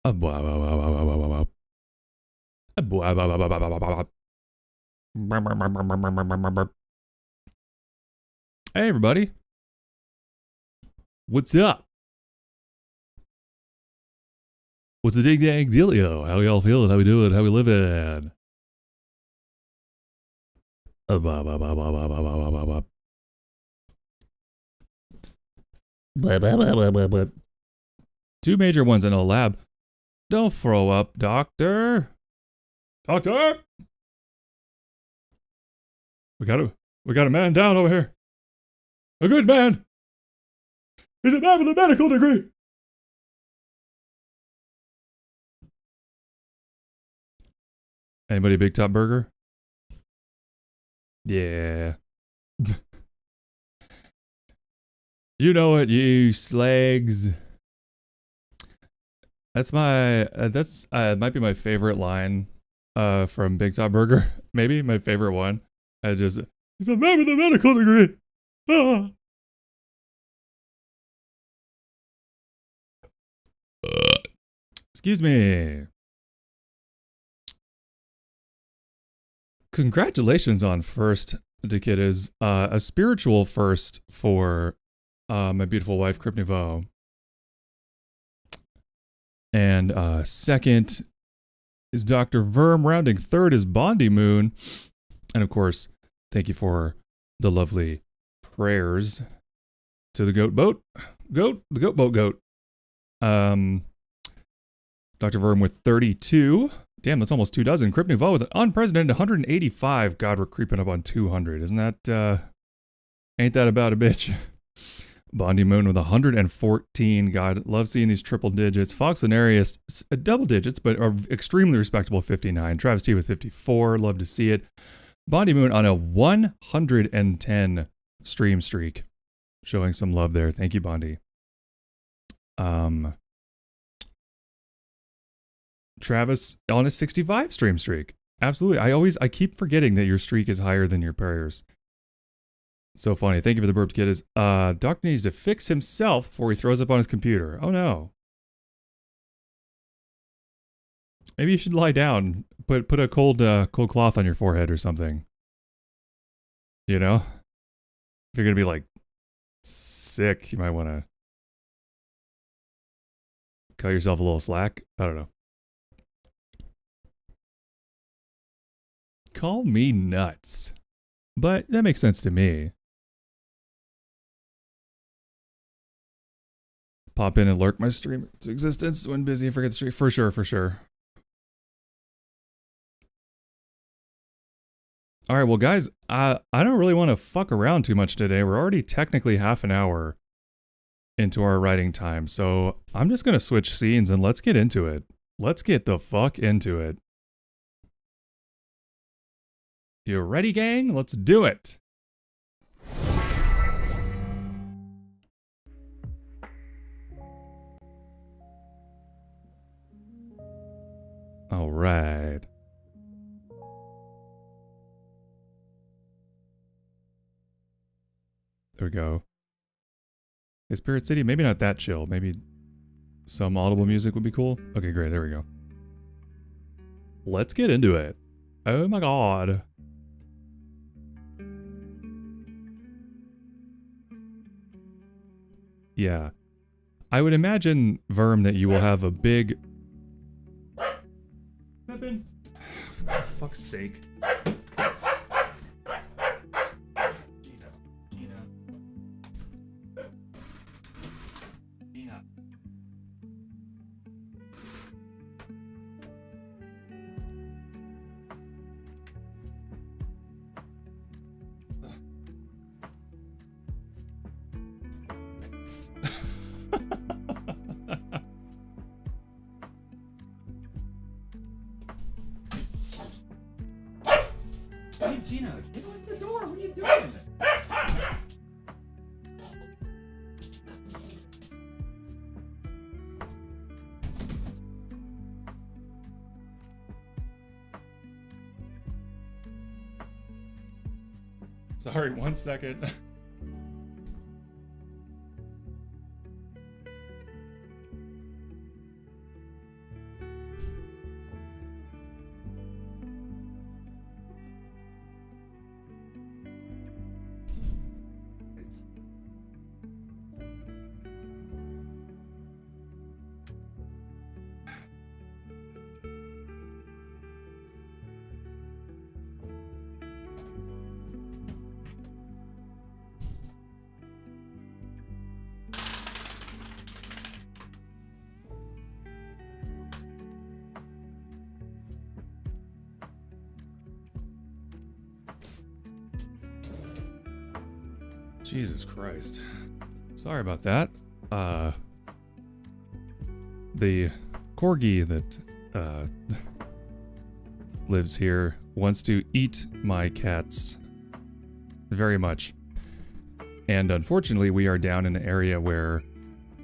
Hey everybody, what's up? What's the dig dang dealio? How y'all feeling? How we doing? How we living? Two major ones in a lab. Don't throw up, doctor. Doctor! We got a man down over here. A good man. He's a man with a medical degree. Anybody Big Top Burger? Yeah. You know it, you slags. That's my might be my favorite line from Big Top Burger. Maybe my favorite one. He's a man with a medical degree. Ah. Excuse me. Congratulations on first, Dikidis. A spiritual first for my beautiful wife, Crypt Nouveau. And second is Dr. Verm. Rounding third is Bondi Moon. And of course, thank you for the lovely prayers to the goat boat. The goat boat goat. Dr. Verm with 32. Damn, that's almost 24. Crypt Nouveau with an unprecedented 185. God, we're creeping up on 200. Isn't that, ain't that about a bitch? Bondi Moon with 114. God, love seeing these triple digits. Fox and Arius, double digits, but are extremely respectable 59. Travis T with 54. Love to see it. Bondi Moon on a 110 stream streak. Showing some love there. Thank you, Bondi. Travis on a 65 stream streak. Absolutely. I keep forgetting that your streak is higher than your prayers. So funny. Thank you for the burp, kid. Doctor needs to fix himself before he throws up on his computer. Oh no. Maybe you should lie down. Put a cold cloth on your forehead or something. You know? If you're gonna be like sick, you might want to cut yourself a little slack. I don't know. Call me nuts. But that makes sense to me. Pop in and lurk my stream to existence when busy and forget the stream. For sure, for sure. Alright, well guys, I don't really want to fuck around too much today. We're already technically half an hour into our writing time. So I'm just going to switch scenes and let's get into it. Let's get the fuck into it. You ready, gang? Let's do it. All right. There we go. Hey, Spirit City, maybe not that chill. Maybe some audible music would be cool. Okay, great. There we go. Let's get into it. Oh my god. Yeah. I would imagine, Verm, that you will have a big... Pippin. For fuck's sake. Gina. Hey, Gina, get away from the door. What are you doing? Sorry, 1 second. Jesus Christ. Sorry about that. The corgi that lives here wants to eat my cats very much. And unfortunately, we are down in an area where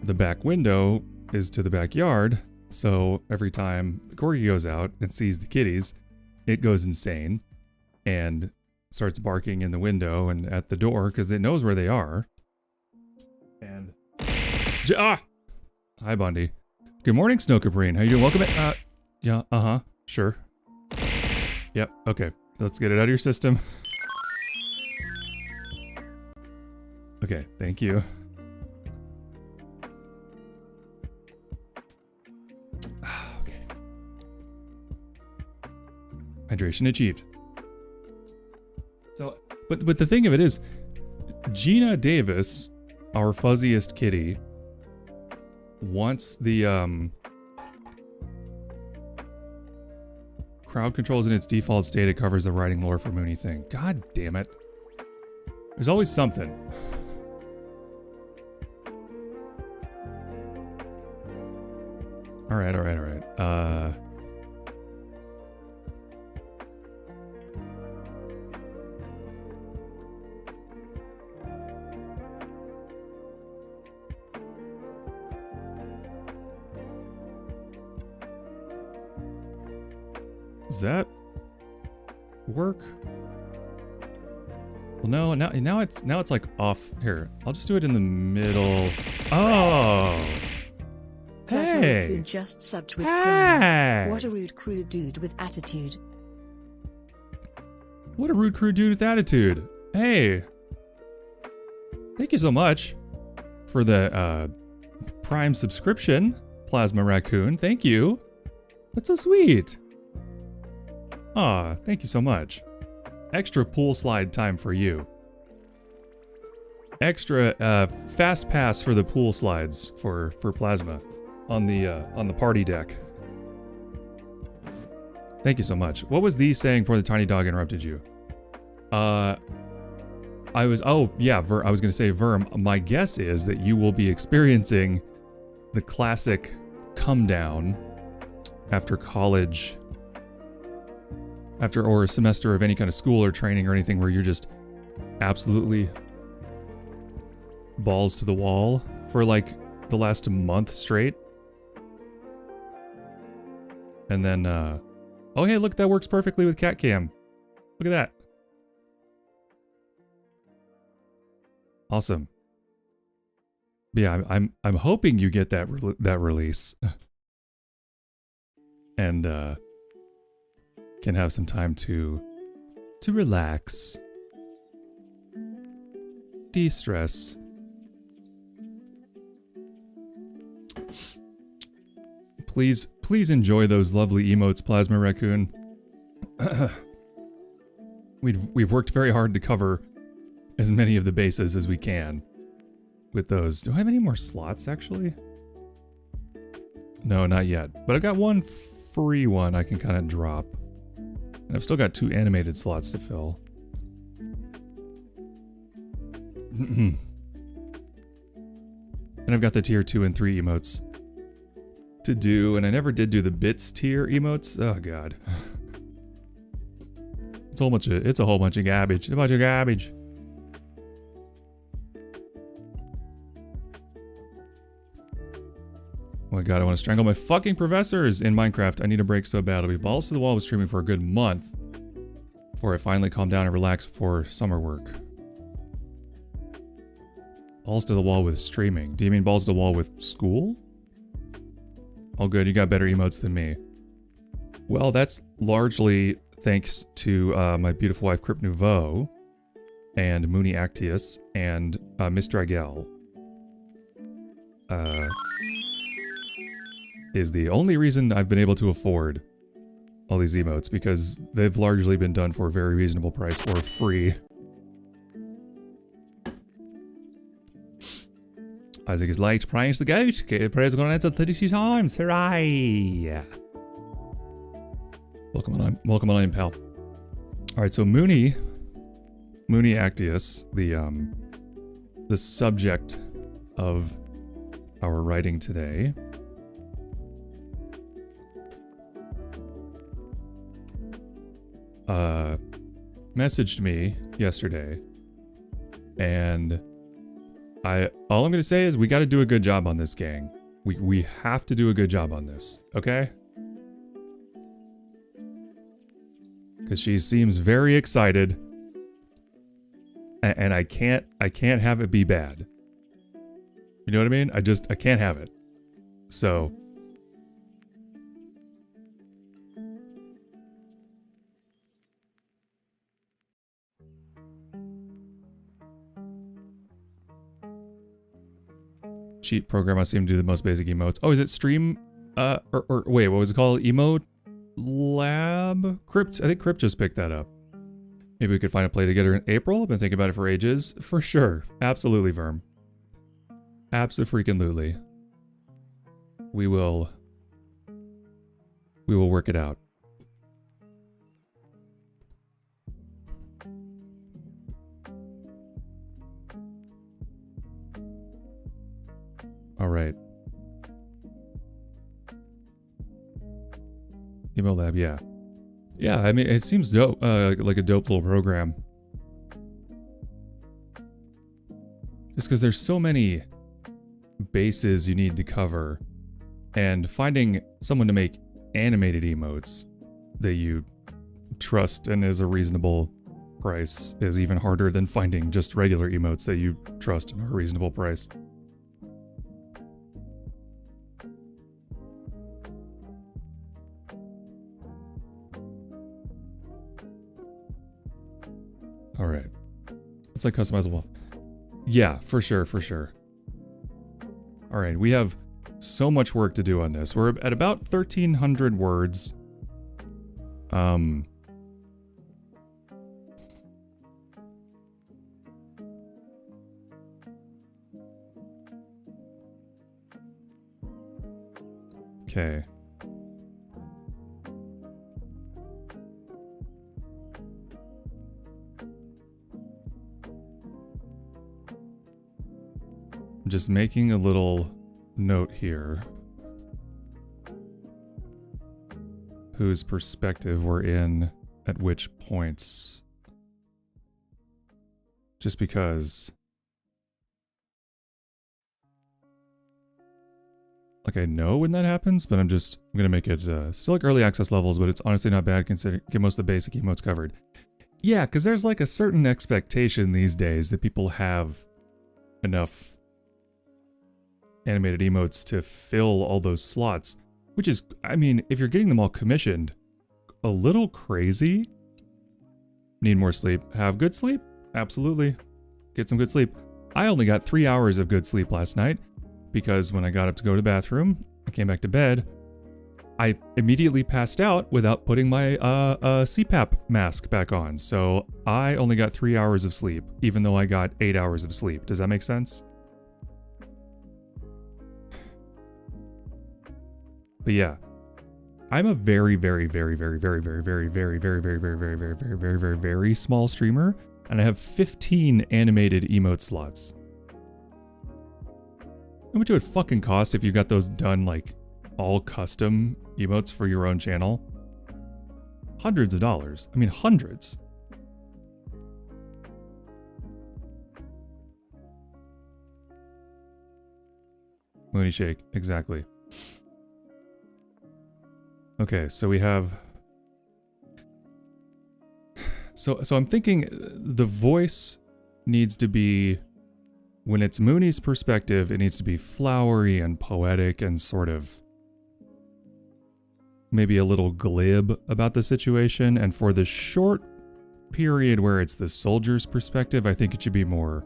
the back window is to the backyard. So every time the corgi goes out and sees the kitties, it goes insane and starts barking in the window and at the door because it knows where they are. And hi, Bundy. Good morning, Snow Caprine. How you doing? Welcome in. Yeah, sure. Yep, okay. Let's get it out of your system. Okay, thank you. Okay. Hydration achieved. So, but the thing of it is, Gina Davis, our fuzziest kitty, wants the crowd controls in its default state. It covers the writing lore for Mooney thing. God damn it. There's always something. All right. Does that work? Well, no. Now it's like off here. I'll just do it in the middle. Oh. Hey. Just subbed with hey. What a rude crude dude with attitude. What a rude crude dude with attitude. Hey. Thank you so much for the Prime subscription, Plasma Raccoon. Thank you. That's so sweet. Aw, thank you so much. Extra pool slide time for you. Extra fast pass for the pool slides for Plasma on the party deck. Thank you so much. What was the saying before the tiny dog interrupted you? I was gonna say, Verm, my guess is that you will be experiencing the classic come down after college, or a semester of any kind of school or training or anything where you're just absolutely balls to the wall for like the last month straight. And then, oh hey, look, that works perfectly with cat cam. Look at that. Awesome. But yeah, I'm hoping you get that release, and can have some time to relax, de-stress. Please enjoy those lovely emotes, Plasma Raccoon. We've worked very hard to cover as many of the bases as we can with those. Do I have any more slots, actually? No, not yet. But I've got one free one I can kind of drop. And I've still got 2 animated slots to fill. And I've got the tier 2 and 3 emotes to do, and I never did do the bits tier emotes. Oh god. It's a whole bunch of garbage. A bunch of garbage. Oh my god, I want to strangle my fucking professors in Minecraft. I need a break so bad. I'll be balls to the wall with streaming for a good month before I finally calm down and relax before summer work. Balls to the wall with streaming. Do you mean balls to the wall with school? Oh good, you got better emotes than me. Well, that's largely thanks to my beautiful wife Crypt Nouveau and Mooney Actius and Miss Dragel. Is the only reason I've been able to afford all these emotes, because they've largely been done for a very reasonable price or free. Isaac is late. Praise the goat. Prayers are going to answer 32 times. Hooray! Welcome on in, pal. Alright, so Mooney Actius, the the subject of our writing today. Messaged me yesterday, and all I'm gonna say is we got to do a good job on this, gang. We have to do a good job on this, okay? Because she seems very excited, and I can't have it be bad. You know what I mean? I can't have it. So. Cheat program I seem to do the most basic emotes. Oh, is it stream? Or wait, what was it called? Emote Lab? Crypt? I think Crypt just picked that up. Maybe we could find a play together in April. I've been thinking about it for ages. For sure. Absolutely, Verm. Abso-freaking-lutely. We will work it out. All right. Emo Lab, yeah. Yeah, I mean, it seems dope, like a dope little program. Just because there's so many bases you need to cover, and finding someone to make animated emotes that you trust and is a reasonable price is even harder than finding just regular emotes that you trust and are a reasonable price. All right. It's like customizable. Yeah, for sure, for sure. All right, we have so much work to do on this. We're at about 1,300 words. Okay. I'm just making a little note here. Whose perspective we're in at which points. Just because... like, I know when that happens, but I'm gonna make it still like early access levels, but it's honestly not bad considering get most of the basic emotes covered. Yeah, because there's like a certain expectation these days that people have enough animated emotes to fill all those slots, which is, I mean, if you're getting them all commissioned, a little crazy. Need more sleep. Have good sleep? Absolutely. Get some good sleep. I only got 3 hours of good sleep last night because when I got up to go to the bathroom, I came back to bed. I immediately passed out without putting my CPAP mask back on. So I only got 3 hours of sleep, even though I got 8 hours of sleep. Does that make sense? But yeah, I'm a very, very, very, very, very, very, very, very, very, very, very, very, very, very, very, very, very small streamer, and I have 15 animated emote slots. How much it would fucking cost if you got those done like all custom emotes for your own channel? Hundreds of dollars. I mean, hundreds. Mooney shake, exactly. Okay, so we have... So I'm thinking the voice needs to be... when it's Mooney's perspective, it needs to be flowery and poetic and sort of... maybe a little glib about the situation. And for the short period where it's the soldier's perspective, I think it should be more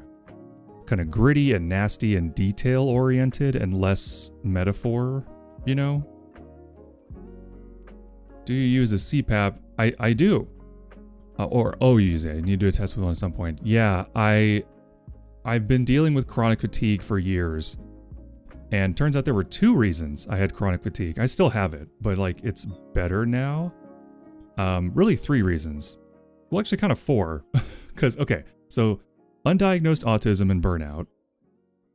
kind of gritty and nasty and detail-oriented and less metaphor, you know? Do you use a CPAP? I do. You use it. You need to do a test with one at some point. Yeah, I've been dealing with chronic fatigue for years. And turns out there were 2 reasons I had chronic fatigue. I still have it, but like it's better now. Really 3 reasons. Well, actually kind of 4. Because, okay, so undiagnosed autism and burnout.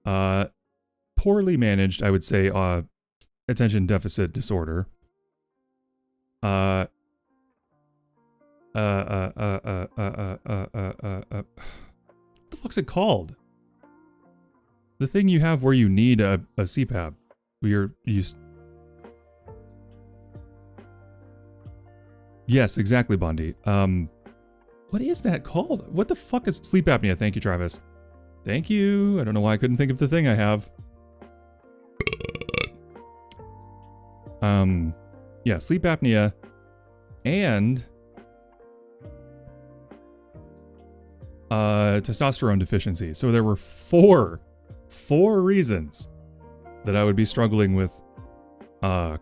Poorly managed, I would say, attention deficit disorder. What the fuck's it called? The thing you have where you need a CPAP. Yes, exactly, Bondi. What is that called? What the fuck is sleep apnea? Thank you, Travis. Thank you. I don't know why I couldn't think of the thing I have. Yeah, sleep apnea and testosterone deficiency. So there were four reasons that I would be struggling with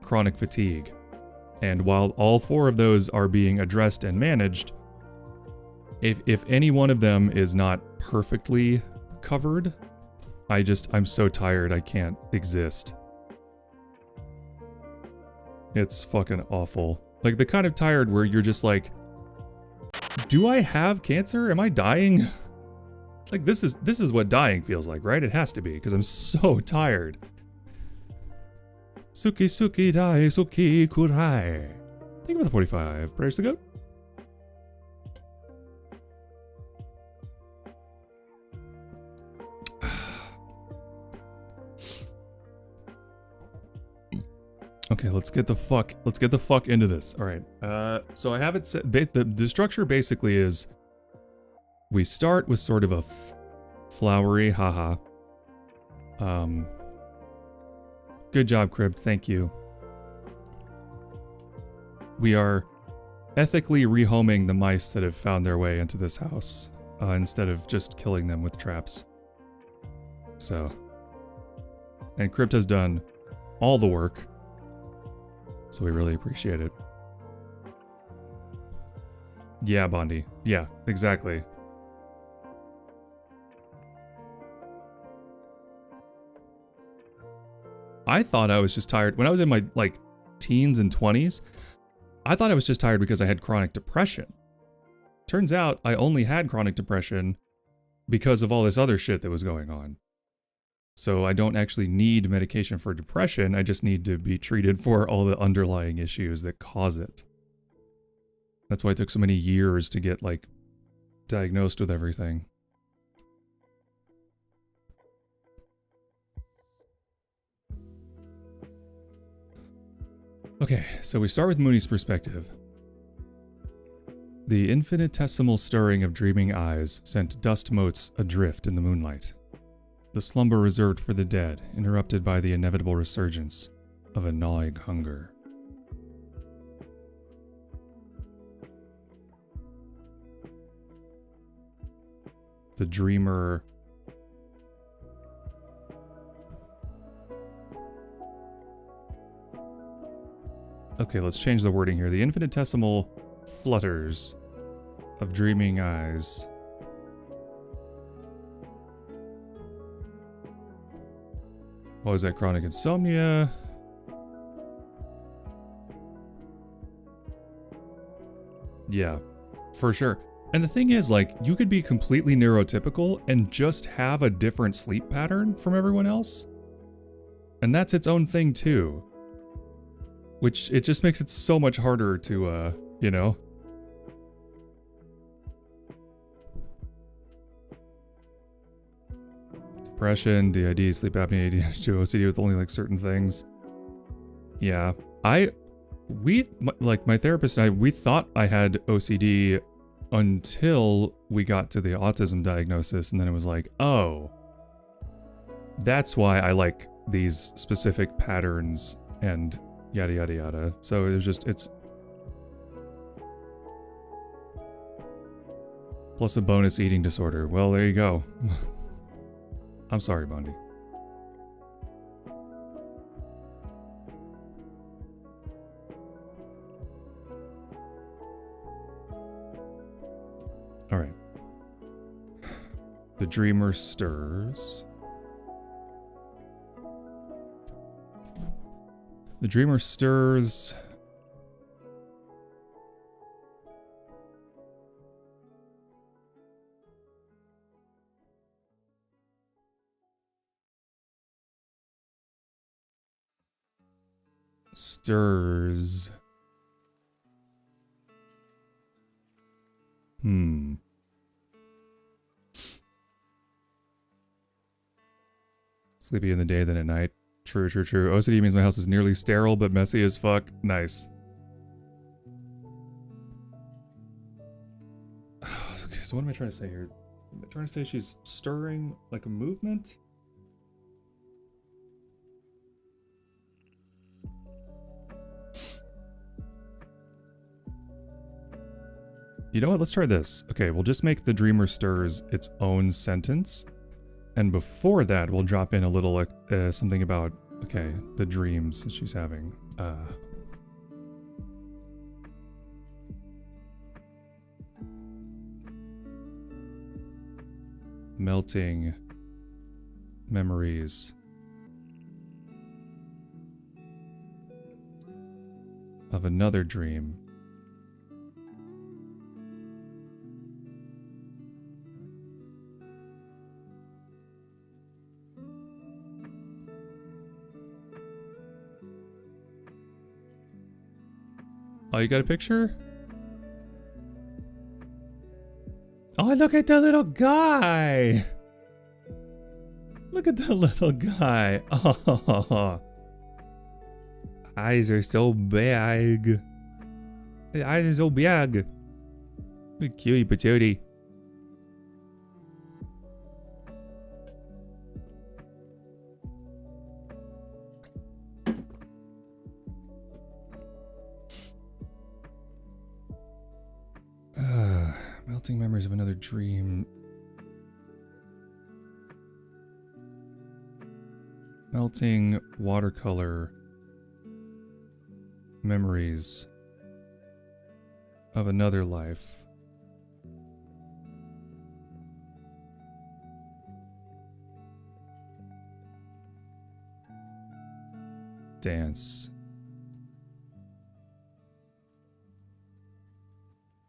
chronic fatigue. And while all four of those are being addressed and managed, if any one of them is not perfectly covered, I'm so tired I can't exist. It's fucking awful. Like the kind of tired where you're just like, do I have cancer? Am I dying? Like this is what dying feels like, right? It has to be, because I'm so tired. Suki suki dai suki kurai. Thank you for the 45. Praise the goat. Okay, let's get the fuck into this. All right. So I have it set. The structure basically is we start with sort of a flowery haha. Good job, Crypt. Thank you. We are ethically rehoming the mice that have found their way into this house instead of just killing them with traps. So, and Crypt has done all the work. So we really appreciate it. Yeah, Bondi. Yeah, exactly. I thought I was just tired. When I was in my, teens and 20s, I thought I was just tired because I had chronic depression. Turns out I only had chronic depression because of all this other shit that was going on. So I don't actually need medication for depression, I just need to be treated for all the underlying issues that cause it. That's why it took so many years to get, diagnosed with everything. Okay, so we start with Mooney's perspective. The infinitesimal stirring of dreaming eyes sent dust motes adrift in the moonlight. The slumber reserved for the dead, interrupted by the inevitable resurgence of a gnawing hunger. The dreamer... Okay, let's change the wording here. The infinitesimal flutters of dreaming eyes. What was that? Chronic insomnia? Yeah, for sure. And the thing is, you could be completely neurotypical and just have a different sleep pattern from everyone else. And that's its own thing too. Which, it just makes it so much harder to, you know? Depression, DID, sleep apnea, ADHD, OCD with only certain things. Yeah, my therapist and I, we thought I had OCD until we got to the autism diagnosis, and then it was like, oh, that's why I like these specific patterns and yada yada yada. So it was just, it's plus a bonus eating disorder. Well, there you go. I'm sorry, Bondi. All right. The dreamer stirs. The dreamer stirs. Stirs. Sleepy in the day, then at night. True, true, true. OCD means my house is nearly sterile, but messy as fuck. Nice. Okay, so what am I trying to say here? Am I trying to say she's stirring like a movement? You know what? Let's try this. Okay, we'll just make the dreamer stirs its own sentence. And before that, we'll drop in a little something about, okay, the dreams that she's having. Melting memories of another dream. Oh, you got a picture? Oh, look at the little guy! Look at the little guy. Oh, eyes are so big. The eyes are so big. The cutie patootie. Melting memories of another dream. Melting watercolor memories of another life. Dance.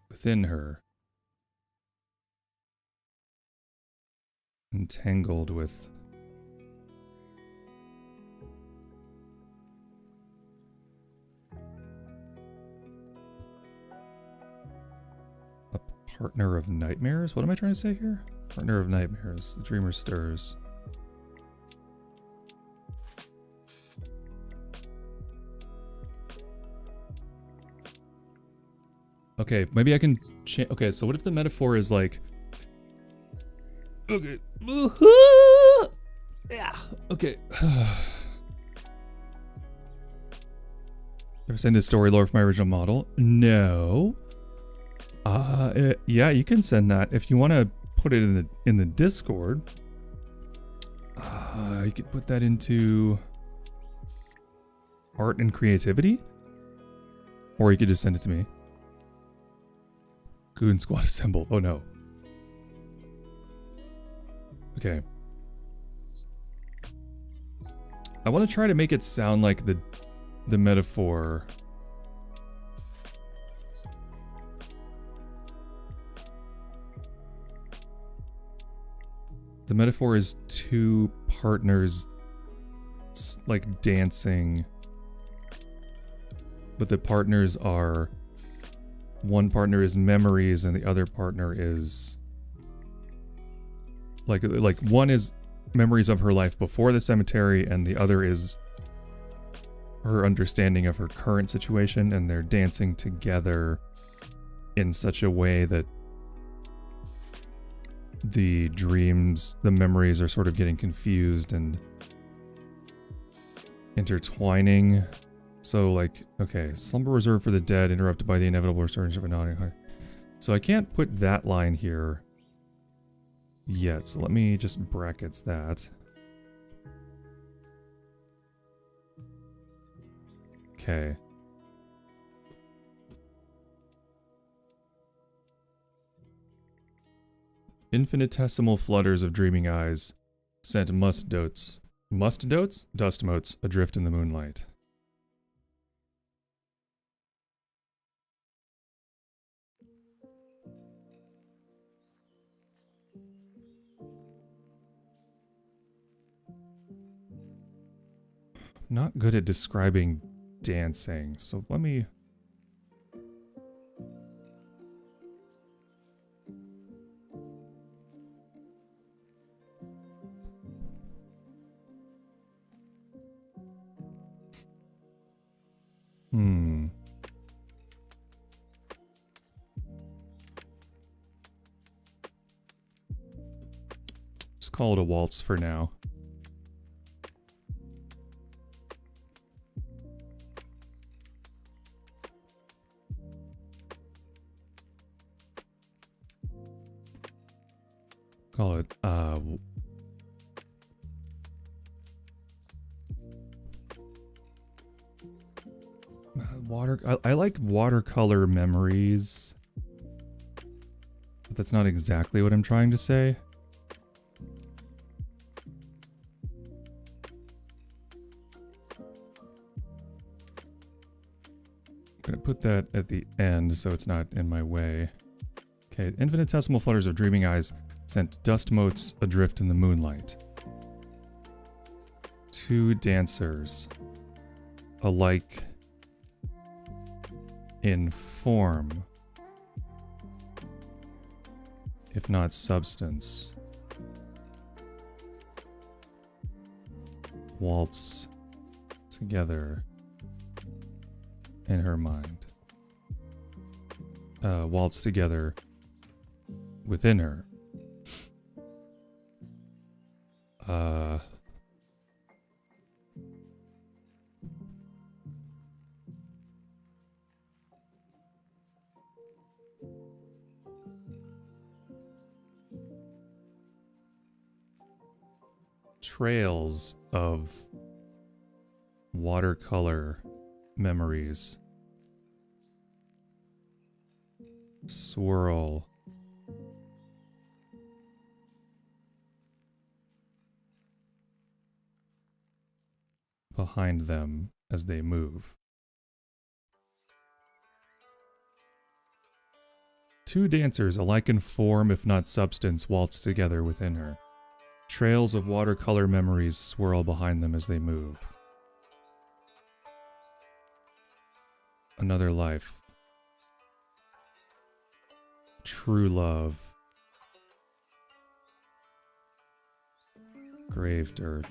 Within her. Entangled with a partner of nightmares? What am I trying to say here? Partner of nightmares. The dreamer stirs. Okay, maybe I can change. Okay, so what if the metaphor is like, okay, yeah, okay. Ever send a story lore for my original model? No. Yeah, you can send that if you want to put it in the Discord. You could put that into art and creativity, or you could just send it to me. Goon Squad assemble. Oh no. Okay. I want to try to make it sound like the metaphor. The metaphor is two partners like dancing, but the partners are, one partner is memories and the other partner is like one is memories of her life before the cemetery and the other is her understanding of her current situation, and they're dancing together in such a way that the dreams, the memories are sort of getting confused and intertwining. So like, okay, slumber reserved for the dead, interrupted by the inevitable resurgence of a nodding heart. So I can't put that line here yet, so let me just brackets that. Okay. Infinitesimal flutters of dreaming eyes sent dust motes adrift in the moonlight. Not good at describing dancing. So let me... Just call it a waltz for now. Call it, I like watercolor memories. But that's not exactly what I'm trying to say. I'm gonna put that at the end so it's not in my way. Okay, infinitesimal flutters of dreaming eyes sent dust motes adrift in the moonlight. Two dancers, alike in form, if not substance, waltz together in her mind. Waltz together within her. Trails of watercolor memories swirl behind them as they move. Two dancers, alike in form if not substance, waltz together within her. Trails of watercolor memories swirl behind them as they move. Another life. True love. Grave dirt.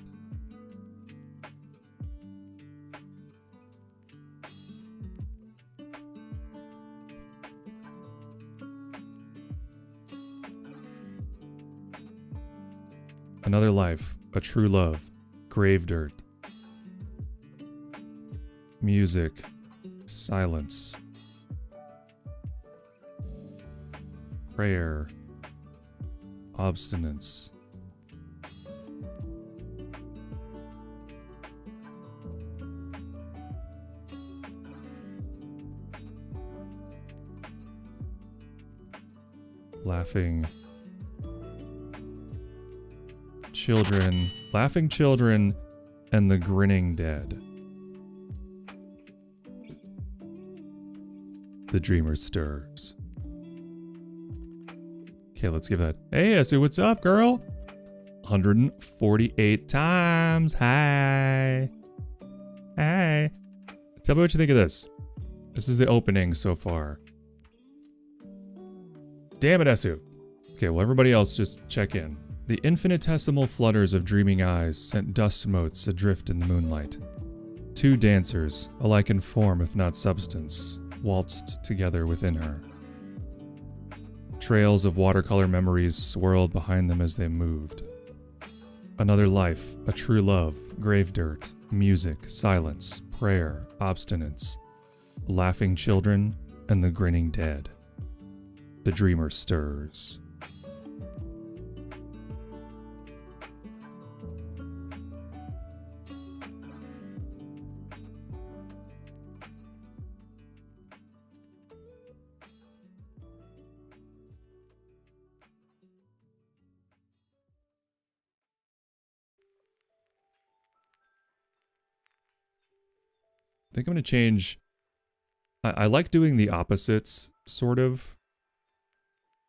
Another life, a true love, grave dirt. Music, silence. Prayer, obstinance. Laughing children, and the grinning dead. The dreamer stirs. Okay, let's give that. Hey, Asu, what's up, girl? 148 times. Hi. Hi. Tell me what you think of this. This is the opening so far. Damn it, Asu. Okay, well, everybody else just check in. The infinitesimal flutters of dreaming eyes sent dust motes adrift in the moonlight. Two dancers, alike in form if not substance, waltzed together within her. Trails of watercolor memories swirled behind them as they moved. Another life, a true love, grave dirt, music, silence, prayer, obstinance, laughing children, and the grinning dead. The dreamer stirs. I think I'm going to change... I like doing the opposites, sort of.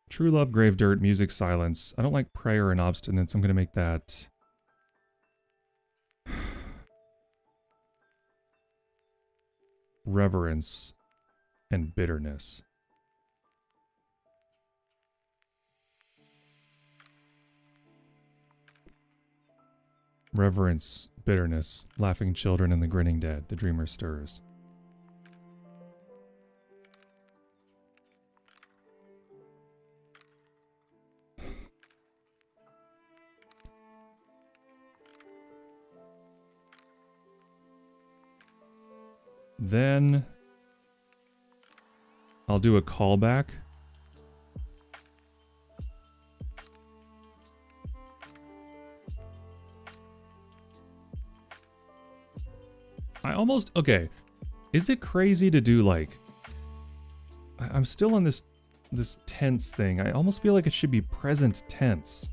True love, grave dirt, music, silence. I don't like prayer and obstinance. I'm going to make that... reverence, and bitterness. Reverence, bitterness, laughing children and the grinning dead, the dreamer stirs. Then I'll do a callback. Okay. Is it crazy to do like I'm still on this tense thing. I almost feel like it should be present tense.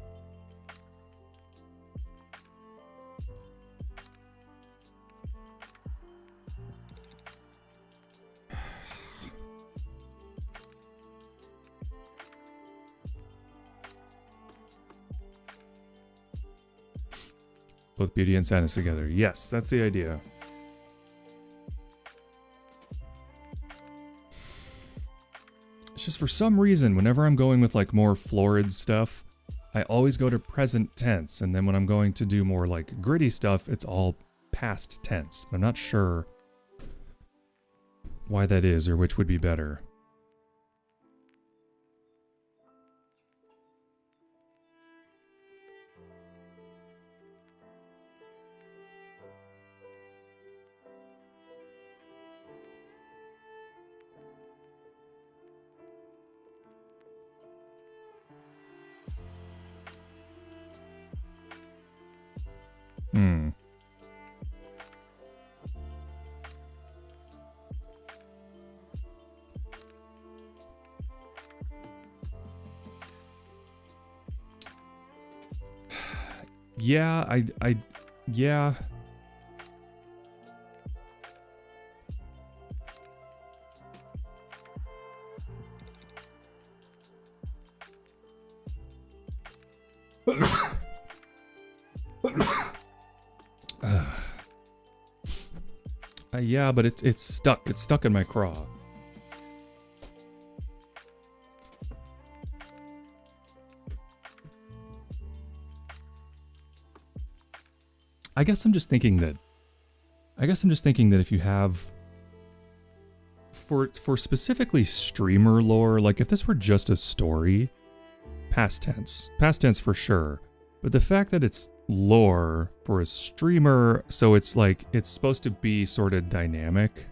Both beauty and sadness together. Yes, that's the idea. It's just for some reason, whenever I'm going with like more florid stuff, I always go to present tense. And then when I'm going to do more like gritty stuff, it's all past tense. I'm not sure why that is or which would be better. Yeah, yeah. Yeah, but it's stuck. It's stuck in my craw. I guess I'm just thinking that if you have for specifically streamer lore, like if this were just a story, past tense for sure. But the fact that it's lore for a streamer, so it's like it's supposed to be sort of dynamic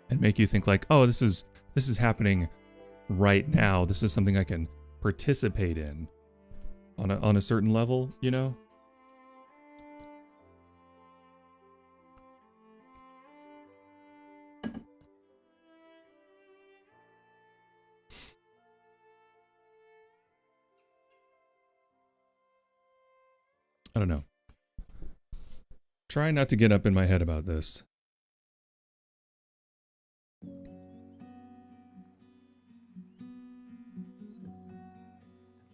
and make you think like, oh, this is happening right now. This is something I can participate in on a certain level, you know? I don't know. Try not to get up in my head about this.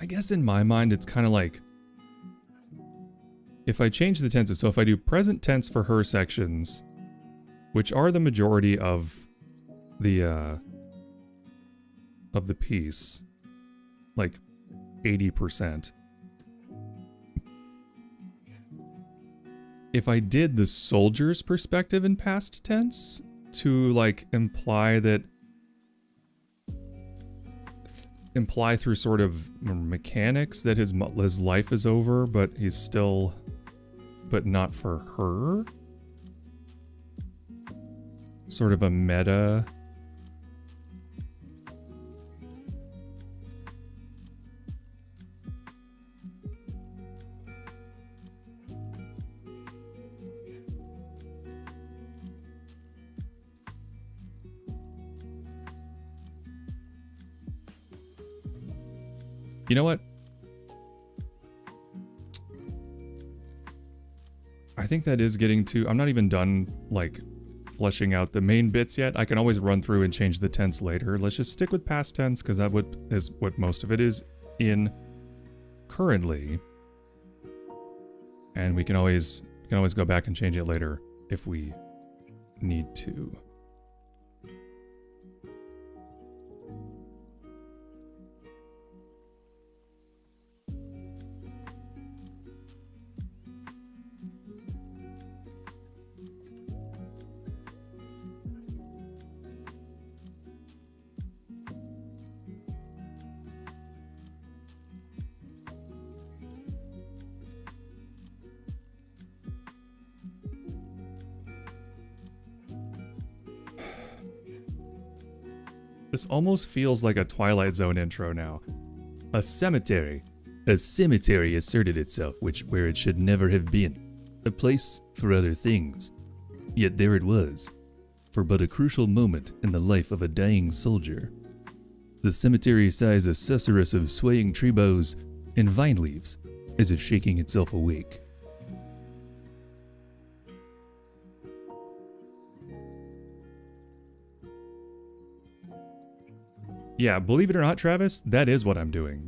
I guess in my mind, it's kind of like, if I change the tenses, so if I do present tense for her sections, which are the majority of the piece, like 80%. If I did the soldier's perspective in past tense to like imply through sort of mechanics that his life is over, but not for her. Sort of a meta. You know what? I think that is getting to... I'm not even done, like, fleshing out the main bits yet. I can always run through and change the tense later. Let's just stick with past tense, because that is what most of it is in currently. And we can always go back and change it later if we need to. This almost feels like a Twilight Zone intro now. A cemetery. A cemetery asserted itself, where it should never have been. A place for other things. Yet there it was, for but a crucial moment in the life of a dying soldier. The cemetery sighs a susurrus of swaying tree boughs and vine leaves, as if shaking itself awake. Yeah, believe it or not, Travis, that is what I'm doing.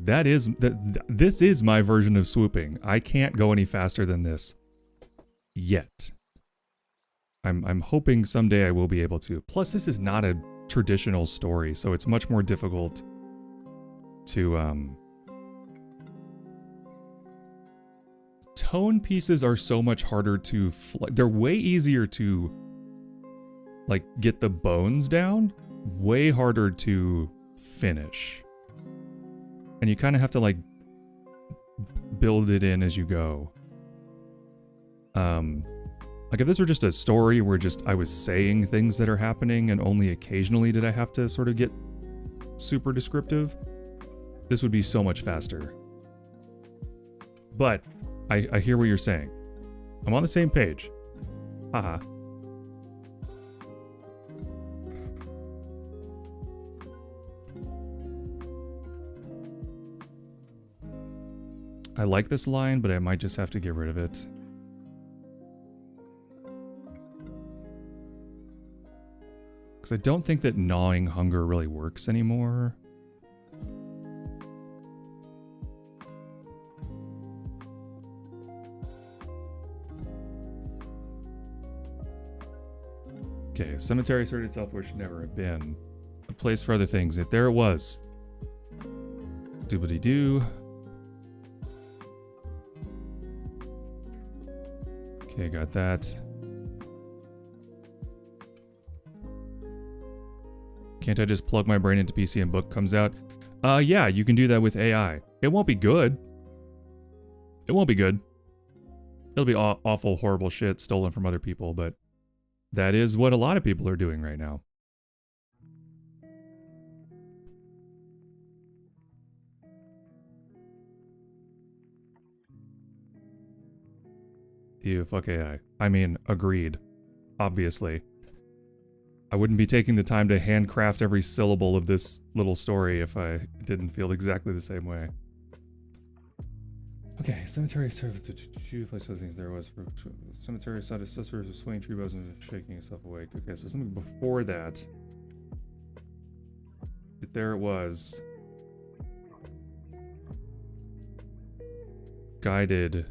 This is my version of swooping. I can't go any faster than this. Yet. I'm hoping someday I will be able to. Plus, this is not a traditional story, so it's much more difficult to, tone pieces are so much harder to, they're way easier to, like, get the bones down. Way harder to finish. And you kind of have to, like, build it in as you go. Like, if this were just a story where I was saying things that are happening and only occasionally did I have to sort of get super descriptive, this would be so much faster. But I hear what you're saying. I'm on the same page. Haha. I like this line, but I might just have to get rid of it. Because I don't think that gnawing hunger really works anymore. Okay, a cemetery asserted itself where it should never have been. A place for other things. Yet there it was. Doobity-doo. Okay, got that. Can't I just plug my brain into PC and book comes out? Yeah, you can do that with AI. It won't be good. It won't be good. It'll be awful, horrible shit stolen from other people, but that is what a lot of people are doing right now. Ew, fuck AI. I mean, agreed. Obviously. I wouldn't be taking the time to handcraft every syllable of this little story if I didn't feel exactly the same way. Okay, cemetery served to two place other things there was for cemetery side assessors of swaying tree boughs and shaking itself awake. Okay, so something before that. But there it was. Guided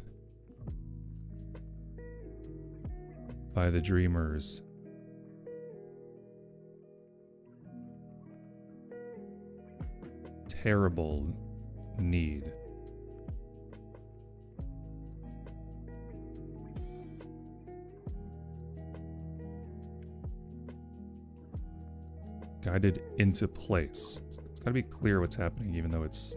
by the dreamers. Terrible need. Guided into place. It's gotta be clear what's happening, even though it's...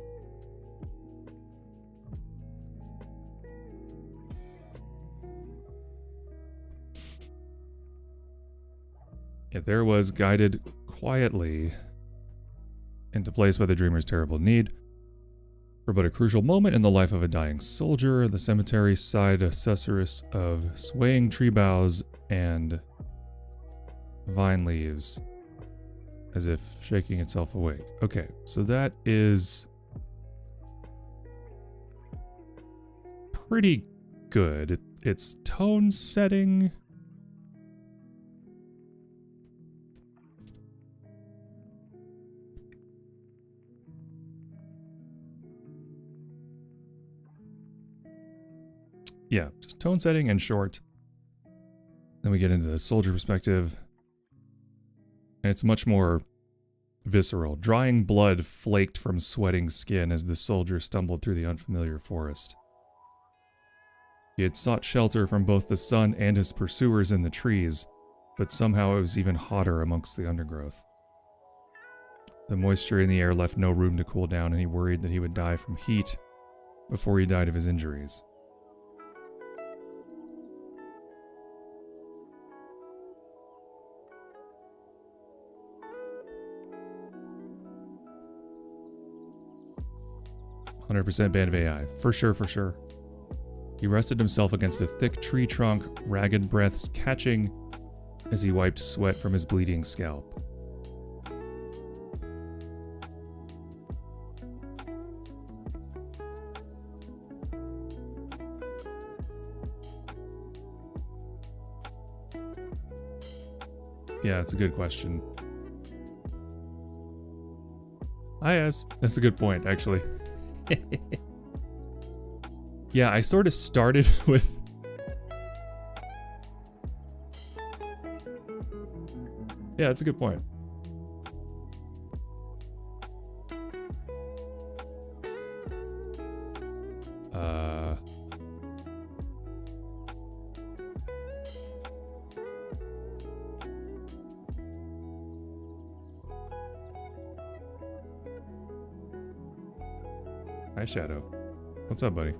Yeah, there was guided quietly into place by the dreamer's terrible need. For but a crucial moment in the life of a dying soldier, the cemetery sighed a susurrus of swaying tree boughs and vine leaves, as if shaking itself awake. Okay, so that is pretty good. It's tone setting. Yeah, just tone setting and short. Then we get into the soldier perspective. And it's much more visceral. Drying blood flaked from sweating skin as the soldier stumbled through the unfamiliar forest. He had sought shelter from both the sun and his pursuers in the trees, but somehow it was even hotter amongst the undergrowth. The moisture in the air left no room to cool down, and he worried that he would die from heat before he died of his injuries. 100% band of AI. For sure, for sure. He rested himself against a thick tree trunk, ragged breaths catching as he wiped sweat from his bleeding scalp. Yeah, it's a good question. Yes, that's a good point, actually. Yeah, I sort of started with... Yeah, that's a good point. Hi, Shadow. What's up, buddy?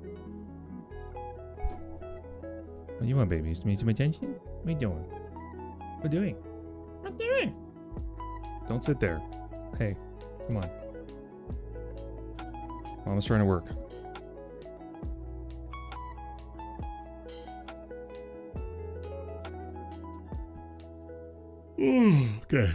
What do you want, baby? Just need some attention? What are you doing? What are you doing? What are you doing? Don't sit there. Hey, come on. Mama's trying to work. Okay.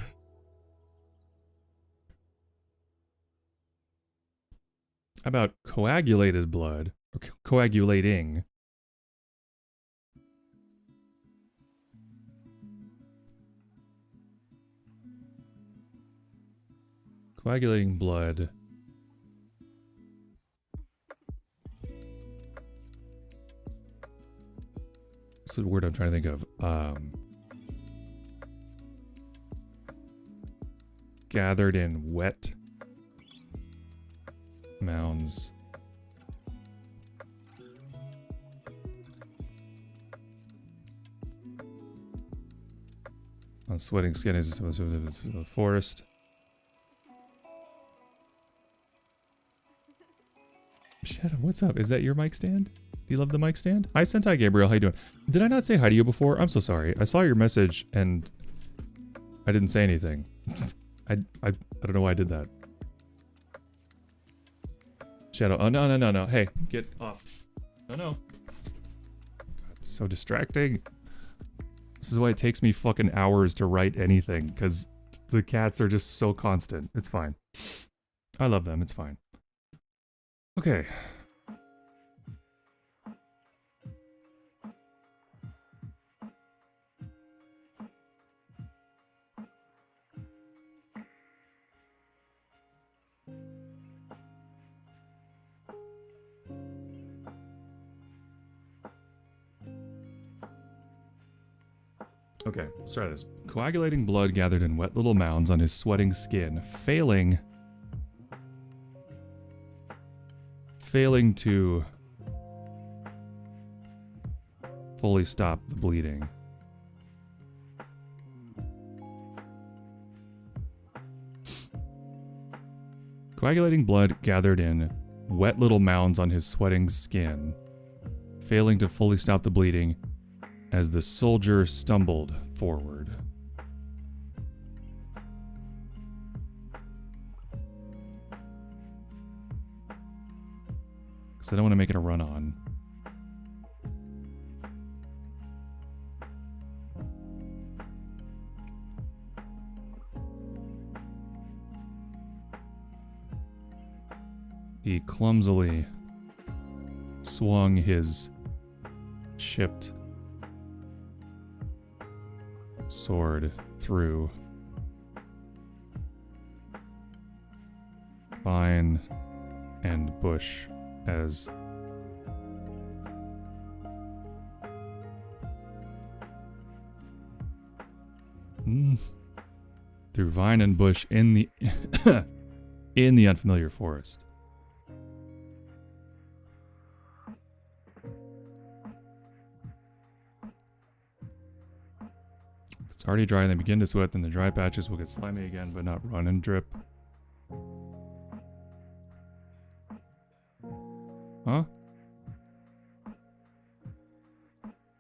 How about coagulated blood? Or coagulating. Coagulating blood. What's the word I'm trying to think of? Gathered in wet mounds. On sweating skin is a forest. Shadow, what's up? Is that your mic stand? Do you love the mic stand? Hi, Sentai Gabriel. How you doing? Did I not say hi to you before? I'm so sorry. I saw your message and I didn't say anything. I don't know why I did that. Shadow. Oh, no. Hey, get off. No. God, so distracting. This is why it takes me fucking hours to write anything, because the cats are just so constant. It's fine. I love them. It's fine. Okay. Okay, let's try this. Coagulating blood gathered in wet little mounds on his sweating skin, failing to fully stop the bleeding. Coagulating blood gathered in wet little mounds on his sweating skin, failing to fully stop the bleeding as the soldier stumbled forward. Because I don't want to make it a run-on. He clumsily swung his chipped sword through vine and bush as through vine and bush in the in the unfamiliar forest. It's already dry and they begin to sweat, then the dry patches will get slimy again, but not run and drip. Huh?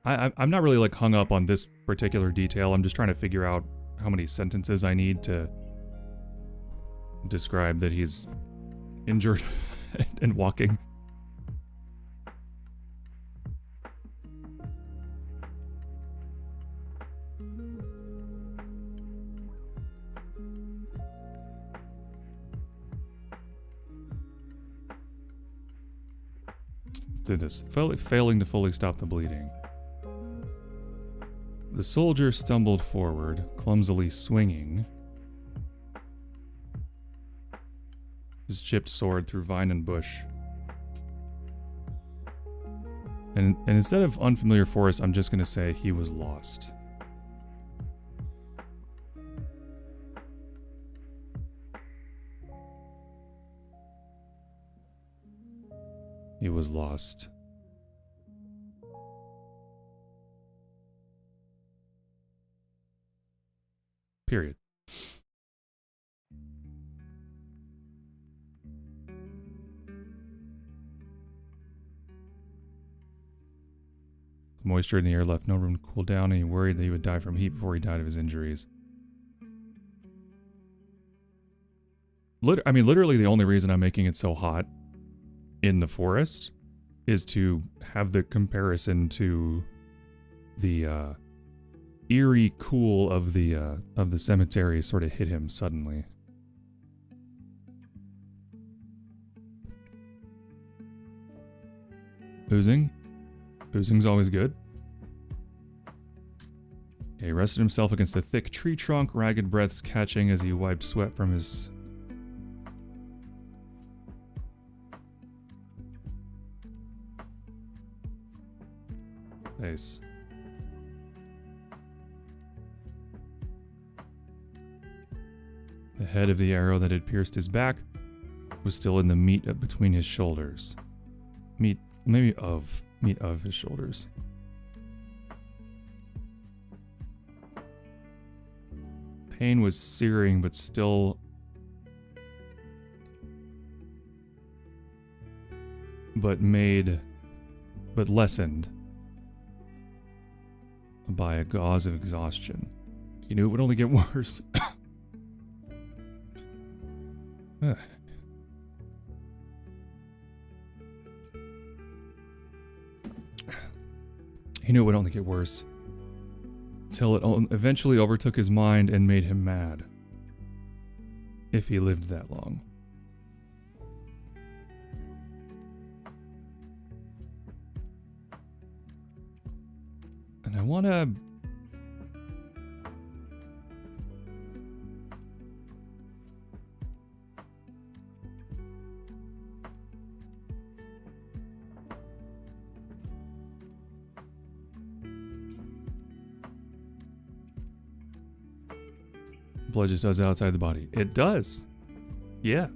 I'm not really like hung up on this particular detail. I'm just trying to figure out how many sentences I need to describe that he's injured and walking. Did this, failing to fully stop the bleeding. The soldier stumbled forward, clumsily swinging his chipped sword through vine and bush. And instead of unfamiliar forest, I'm just going to say he was lost. He was lost. Period. The moisture in the air left no room to cool down, and he worried that he would die from heat before he died of his injuries. I mean, literally the only reason I'm making it so hot in the forest is to have the comparison to the eerie cool of the cemetery sort of hit him suddenly. Oozing. Oozing's always good. Okay, he rested himself against a thick tree trunk, ragged breaths catching as he wiped sweat from his... face. The head of the arrow that had pierced his back was still in the meat between his shoulders. Meat of his shoulders. Pain was searing, but still... but lessened by a gauze of exhaustion. He knew it would only get worse. He knew it would only get worse. Till it eventually overtook his mind and made him mad. If he lived that long. And I want to... blood just does it outside the body. It does. Yeah.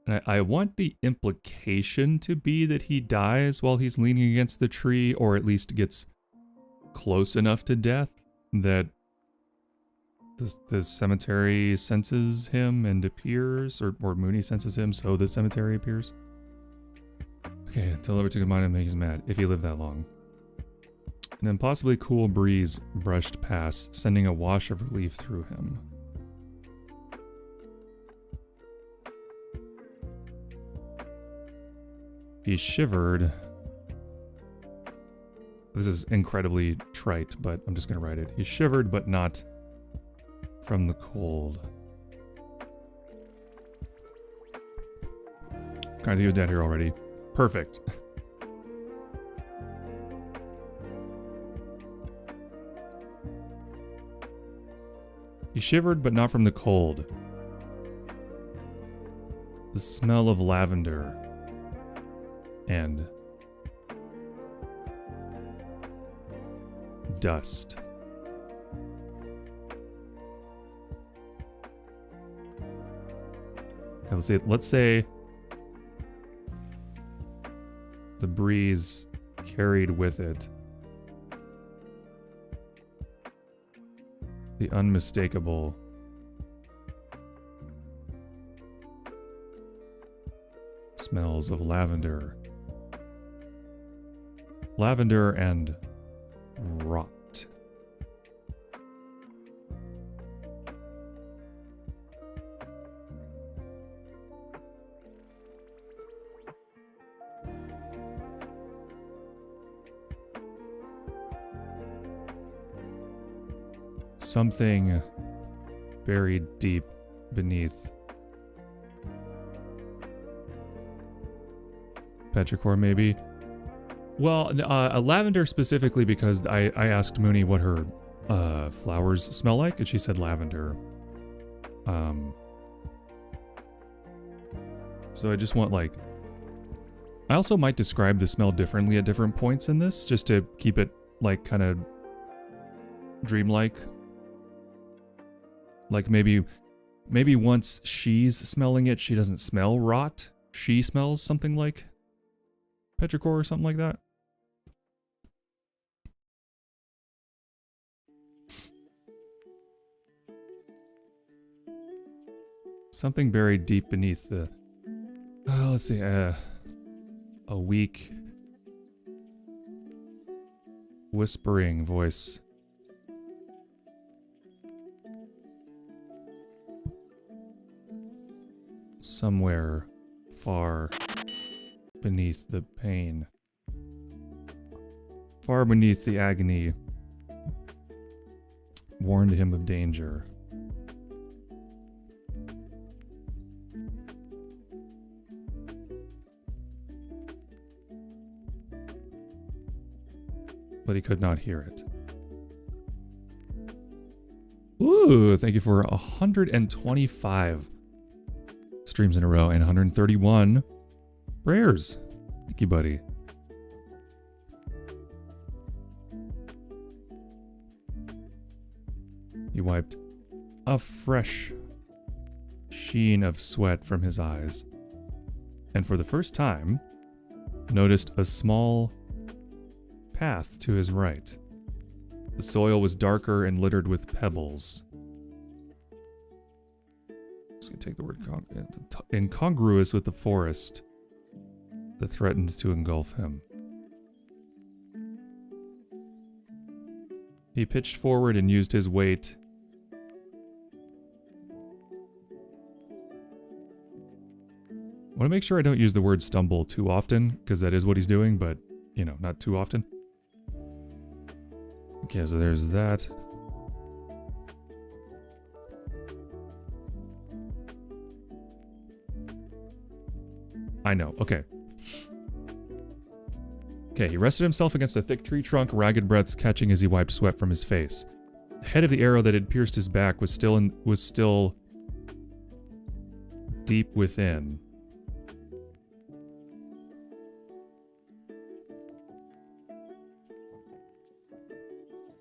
And I want the implication to be that he dies while he's leaning against the tree, or at least gets close enough to death that the cemetery senses him and appears, or Mooney senses him, so the cemetery appears. Okay, until overtook his mind and makes him mad, if he lived that long. An impossibly cool breeze brushed past, sending a wash of relief through him. He shivered. This is incredibly trite, but I'm just going to write it. He shivered, but not from the cold. I think he was dead here already. Perfect. He shivered, but not from the cold. The smell of lavender and dust. Okay, let's say the breeze carried with it the unmistakable smells of lavender. Lavender and rot. Something buried deep beneath. Petrichor, maybe? Well, lavender specifically because I asked Mooney what her flowers smell like, and she said lavender. So I just want, like... I also might describe the smell differently at different points in this, just to keep it, like, kind of dreamlike. Like, maybe once she's smelling it, she doesn't smell rot. She smells something like petrichor or something like that. Something buried deep beneath the... let's see, a weak whispering voice. Somewhere far beneath the pain. Far beneath the agony. Warned him of danger. But he could not hear it. Ooh, thank you for 125 streams in a row and 131 prayers. Thank you, buddy. He wiped a fresh sheen of sweat from his eyes, and for the first time, noticed a small path to his right. The soil was darker and littered with pebbles. Just gonna take the word incongruous with the forest that threatened to engulf him. He pitched forward and used his weight I want to make sure I don't use the word stumble too often, because that is what he's doing, but, you know, not too often. Okay, so there's that. I know, okay. Okay, he rested himself against a thick tree trunk, ragged breaths catching as he wiped sweat from his face. The head of the arrow that had pierced his back was still deep within.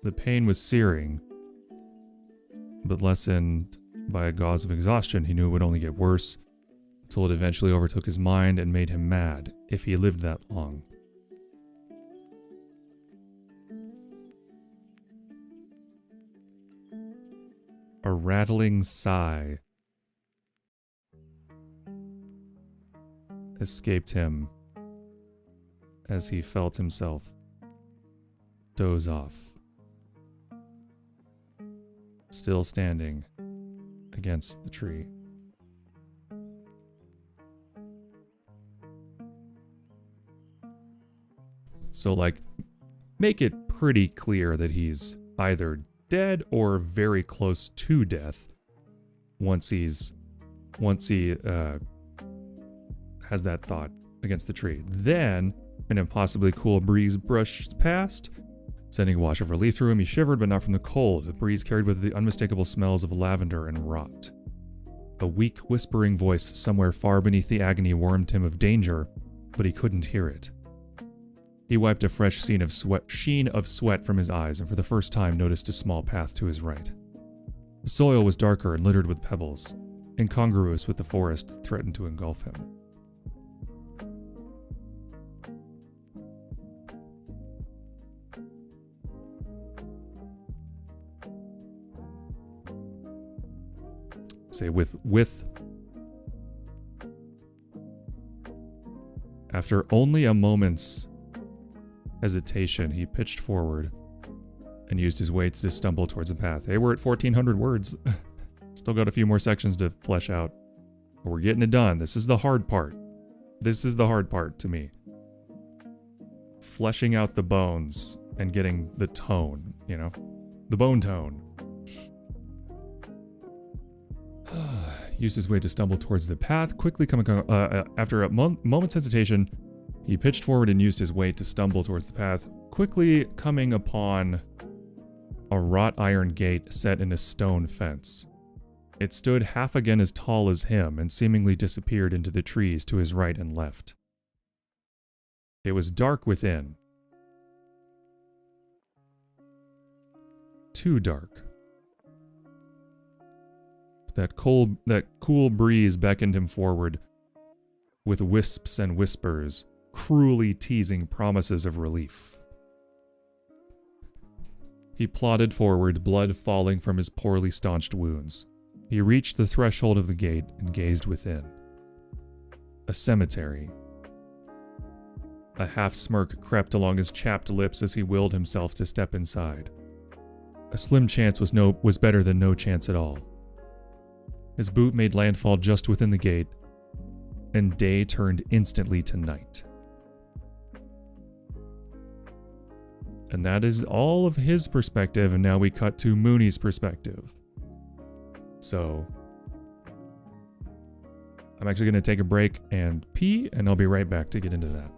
The pain was searing, but lessened by a gauze of exhaustion. He knew it would only get worse, until it eventually overtook his mind and made him mad, if he lived that long. A rattling sigh escaped him as he felt himself doze off, still standing against the tree. So, like, make it pretty clear that he's either dead or very close to death once he has that thought against the tree. Then an impossibly cool breeze brushed past, sending a wash of relief through him. He shivered, but not from the cold. The breeze carried with it the unmistakable smells of lavender and rot. A weak, whispering voice somewhere far beneath the agony warned him of danger, but he couldn't hear it. He wiped a fresh sheen of sweat from his eyes, and for the first time noticed a small path to his right. The soil was darker and littered with pebbles, incongruous with the forest that threatened to engulf him. Say with after only a moment's hesitation, he pitched forward and used his weight to stumble towards the path. Hey, we're at 1,400 words. Still got a few more sections to flesh out. But we're getting it done. This is the hard part. This is the hard part to me. Fleshing out the bones and getting the tone, you know? The bone tone. used his weight to stumble towards the path, quickly coming after a moment's hesitation. He pitched forward and used his weight to stumble towards the path, quickly coming upon a wrought iron gate set in a stone fence. It stood half again as tall as him and seemingly disappeared into the trees to his right and left. It was dark within. Too dark. That cool breeze beckoned him forward with wisps and whispers, cruelly teasing promises of relief. He plodded forward, blood falling from his poorly staunched wounds. He reached the threshold of the gate and gazed within. A cemetery. A half-smirk crept along his chapped lips as he willed himself to step inside. A slim chance was better than no chance at all. His boot made landfall just within the gate, and day turned instantly to night. And that is all of his perspective, and now we cut to Mooney's perspective. So, I'm actually going to take a break and pee, and I'll be right back to get into that.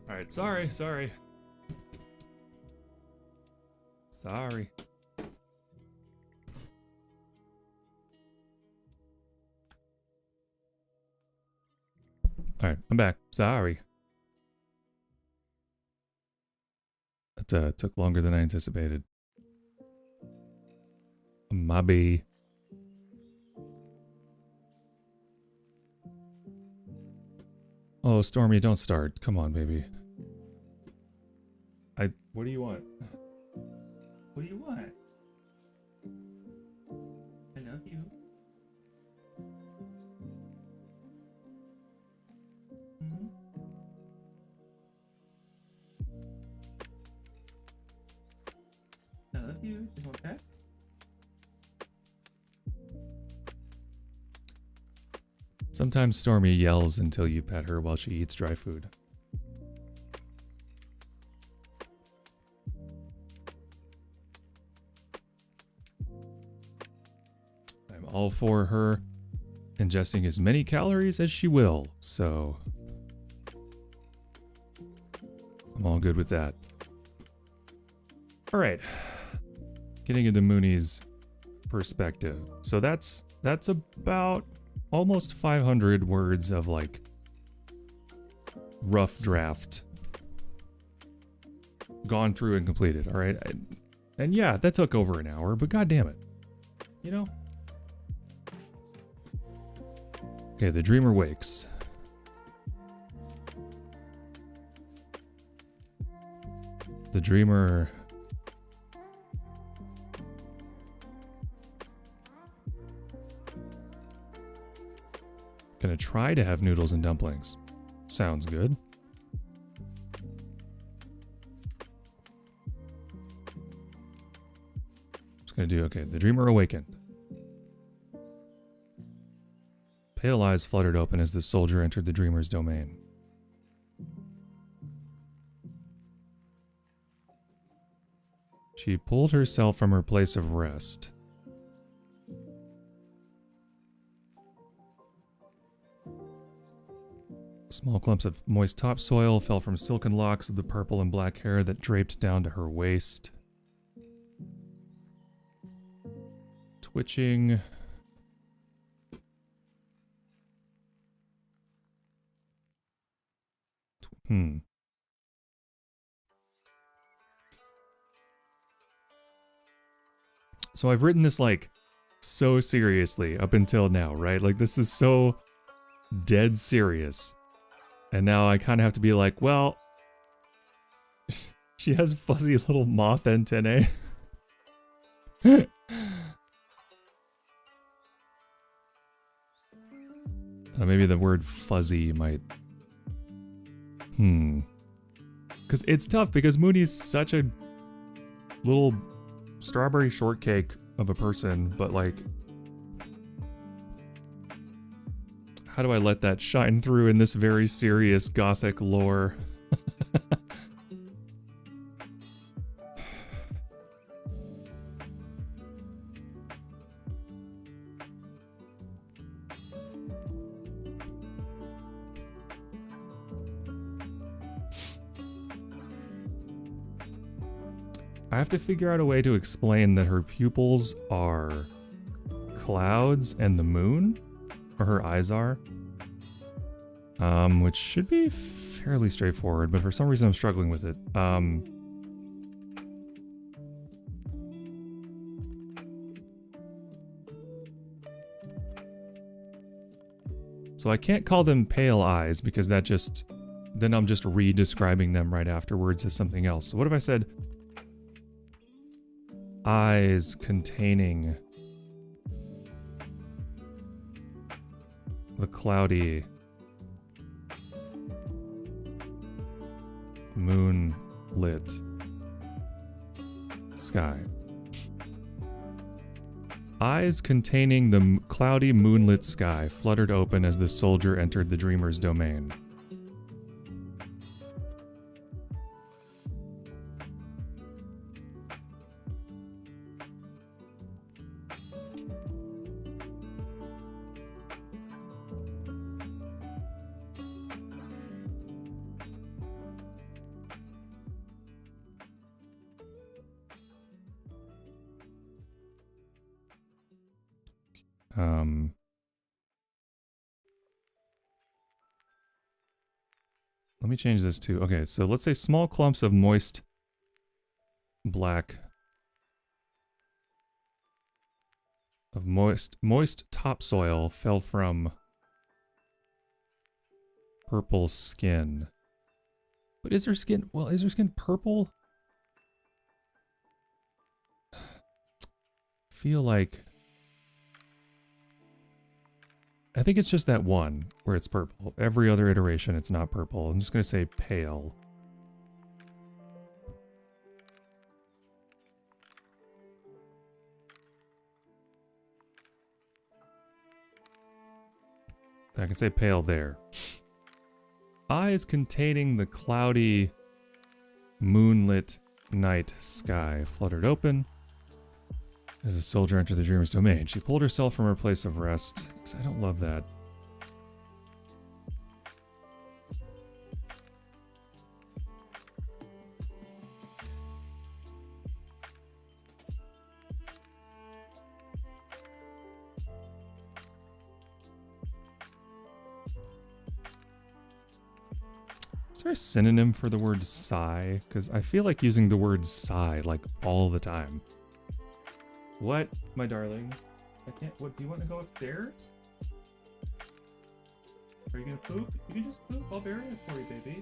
Alright, sorry. Sorry. Alright, I'm back. Sorry. That took longer than I anticipated. Maybe. Oh, Stormy, don't start. Come on, baby. What do you want? What do you want? I love you. Mm-hmm. I love you. You want pets? Sometimes Stormy yells until you pet her while she eats dry food. I'm all for her ingesting as many calories as she will, so I'm all good with that. All right, getting into Mooney's perspective. So that's about almost 500 words of like rough draft gone through and completed. All right, and yeah, that took over an hour, but god damn it, you know. Okay, the dreamer wakes. The dreamer gonna try to have noodles and dumplings. Sounds good. Just gonna do, okay, the dreamer awakened. Pale eyes fluttered open as the soldier entered the dreamer's domain. She pulled herself from her place of rest. Small clumps of moist topsoil fell from silken locks of the purple and black hair that draped down to her waist. Twitching. So I've written this like so seriously up until now, right? Like this is so dead serious. And now I kind of have to be like, well, she has fuzzy little moth antennae. Maybe the word fuzzy might... Because it's tough because Mooney's such a little strawberry shortcake of a person, but like... How do I let that shine through in this very serious gothic lore? I have to figure out a way to explain that her pupils are clouds and the moon, or her eyes are. Which should be fairly straightforward, but for some reason I'm struggling with it. So I can't call them pale eyes because that just... Then I'm just re-describing them right afterwards as something else. So what if I said... eyes containing the cloudy moonlit sky. Eyes containing the cloudy moonlit sky fluttered open as the soldier entered the dreamer's domain. Let me change this to, okay, so let's say small clumps of moist black, moist topsoil fell from purple skin. But is her skin, well, is her skin purple? Feel like, I think it's just that one where it's purple. Every other iteration it's not purple. I'm just gonna say pale. I can say pale there. Eyes containing the cloudy, moonlit night sky fluttered open as a soldier entered the dreamer's domain. She pulled herself from her place of rest. I don't love that. Is there a synonym for the word sigh? Because I feel like using the word sigh like all the time. What, my darling? I can't. What, do you want to go upstairs? Are you gonna poop? You can just poop. I'll bury it for you, baby.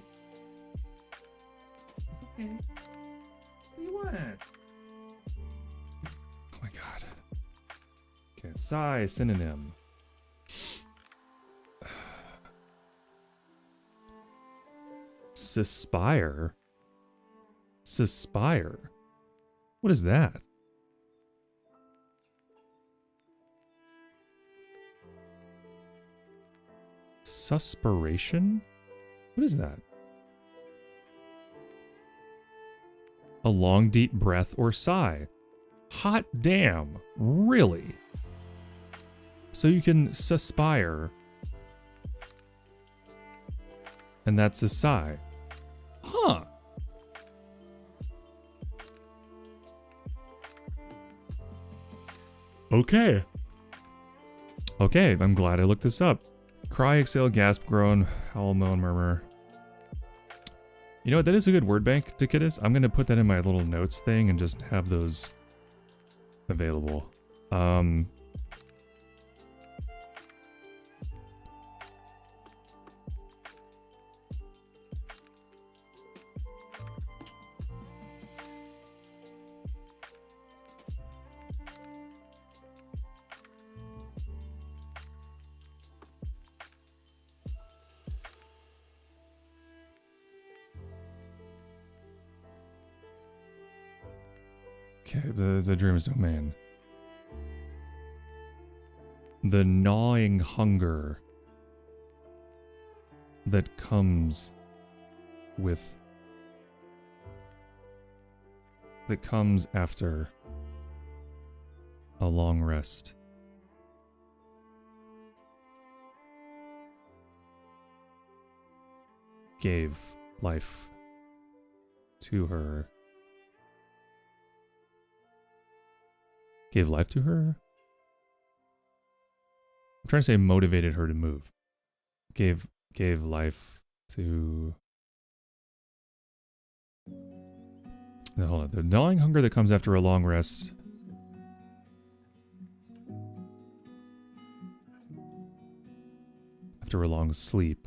It's okay. What do you want? Oh my god. Okay, sigh, synonym. Suspire? Suspire? What is that? Suspiration? What is that? A long deep breath or sigh. Hot damn. Really? So you can suspire. And that's a sigh. Huh. Okay. Okay, I'm glad I looked this up. Cry, exhale, gasp, groan, howl, moan, murmur. You know what? That is a good word bank to Kittis. I'm going to put that in my little notes thing and just have those available. Okay, the dream's domain. The gnawing hunger that comes with... that comes after a long rest. Gave life to her. Gave life to her? I'm trying to say motivated her to move. Gave life to... No, hold on. The gnawing hunger that comes after a long rest. After a long sleep.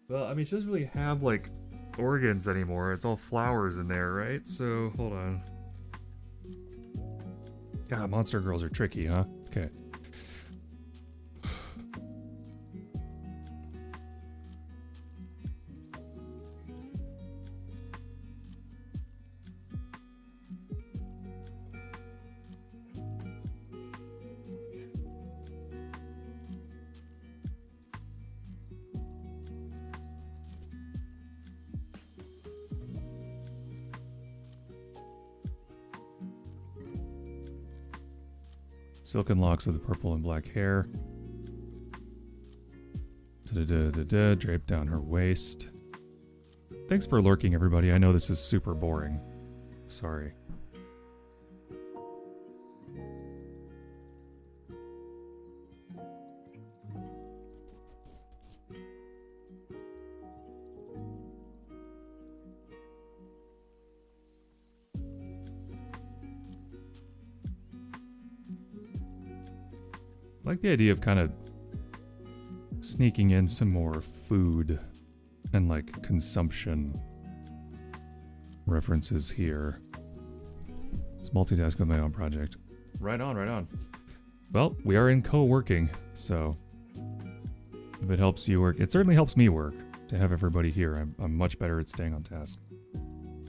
Well, I mean, she doesn't really have, like, organs anymore. It's all flowers in there, right? So, hold on. Yeah, monster girls are tricky, huh? Okay. Silken locks of the purple and black hair. Draped down her waist. Thanks for lurking, everybody. I know this is super boring. Sorry. I like the idea of kind of sneaking in some more food and like consumption references here. It's multitask with my own project. Right on, right on. Well, we are in co-working, so if it helps you work, it certainly helps me work to have everybody here. I'm much better at staying on task.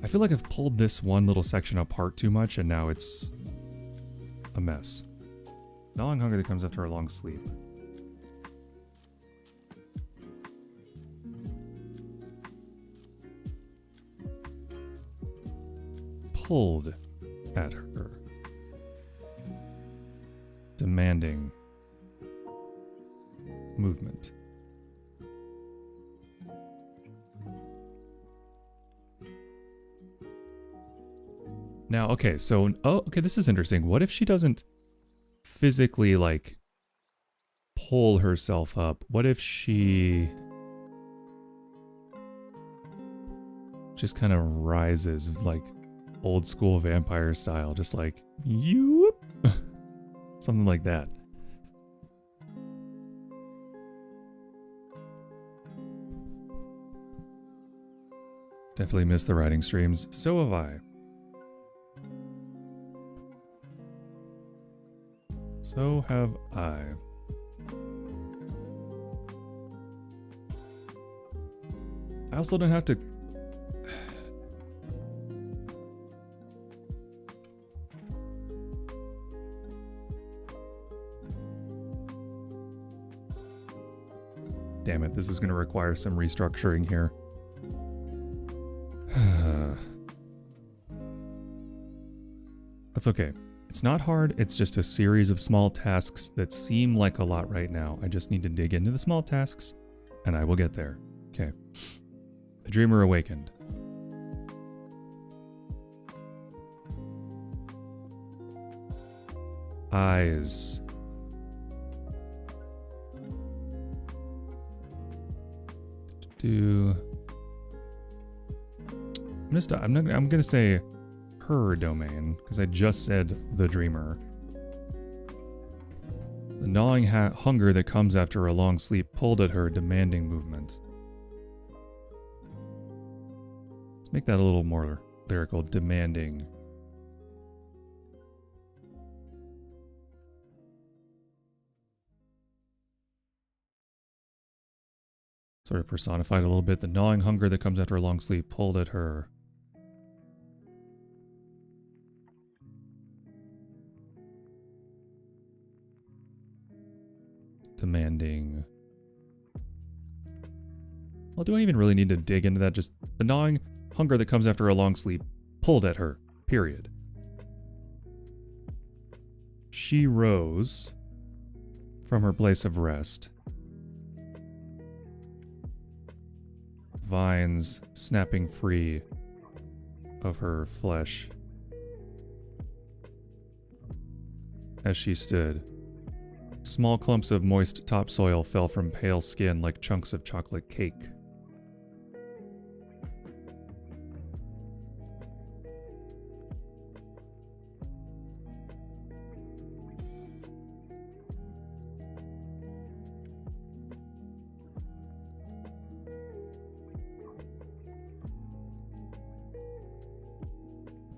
I feel like I've pulled this one little section apart too much and now it's a mess. Gnawing hunger that comes after a long sleep. Pulled at her. Demanding movement. Now, okay, so, oh, okay, this is interesting. What if she doesn't physically, like, pull herself up? What if she just kind of rises, like, old school vampire style, just like, you, something like that. Definitely missed the writing streams. So have I. So have I. I also don't have to... Damn it, this is going to require some restructuring here. That's okay. It's not hard, it's just a series of small tasks that seem like a lot right now. I just need to dig into the small tasks, and I will get there. Okay. The dreamer awakened. Eyes. I'm gonna say her domain, because I just said the dreamer. The gnawing hunger that comes after a long sleep pulled at her, demanding movement. Let's make that a little more lyrical. Demanding. Sort of personified a little bit. The gnawing hunger that comes after a long sleep pulled at her. Demanding. Well, do I even really need to dig into that? Just the gnawing hunger that comes after a long sleep pulled at her. Period. She rose from her place of rest. Vines snapping free of her flesh as she stood. Small clumps of moist topsoil fell from pale skin like chunks of chocolate cake.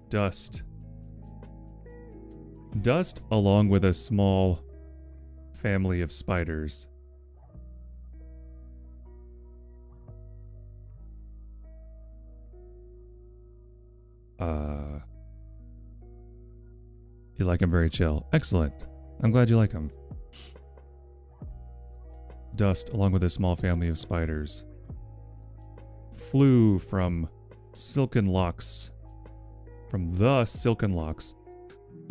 Dust. Dust along with a small family of spiders. You like him very chill. Excellent. I'm glad you like him. Dust along with a small family of spiders flew from silken locks, from the silken locks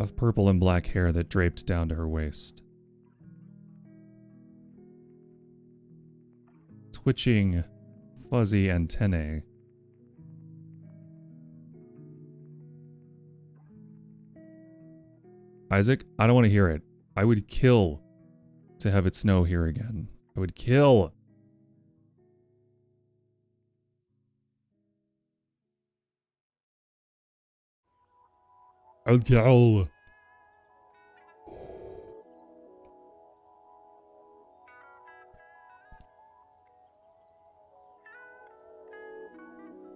of purple and black hair that draped down to her waist. Twitching, fuzzy antennae. Isaac, I don't want to hear it. I would kill to have it snow here again. I would kill. I would kill.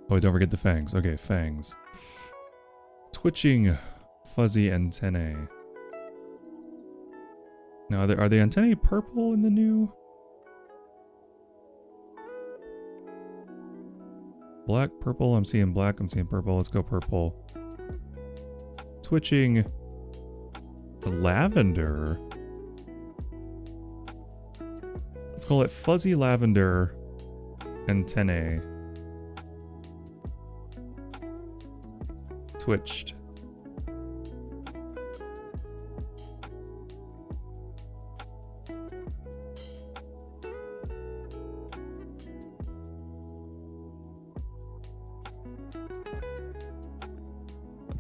Oh, don't forget the fangs. Okay, fangs. Twitching, fuzzy antennae. Now, are the antennae purple in the new? Black, purple. I'm seeing black. I'm seeing purple. Let's go purple. Twitching, lavender. Let's call it fuzzy lavender antennae. Twitched.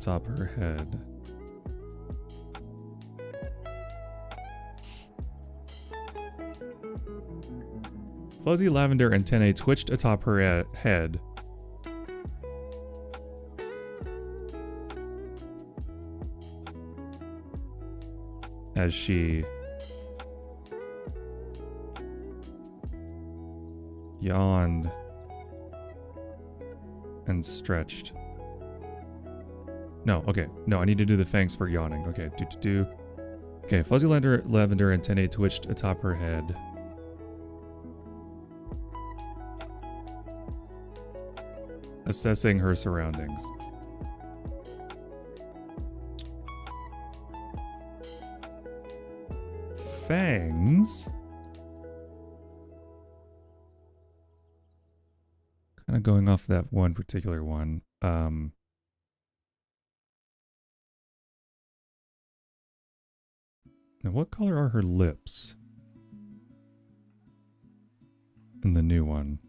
Top of her head. Fuzzy lavender antennae twitched atop her head. As she yawned and stretched. No, okay. No, I need to do the fangs for yawning. Okay, do. Okay, fuzzy lavender antennae twitched atop her head. Assessing her surroundings. Fangs? Kind of going off that one particular one. Now, what color are her lips? In the new one.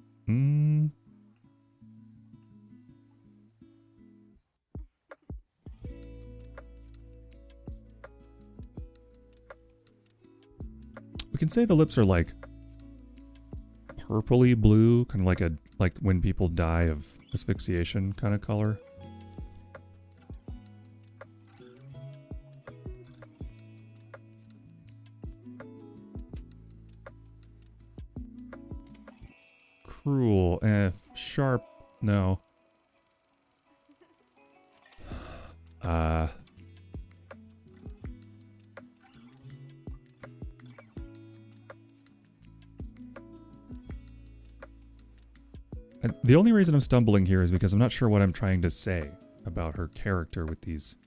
We can say the lips are like purpley blue, kind of like when people die of asphyxiation kind of color. Cruel. Sharp. No. The only reason I'm stumbling here is because I'm not sure what I'm trying to say about her character with these.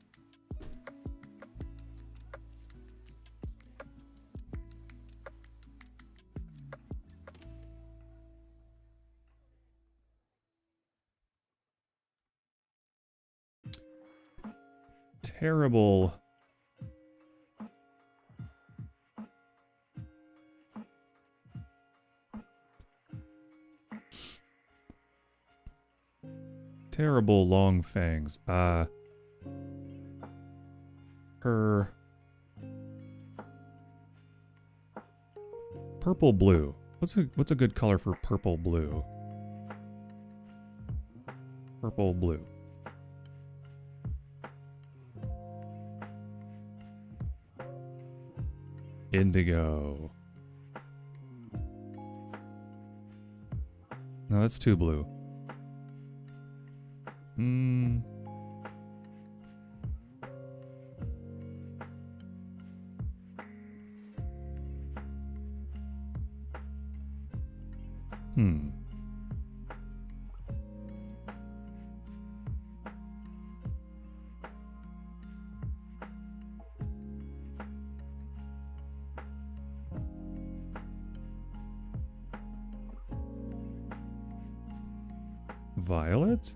Terrible. Terrible long fangs. Her purple blue. What's a good color for purple blue? Purple blue. Indigo. No, that's too blue. Violet?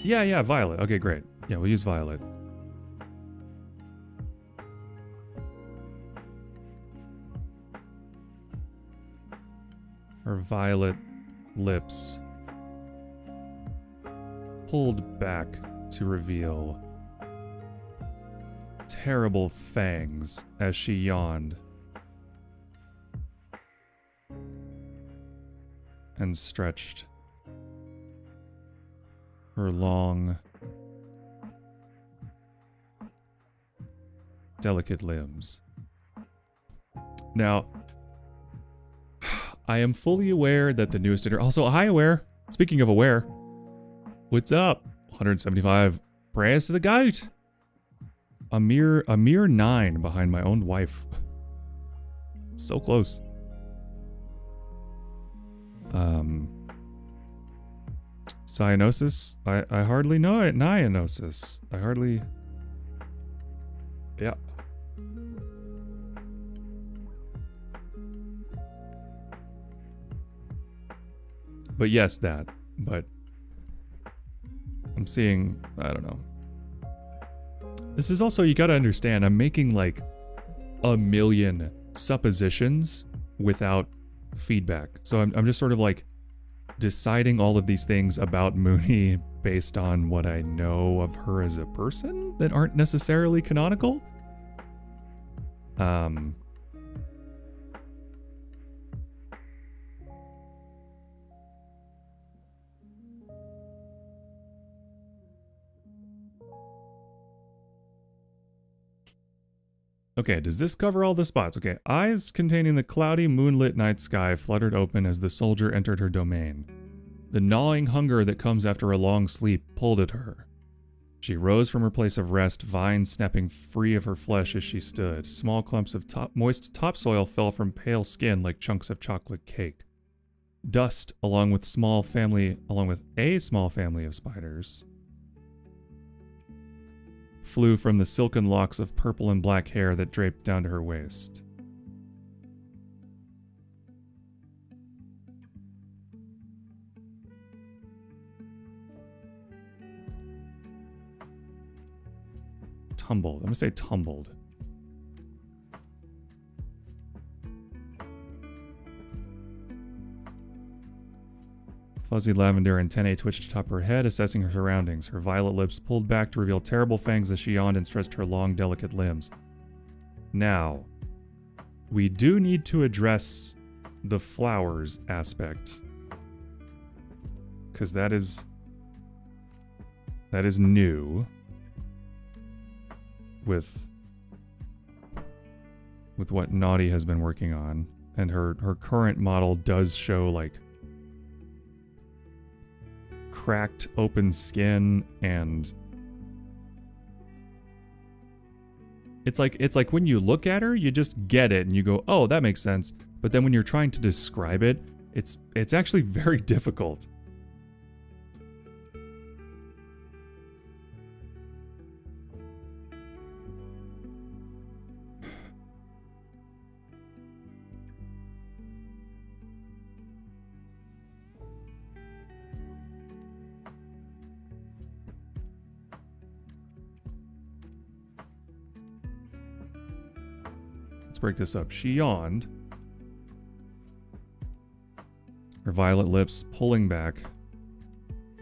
Yeah, violet. Okay, great. Yeah, we'll use violet. Her violet lips pulled back to reveal terrible fangs as she yawned and stretched her long, delicate limbs. Now, I am fully aware that the newest iteration... Also, hi, Aware. Speaking of Aware, what's up? 175 prayers to the goat. A mere 9 behind my own wife. So close. Cyanosis? I hardly know it. Nyanosis. I hardly... Yeah. But yes, that. But I'm seeing... I don't know. This is also, you gotta understand, I'm making like a million suppositions without feedback. So I'm just sort of like deciding all of these things about Mooney based on what I know of her as a person that aren't necessarily canonical. Okay, does this cover all the spots? Okay, eyes containing the cloudy, moonlit night sky fluttered open as the soldier entered her domain. The gnawing hunger that comes after a long sleep pulled at her. She rose from her place of rest, vines snapping free of her flesh as she stood. Small clumps of moist topsoil fell from pale skin like chunks of chocolate cake. Dust, along with a small family of spiders, flew from the silken locks of purple and black hair that draped down to her waist. Tumbled. I'm gonna say tumbled. Fuzzy lavender antennae twitched atop her head, assessing her surroundings. Her violet lips pulled back to reveal terrible fangs as she yawned and stretched her long, delicate limbs. Now, we do need to address the flowers aspect, because that is new with what Naughty has been working on, and her current model does show like cracked open skin, and it's like when you look at her, you just get it and you go, oh, that makes sense. But then when you're trying to describe it, it's actually very difficult. Break this up. She yawned, her violet lips pulling back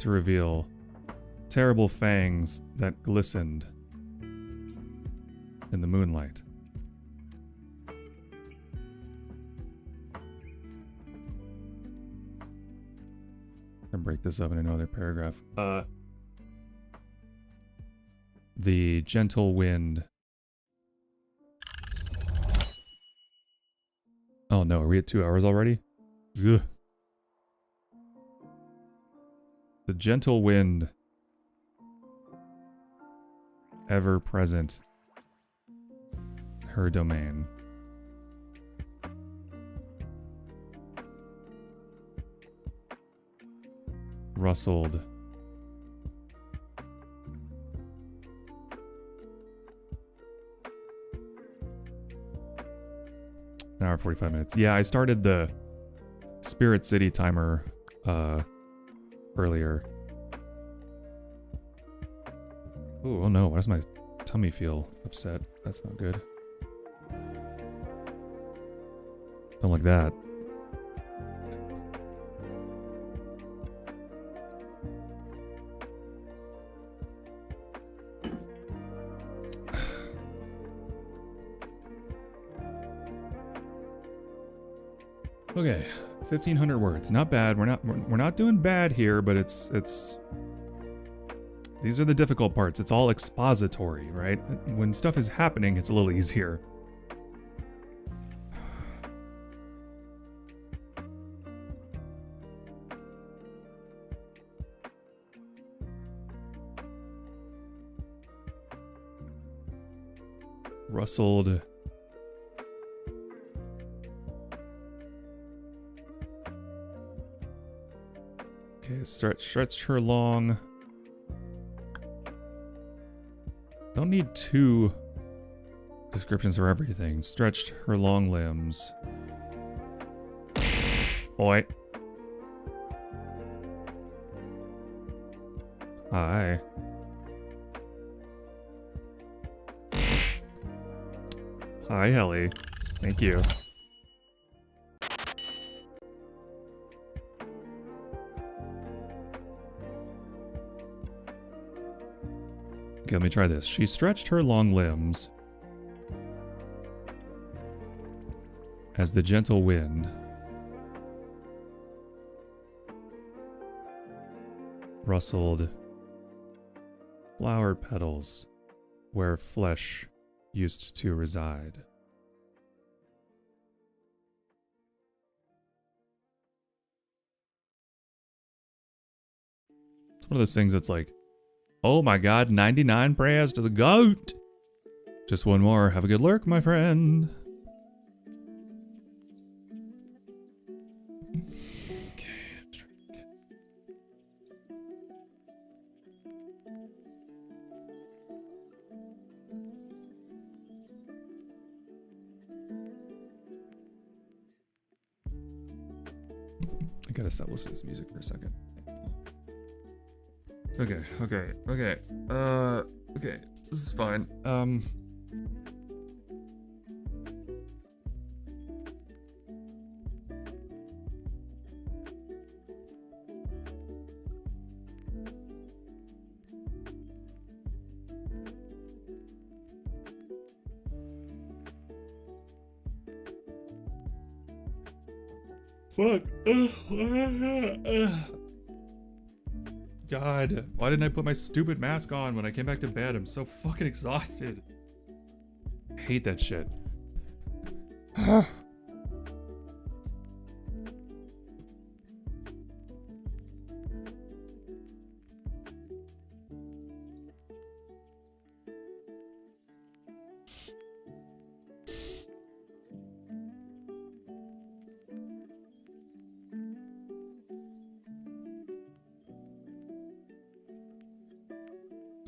to reveal terrible fangs that glistened in the moonlight. And break this up in another paragraph. The gentle wind. Oh no, are we at 2 hours already? Ugh. The gentle wind, ever present, her domain. Rustled. An hour 45 minutes. Yeah, I started the Spirit City timer earlier. Ooh, oh no, why does my tummy feel upset? That's not good. Don't like that. Okay, 1,500 words. Not bad. We're not doing bad here, but it's these are the difficult parts. It's all expository, right? When stuff is happening, it's a little easier. Rustled. Okay, stretched her long. Don't need 2 descriptions for everything. Stretched her long limbs. Oi. Hi. Hi, Helly. Thank you. Okay, let me try this. She stretched her long limbs as the gentle wind rustled flower petals where flesh used to reside. It's one of those things that's like, oh my god, 99 prayers to the goat! Just one more. Have a good lurk, my friend. I gotta stop listening to this music for a second. Okay. Okay. This is fine. Fuck. God, why didn't I put my stupid mask on when I came back to bed? I'm so fucking exhausted. I hate that shit.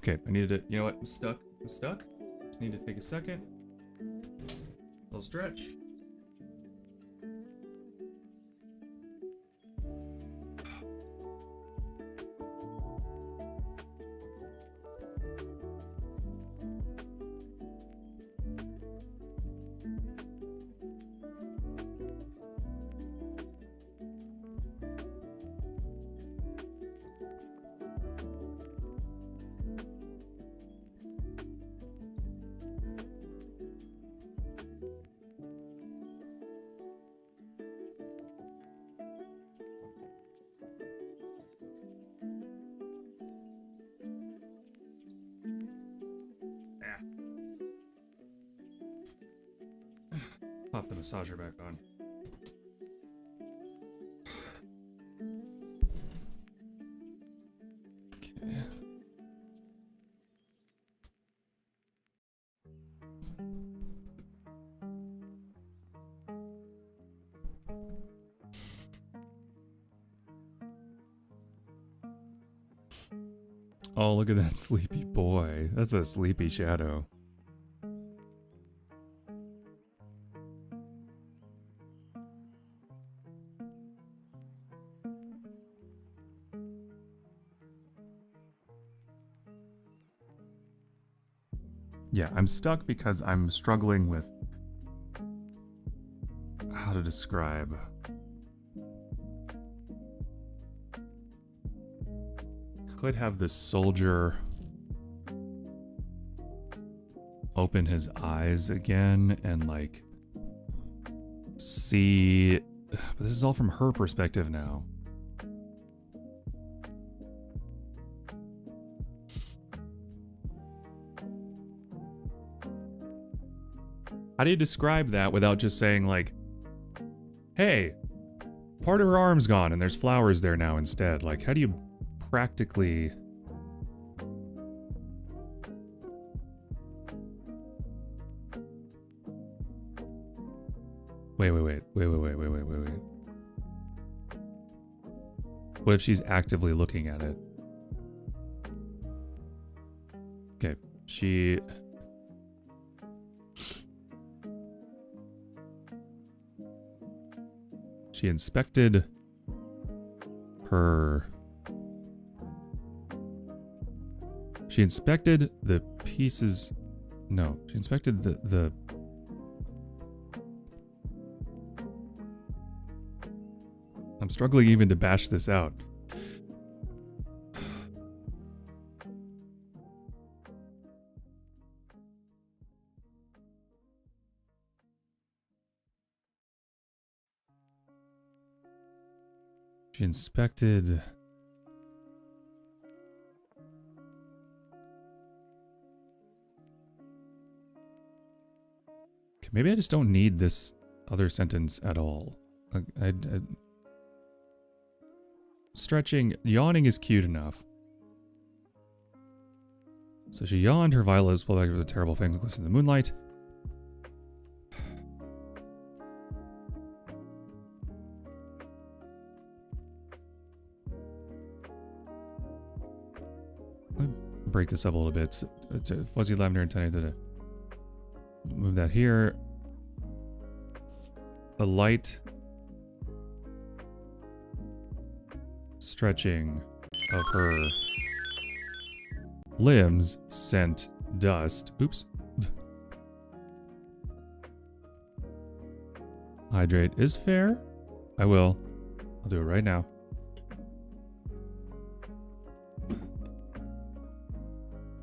Okay, I needed to, you know what, I'm stuck. Just need to take a second. Little stretch. Pop the massager back on. Okay. Oh, look at that sleepy boy. That's a sleepy shadow. Yeah, I'm stuck because I'm struggling with how to describe. Could have the soldier open his eyes again and like see, but this is all from her perspective now. How do you describe that without just saying like, hey, part of her arm's gone and there's flowers there now instead? Like, how do you practically... Wait. What if she's actively looking at it? Okay, she inspected her... She inspected the pieces... No, she inspected the... I'm struggling even to bash this out. She inspected... Okay, maybe I just don't need this other sentence at all. Stretching, yawning is cute enough. So she yawned, her violet lips pulled back with the terrible fangs glistening in the moonlight. Let me break this up a little bit. Fuzzy lavender and tiny. Move that here. A light stretching of her limbs sent dust. Oops. Hydrate is fair. I will. I'll do it right now.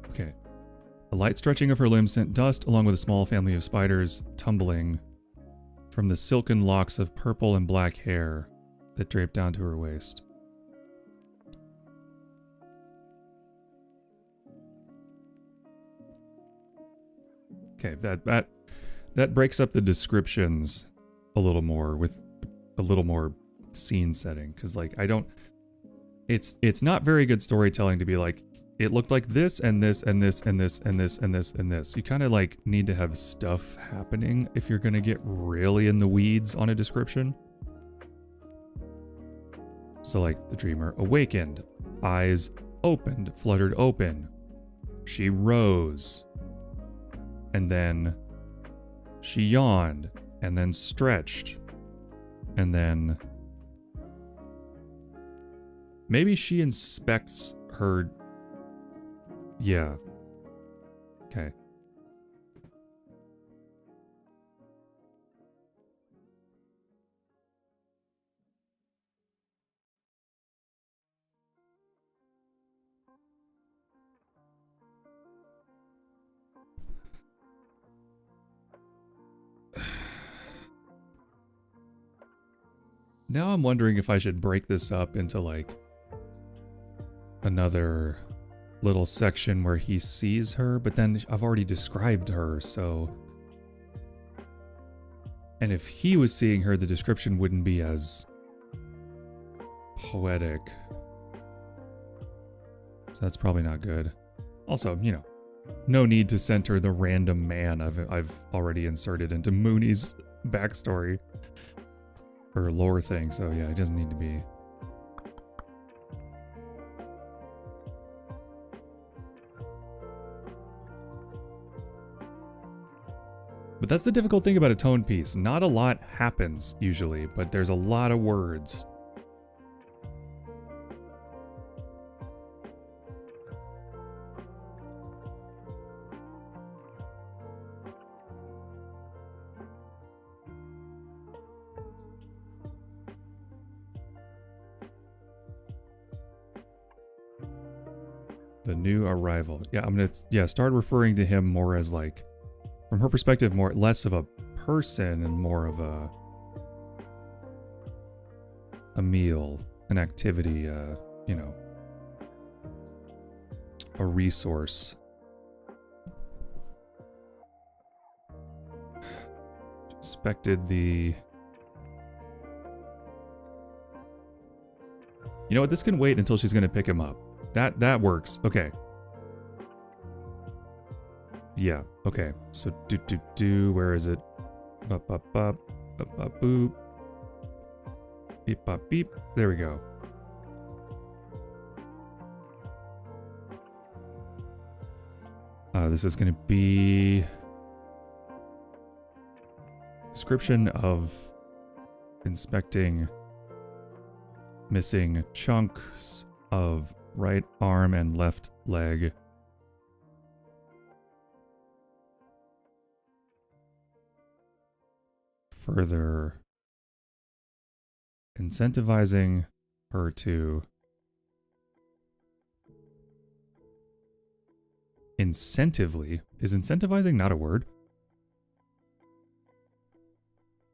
Okay. A light stretching of her limbs sent dust along with a small family of spiders tumbling from the silken locks of purple and black hair that draped down to her waist. Okay, that breaks up the descriptions a little more with a little more scene setting, because like I don't, it's not very good storytelling to be like, it looked like this and this and this and this and this and this and this. You kind of like need to have stuff happening if you're gonna get really in the weeds on a description. So like the dreamer awakened, eyes opened, fluttered open. She rose. And then she yawned and then stretched. And then maybe she inspects her. Yeah. Okay. Now I'm wondering if I should break this up into like another little section where he sees her, but then I've already described her, so... And if he was seeing her, the description wouldn't be as poetic. So that's probably not good. Also, you know, no need to center the random man I've already inserted into Mooney's backstory. Or lore thing, so yeah, it doesn't need to be. But that's the difficult thing about a tone piece. Not a lot happens, usually, but there's a lot of words. The new arrival. Yeah, I'm gonna start referring to him more as like, from her perspective, more less of a person and more of a meal, an activity, you know, a resource. Inspected the... You know what? This can wait until she's gonna pick him up. That works. Okay. Yeah. Okay. So where is it? Bop bop bop bop bop boop. Beep bop beep. There we go. This is gonna be description of inspecting missing chunks of right arm and left leg. Further incentivizing her to incentively. Is incentivizing not a word?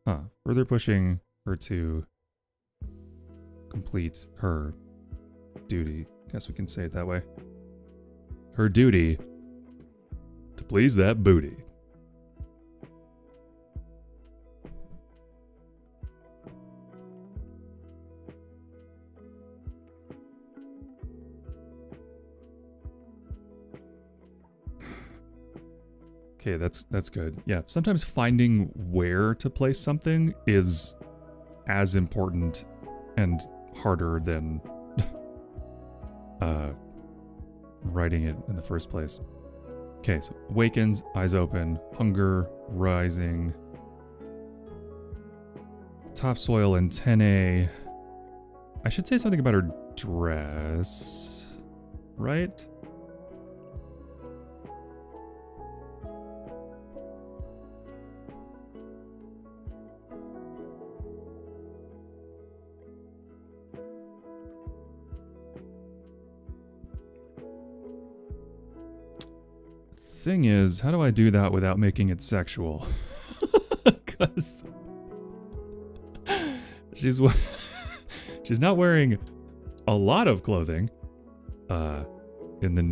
Huh. Further pushing her to complete her duty. Guess we can say it that way. Her duty to please that booty. Okay, that's good. Yeah, sometimes finding where to place something is as important and harder than writing it in the first place. Okay, so awakens, eyes open, hunger rising, topsoil antennae. I should say something about her dress, right? Thing is, how do I do that without making it sexual? Because she's not wearing a lot of clothing in the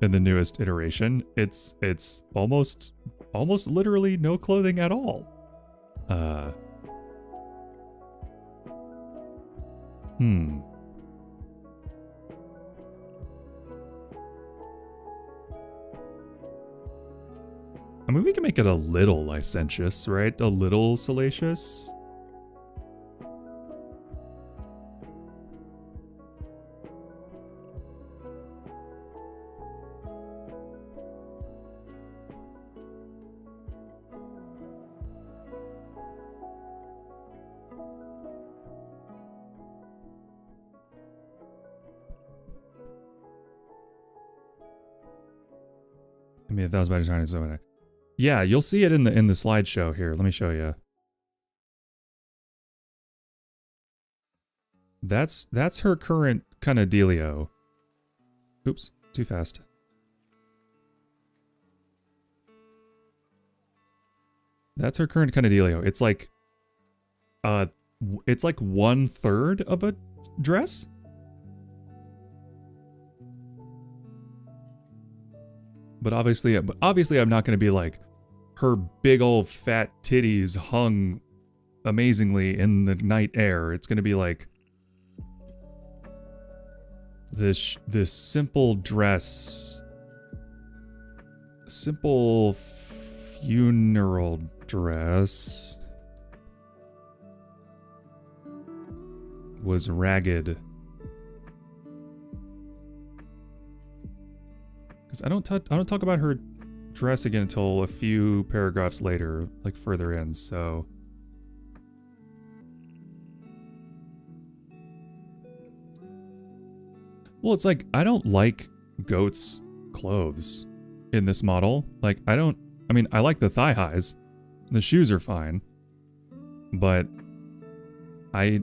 newest iteration. It's almost literally no clothing at all. I mean, we can make it a little licentious, right? A little salacious. I mean, 1,000 by design is so many. Yeah, you'll see it in the slideshow here. Let me show you. That's her current kind of dealio. Oops, too fast. That's her current kind of dealio. It's like 1/3 of a dress. But obviously I'm not going to be like, her big old fat titties hung amazingly in the night air. It's going to be like this simple dress, simple funeral dress was ragged. Because I don't talk about her dress again until a few paragraphs later, like further in, so... Well, it's like, I don't like Goat's clothes in this model. Like, I mean, I like the thigh highs. The shoes are fine. But I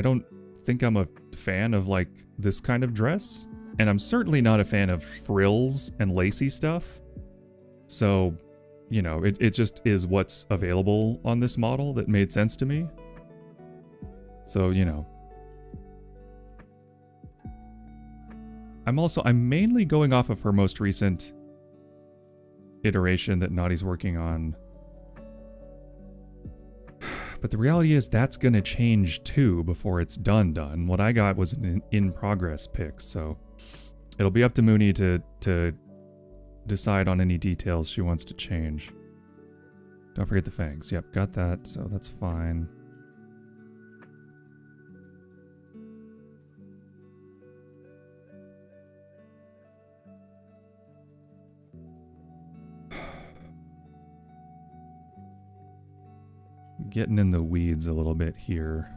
don't think I'm a fan of, like, this kind of dress. And I'm certainly not a fan of frills and lacy stuff. So, you know, it just is what's available on this model that made sense to me. So, you know. I'm mainly going off of her most recent iteration that Naughty's working on. But the reality is that's gonna change too before it's done. What I got was an in-progress pick, so it'll be up to Mooney to decide on any details she wants to change. Don't forget the fangs. Yep, got that, so that's fine. Getting in the weeds a little bit here.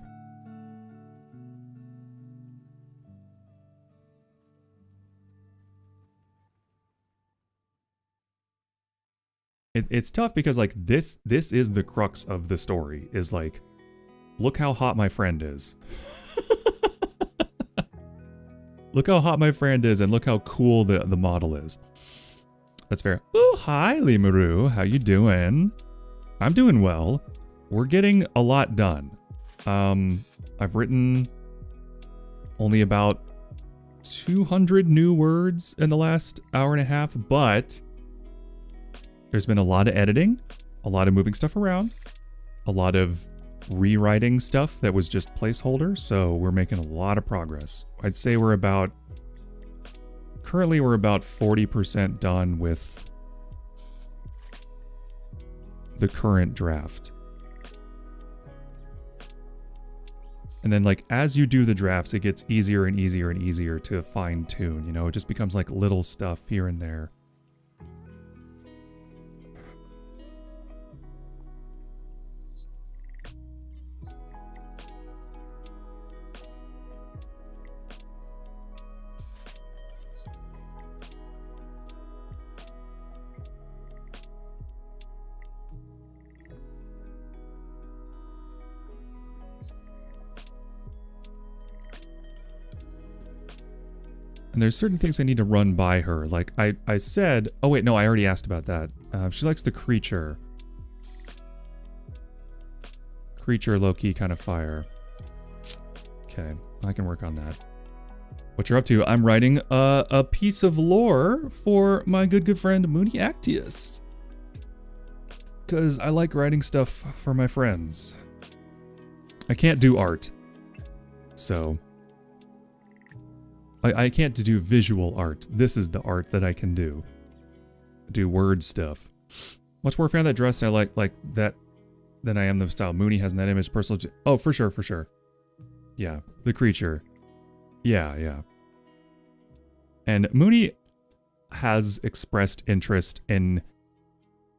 It's tough because like this is the crux of the story, is like, look how hot my friend is. Look how hot my friend is and look how cool the model is. That's fair. Oh, hi Limaru, how you doing? I'm doing well. We're getting a lot done. I've written only about 200 new words in the last hour and a half, but there's been a lot of editing, a lot of moving stuff around, a lot of rewriting stuff that was just placeholder, so we're making a lot of progress. I'd say currently we're about 40% done with the current draft. And then like as you do the drafts, it gets easier and easier and easier to fine tune, you know, it just becomes like little stuff here and there. And there's certain things I need to run by her. Like I said, oh wait, no, I already asked about that. She likes the creature. Creature low-key kind of fire. Okay, I can work on that. What you're up to? I'm writing a piece of lore for my good friend Mooney Actius. Because I like writing stuff for my friends. I can't do art. So I can't do visual art. This is the art that I can do. Do word stuff. Much more fan of that dress, and I like that than I am the style. Mooney has in that image personal. Oh, for sure, for sure. Yeah, the creature. Yeah. And Mooney has expressed interest in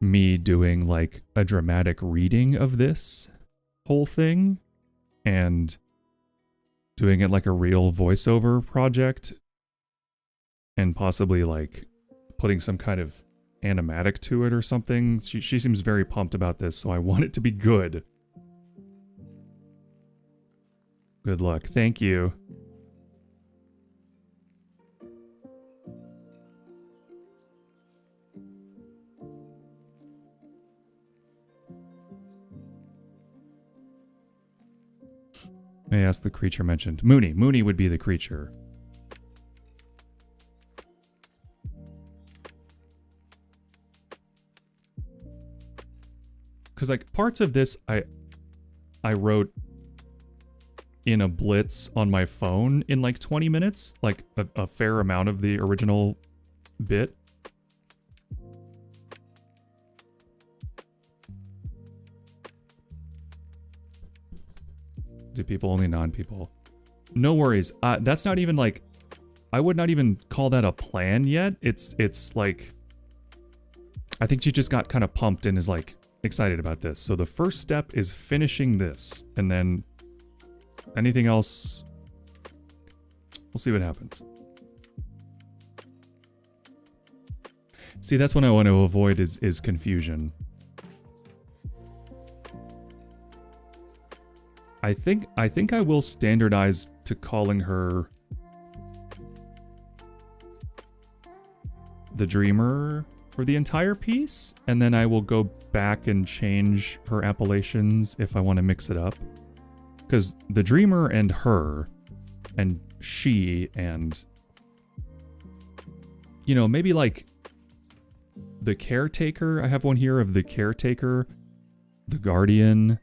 me doing like a dramatic reading of this whole thing, and doing it like a real voiceover project, and possibly like putting some kind of animatic to it or something. She seems very pumped about this, so I want it to be good. Good luck. Thank you. I asked the creature mentioned. Mooney. Mooney would be the creature. Because like parts of this I wrote in a blitz on my phone in like 20 minutes. Like a fair amount of the original bit. Do people only non-people? No worries. That's not even like, I would not even call that a plan yet. It's like, I think she just got kind of pumped and is like excited about this. So the first step is finishing this, and then anything else, we'll see what happens. See, that's what I want to avoid is confusion. I think I will standardize to calling her the dreamer for the entire piece, and then I will go back and change her appellations if I want to mix it up. Because the dreamer and her, and she, and, you know, maybe like the caretaker. I have one here of the caretaker, the guardian,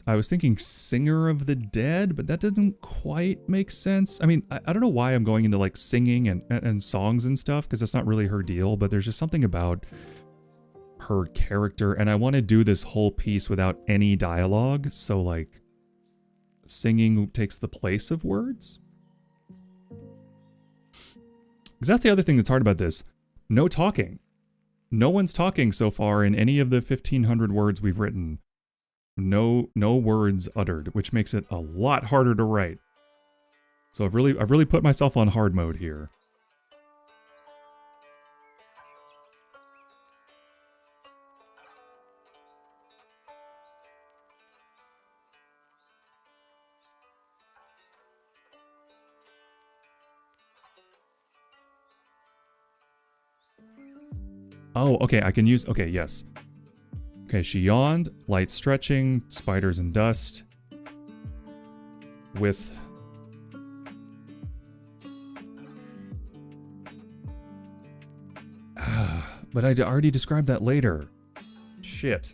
I was thinking singer of the dead, but that doesn't quite make sense. I mean, I don't know why I'm going into like singing and songs and stuff, because that's not really her deal, but there's just something about her character, and I want to do this whole piece without any dialogue, so like singing takes the place of words. Because that's the other thing that's hard about this. No talking. No one's talking so far in any of the 1,500 words we've written. No words uttered, which makes it a lot harder to write. So I've really put myself on hard mode here. Oh, okay, I can use, okay, yes. Okay, she yawned, light stretching, spiders and dust. With... but I already described that later. Shit.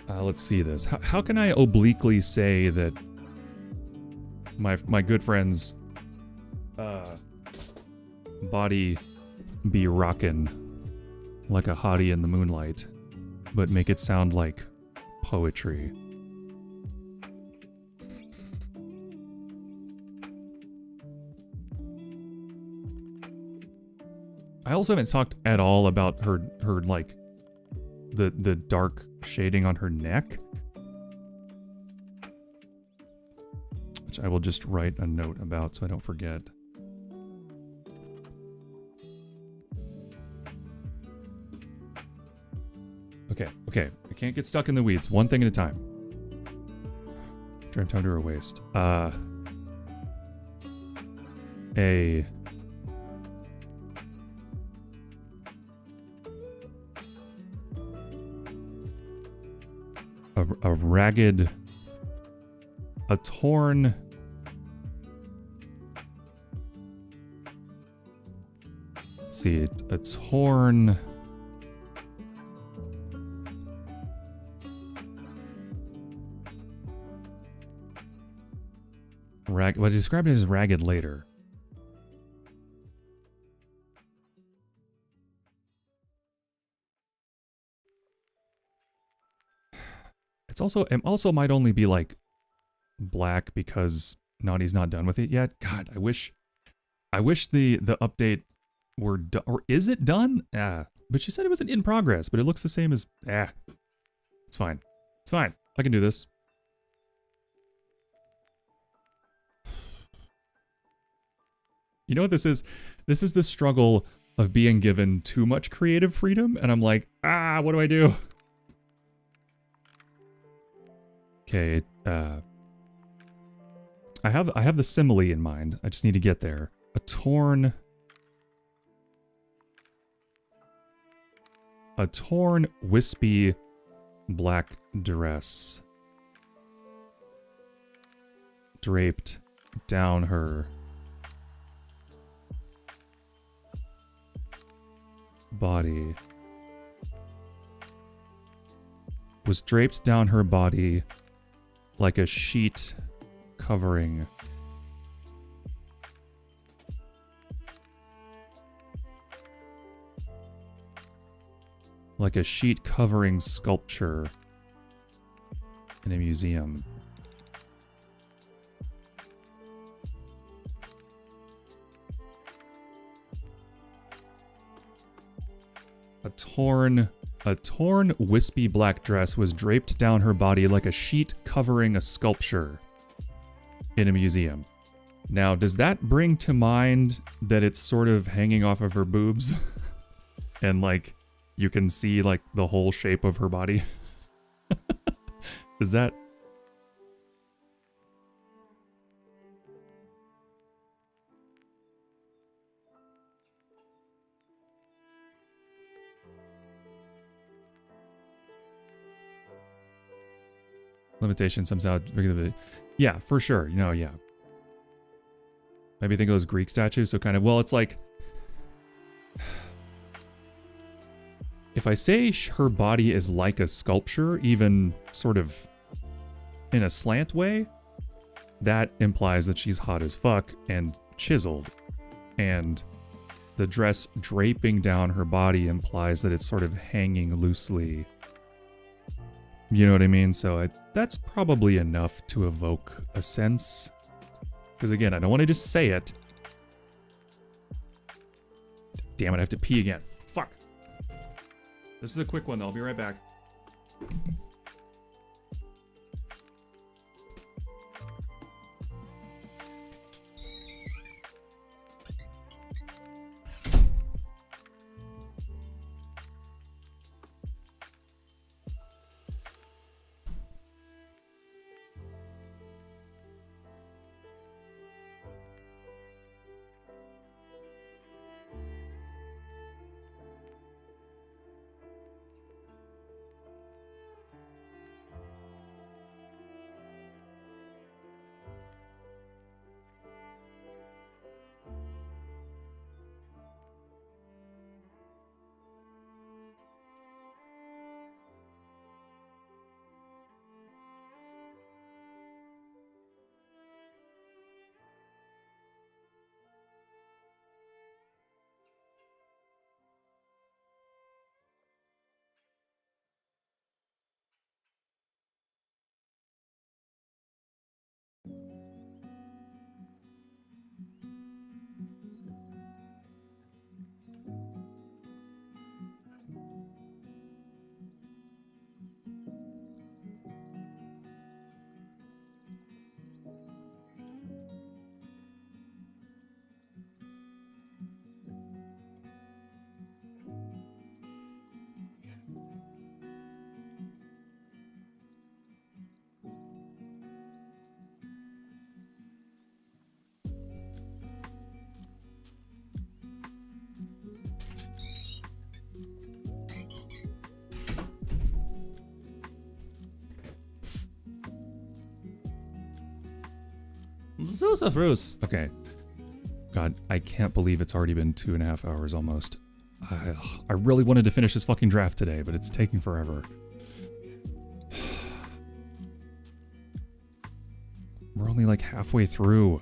Let's see this. How can I obliquely say that my good friend's body be rockin' like a hottie in the moonlight, but make it sound like poetry? I also haven't talked at all about her like the dark shading on her neck, which I will just write a note about so I don't forget. Okay, I can't get stuck in the weeds. One thing at a time. Trying time to her waist. A ragged, a torn, let's see, a torn, well, I described it as ragged later. It also might only be like black because Naughty's not done with it yet. God, I wish the update were done. Or is it done? But she said it wasn't in progress, but it looks the same as, it's fine. It's fine. I can do this. You know what this is? This is the struggle of being given too much creative freedom, and I'm like, what do I do? Okay, I have the simile in mind. I just need to get there. A torn, wispy black dress draped down her body. Was draped down her body like a sheet covering sculpture in a museum. A torn, wispy black dress was draped down her body like a sheet covering a sculpture in a museum. Now, does that bring to mind that it's sort of hanging off of her boobs? And, like, you can see, like, the whole shape of her body? Is that... Limitation somehow... Yeah, for sure. You know, yeah. Maybe think of those Greek statues, so kind of... Well, it's like... If I say her body is like a sculpture, even sort of in a slant way, that implies that she's hot as fuck and chiseled. And the dress draping down her body implies that it's sort of hanging loosely. You know what I mean? So that's probably enough to evoke a sense. Because again, I don't want to just say it. Damn it, I have to pee again. Fuck. This is a quick one though, I'll be right back. Zeus. Okay. God, I can't believe it's already been 2.5 hours almost. I really wanted to finish this fucking draft today, but it's taking forever. We're only like halfway through.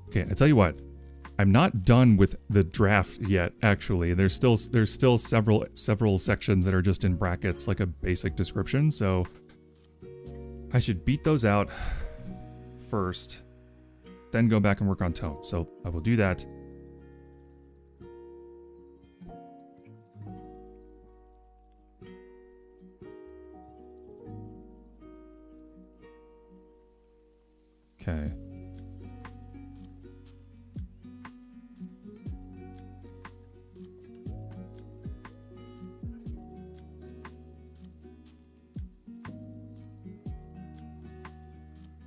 Okay, I tell you what. I'm not done with the draft yet, actually. There's still several sections that are just in brackets, like a basic description, so I should beat those out first, then go back and work on tone. So I will do that. Okay.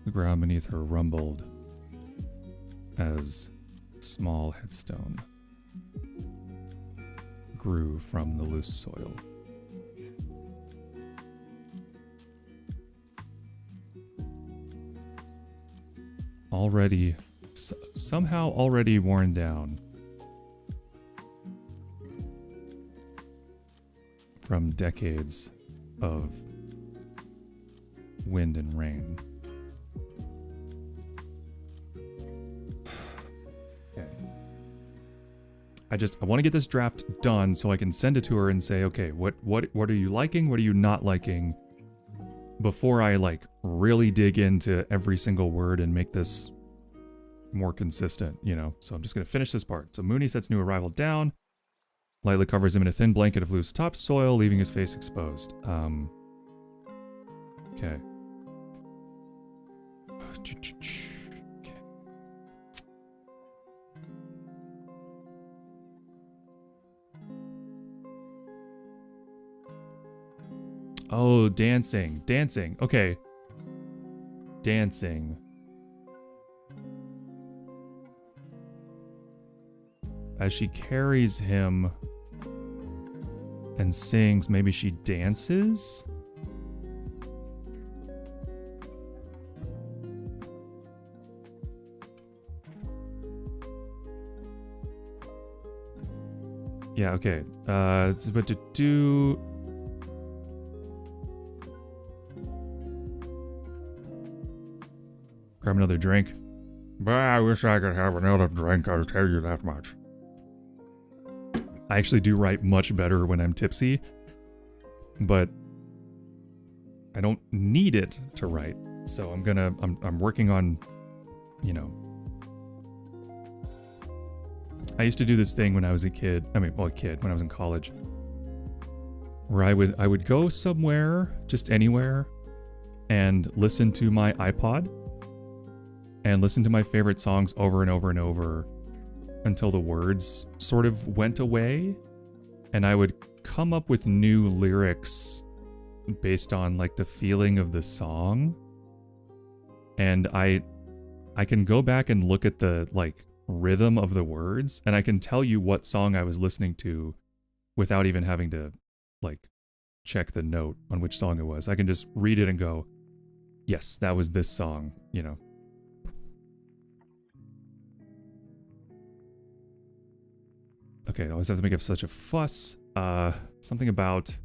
The ground beneath her rumbled as a small headstone grew from the loose soil. Somehow already worn down from decades of wind and rain. I want to get this draft done so I can send it to her and say, okay, what are you liking? What are you not liking? Before I like really dig into every single word and make this more consistent, you know? So I'm just going to finish this part. So Mooney sets new arrival down, lightly covers him in a thin blanket of loose topsoil, leaving his face exposed. Okay. Oh, dancing. Dancing. Okay. Dancing. As she carries him and sings, maybe she dances? Yeah, okay. It's about to do... Grab another drink. But I wish I could have another drink, I'll tell you that much. I actually do write much better when I'm tipsy, but I don't need it to write. So I'm working on, you know. I used to do this thing when I was a kid. I mean, well, a kid, when I was in college, where I would go somewhere, just anywhere, and listen to my iPod and listen to my favorite songs over and over and over until the words sort of went away, and I would come up with new lyrics based on like the feeling of the song. And I can go back and look at the like rhythm of the words, and I can tell you what song I was listening to without even having to like check the note on which song it was. I can just read it and go, yes, that was this song, you know. Okay, I always have to make up such a fuss. Something about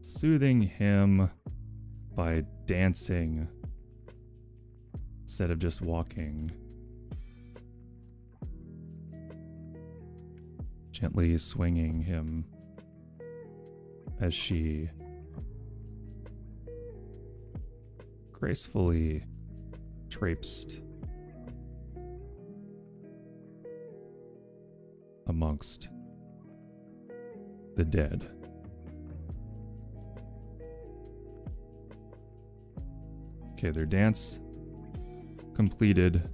soothing him by dancing instead of just walking. Gently swinging him as she gracefully traipsed amongst the dead. Okay, their dance completed.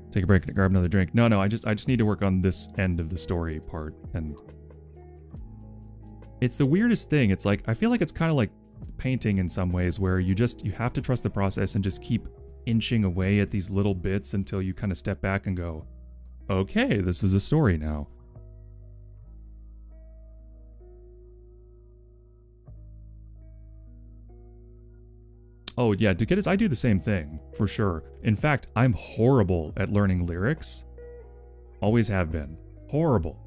Take a break and grab another drink. No, I just need to work on this end of the story part. And it's the weirdest thing. It's like, I feel like it's kind of like painting in some ways, where you have to trust the process and just keep inching away at these little bits until you kind of step back and go, okay, this is a story now. Oh yeah, to get us, I do the same thing, for sure. In fact, I'm horrible at learning lyrics. Always have been. Horrible.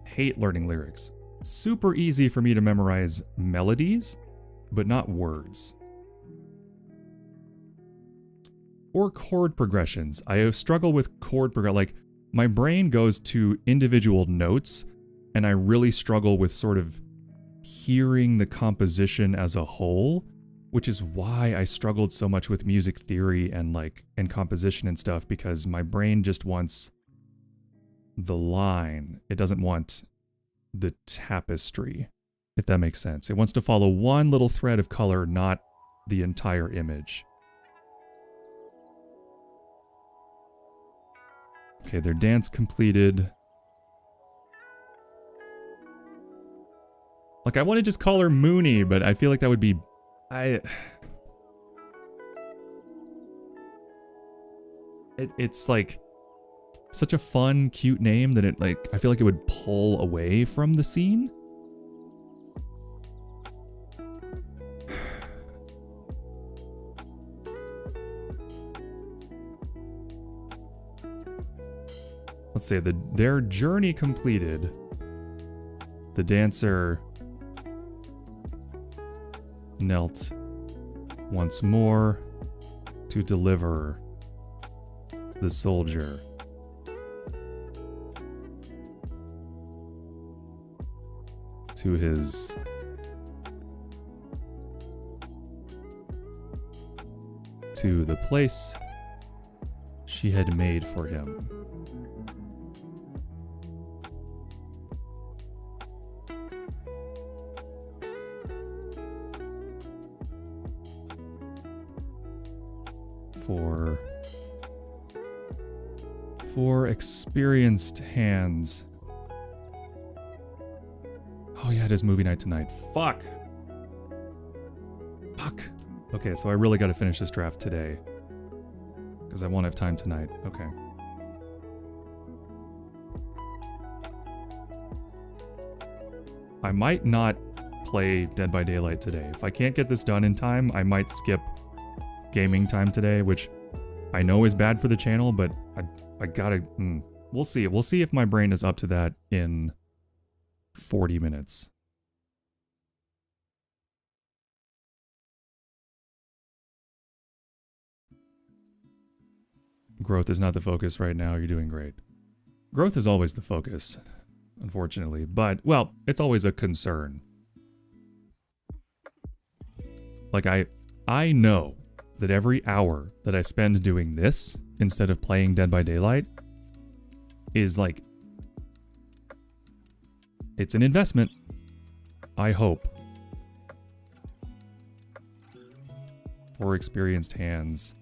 Hate learning lyrics. Super easy for me to memorize melodies, but not words. Or chord progressions. I struggle with chord progression. Like, my brain goes to individual notes, and I really struggle with sort of hearing the composition as a whole, which is why I struggled so much with music theory and composition and stuff, because my brain just wants the line. It doesn't want the tapestry, if that makes sense. It wants to follow one little thread of color, not the entire image. Okay, their dance completed. Like, I want to just call her Mooney, but I feel like that would be... It's like such a fun, cute name that I feel like it would pull away from the scene. Let's say their journey completed. The dancer knelt once more to deliver the soldier to the place she had made for him. for experienced hands. Oh yeah, it is movie night tonight. Fuck. Okay, so I really got to finish this draft today because I won't have time tonight. Okay. I might not play Dead by Daylight today. If I can't get this done in time, I might skip gaming time today, which I know is bad for the channel, but I gotta... We'll see. We'll see if my brain is up to that in 40 minutes. Growth is not the focus right now. You're doing great. Growth is always the focus, unfortunately. But, well, it's always a concern. Like, I know that every hour that I spend doing this instead of playing Dead by Daylight is like... It's an investment. I hope. For experienced hands.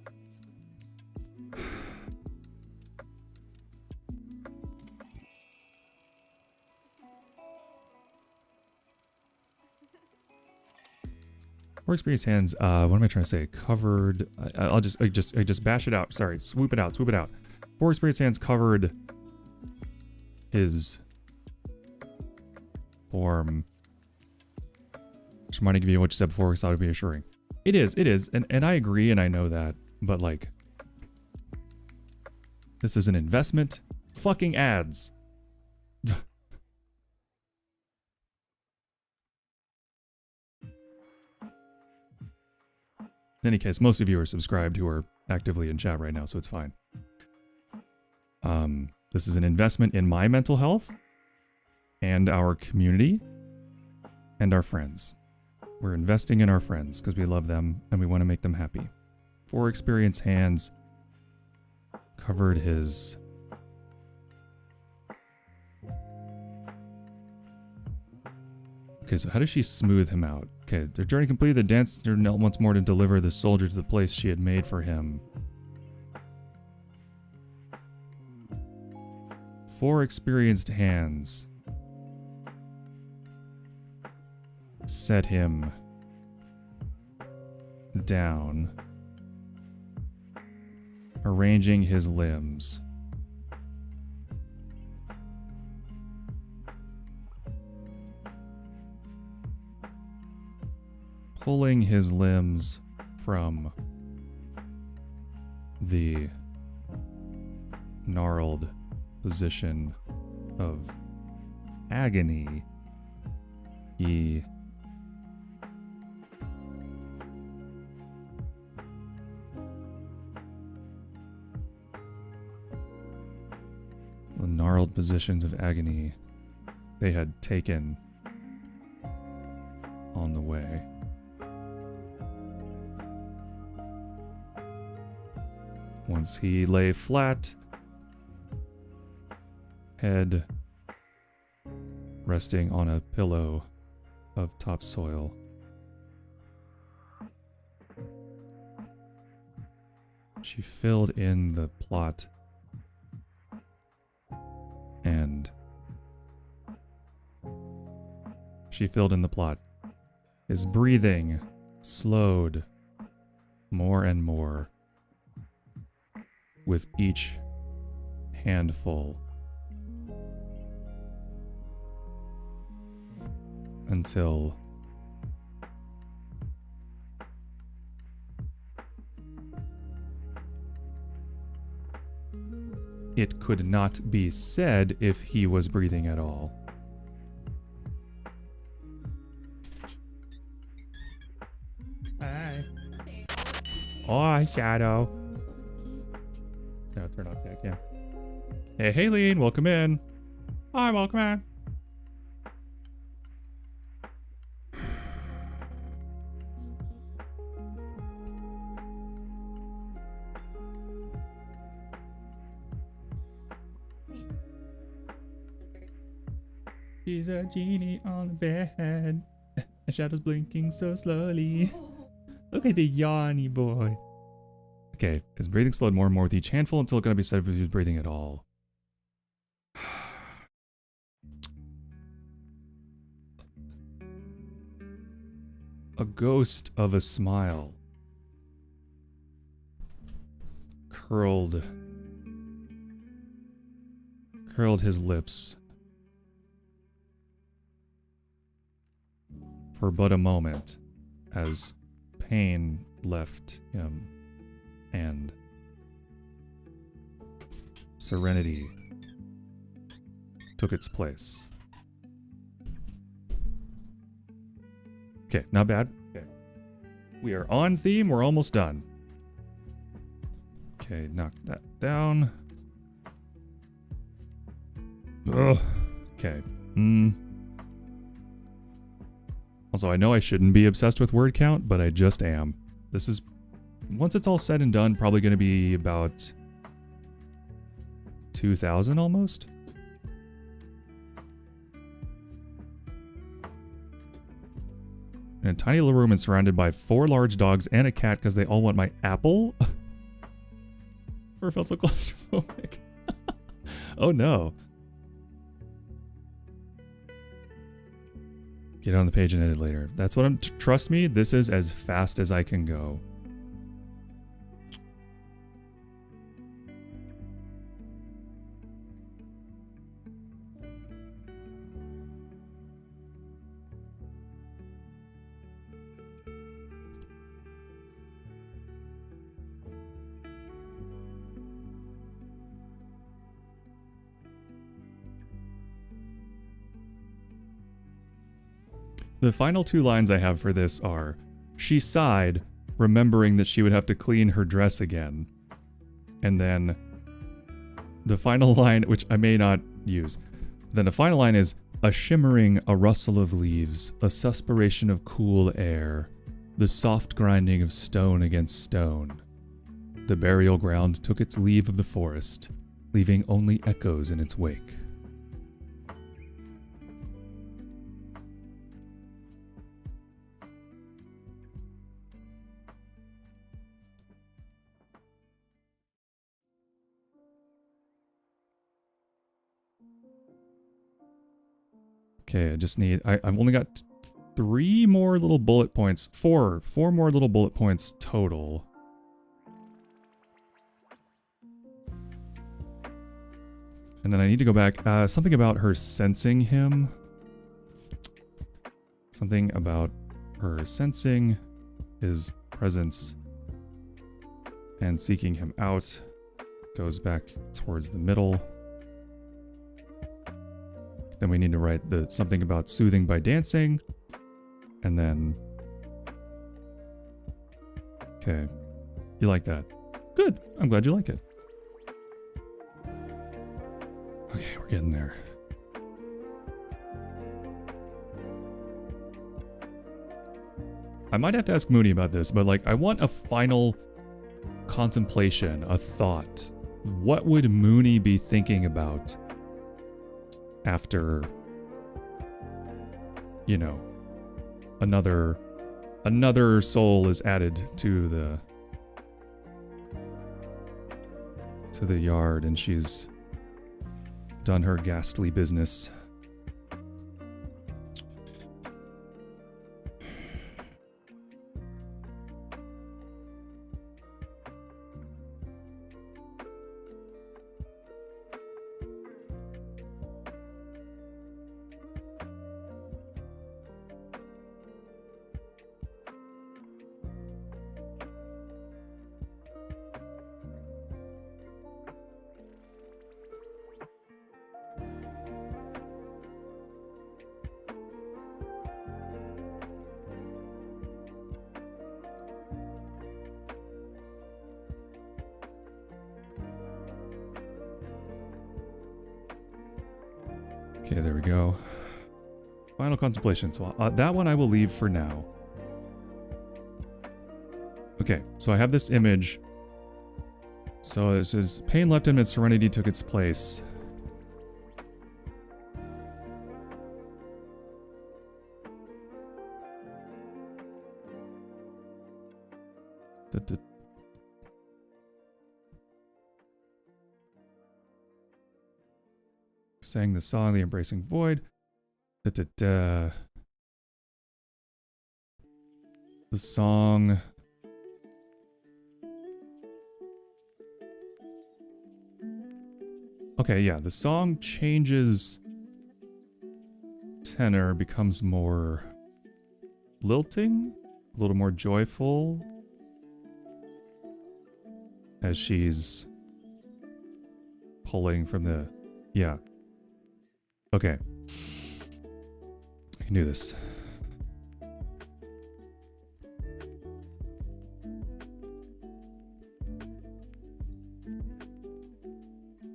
For experienced hands, what am I trying to say? Covered. I just bash it out. Sorry, swoop it out. For experienced hands covered his form. Just reminding you of what you said before, because that would be assuring. It is, and I agree, and I know that, but like, this is an investment. Fucking ads. In any case, most of you are subscribed who are actively in chat right now, so it's fine. This is an investment in my mental health and our community and our friends. We're investing in our friends because we love them and we want to make them happy. For experienced hands covered his... Okay, so how does she smooth him out? Okay, their journey completed, the dancer knelt once more to deliver the soldier to the place she had made for him. For experienced hands set him down, arranging his limbs. Pulling his limbs from the gnarled position of agony, he the gnarled positions of agony they had taken on the way. Once he lay flat, head resting on a pillow of topsoil. She filled in the plot and His breathing slowed more and more with each handful until it could not be said if he was breathing at all. Hi. Oh, Shadow. No, turn off that cam. Hey, Haleen, welcome in. Hi, welcome in. She's a genie on the bed, and shadows blinking so slowly. Look at the yawny boy. Okay, his breathing slowed more and more with each handful until it couldn't be said if he was breathing at all. A ghost of a smile curled his lips for but a moment as pain left him and serenity took its place. Okay, not bad. Okay. We are on theme, we're almost done. Okay, knock that down. Ugh. Okay. Also, I know I shouldn't be obsessed with word count, but I just am. This is, once it's all said and done, probably going to be about 2,000 almost. In a tiny little room and surrounded by 4 large dogs and a cat because they all want my apple. Never felt so claustrophobic. Oh no. Get on the page and edit later. That's what I'm. Trust me, this is as fast as I can go. The final 2 lines I have for this are, she sighed, remembering that she would have to clean her dress again. And then the final line, which I may not use, then the final line is, a shimmering, a rustle of leaves, a suspiration of cool air, the soft grinding of stone against stone. The burial ground took its leave of the forest, leaving only echoes in its wake. Okay, I just need, I've only got 3 more little bullet points, 4 more little bullet points total. And then I need to go back, something about her sensing him. Something about her sensing his presence and seeking him out. Goes back towards the middle. Then we need to write something about soothing by dancing. And then... Okay. You like that? Good. I'm glad you like it. Okay, we're getting there. I might have to ask Mooney about this, but like, I want a final contemplation, a thought. What would Mooney be thinking about after, you know, another soul is added to the yard and she's done her ghastly business. Okay, there we go. Final contemplation. So that one I will leave for now. Okay, so I have this image. So this is pain left him and serenity took its place. sang the song, the embracing void. Da, da, da. The song. Okay, yeah, the song changes tenor, becomes more lilting, a little more joyful as she's pulling from the... Yeah. Okay. I can do this.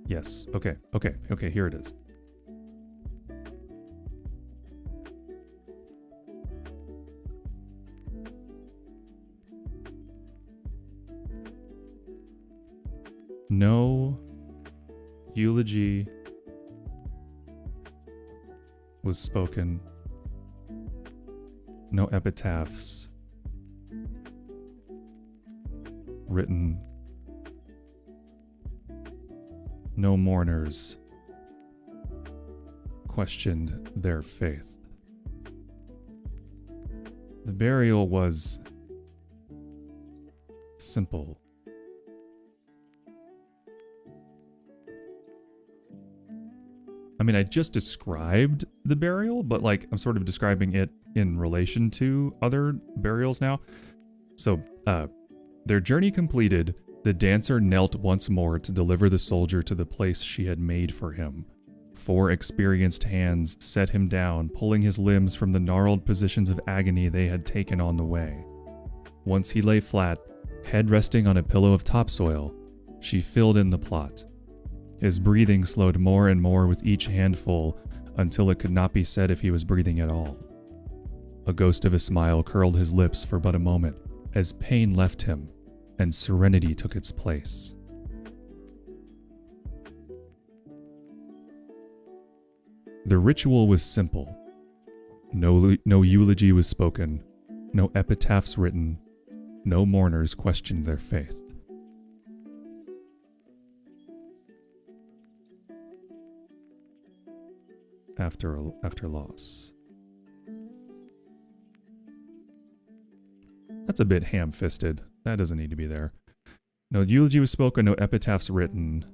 Yes. Okay. Okay. Okay. Here it is. No eulogy was spoken. No epitaphs written. No mourners questioned their faith. The burial was simple. I mean, I just described the burial, but like I'm sort of describing it in relation to other burials now. So, their journey completed, the dancer knelt once more to deliver the soldier to the place she had made for him. 4 experienced hands set him down, pulling his limbs from the gnarled positions of agony they had taken on the way. Once he lay flat, head resting on a pillow of topsoil, she filled in the plot. His breathing slowed more and more with each handful until it could not be said if he was breathing at all. A ghost of a smile curled his lips for but a moment as pain left him and serenity took its place. The ritual was simple. No eulogy was spoken, no epitaphs written, no mourners questioned their faith. After loss. That's a bit ham-fisted. That doesn't need to be there. No eulogy was spoken, no epitaphs written.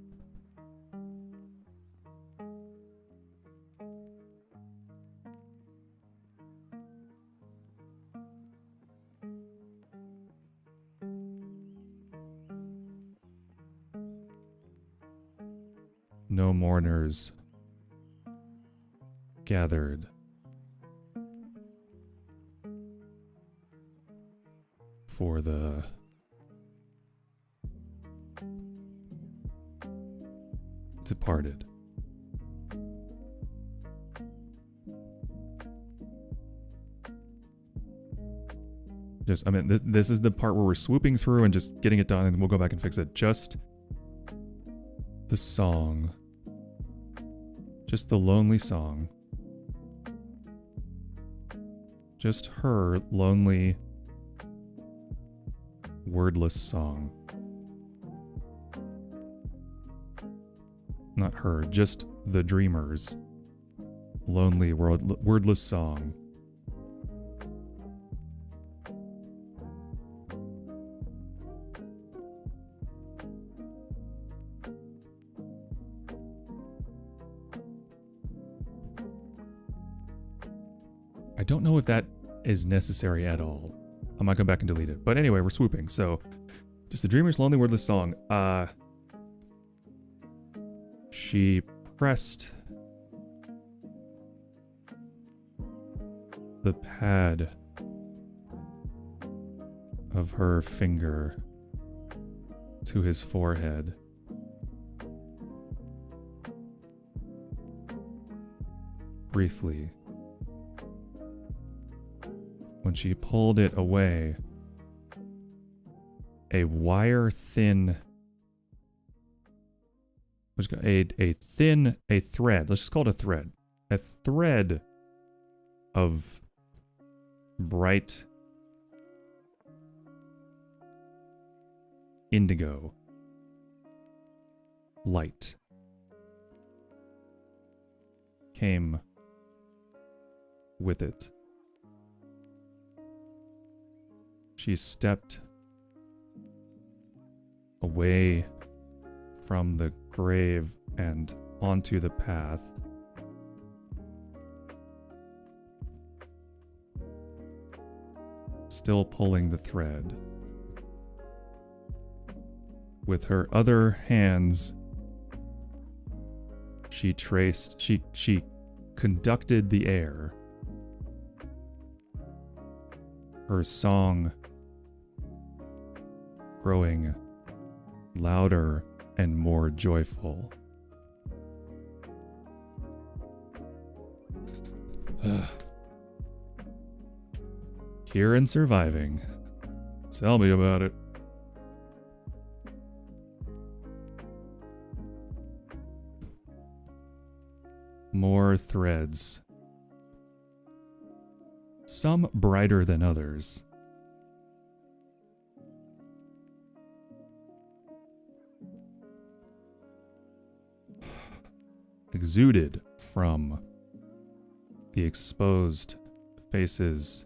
No mourners gathered for the departed. Just, I mean, this is the part where we're swooping through and just getting it done, and we'll go back and fix it. Just the song. Just the lonely song. Just her lonely, wordless song. Not her, just the dreamer's lonely, wordless song. I don't know if that is necessary at all. I might come back and delete it. But anyway, we're swooping. So, just the dreamer's lonely, wordless song. She pressed the pad of her finger to his forehead. Briefly. When she pulled it away, a wire-thin, a thread, let's just call it a thread of bright indigo light came with it. She stepped away from the grave and onto the path. Still pulling the thread. With her other hands, she conducted the air. Her song growing louder and more joyful. Here and surviving. Tell me about it. More threads. Some brighter than others. Exuded from the exposed faces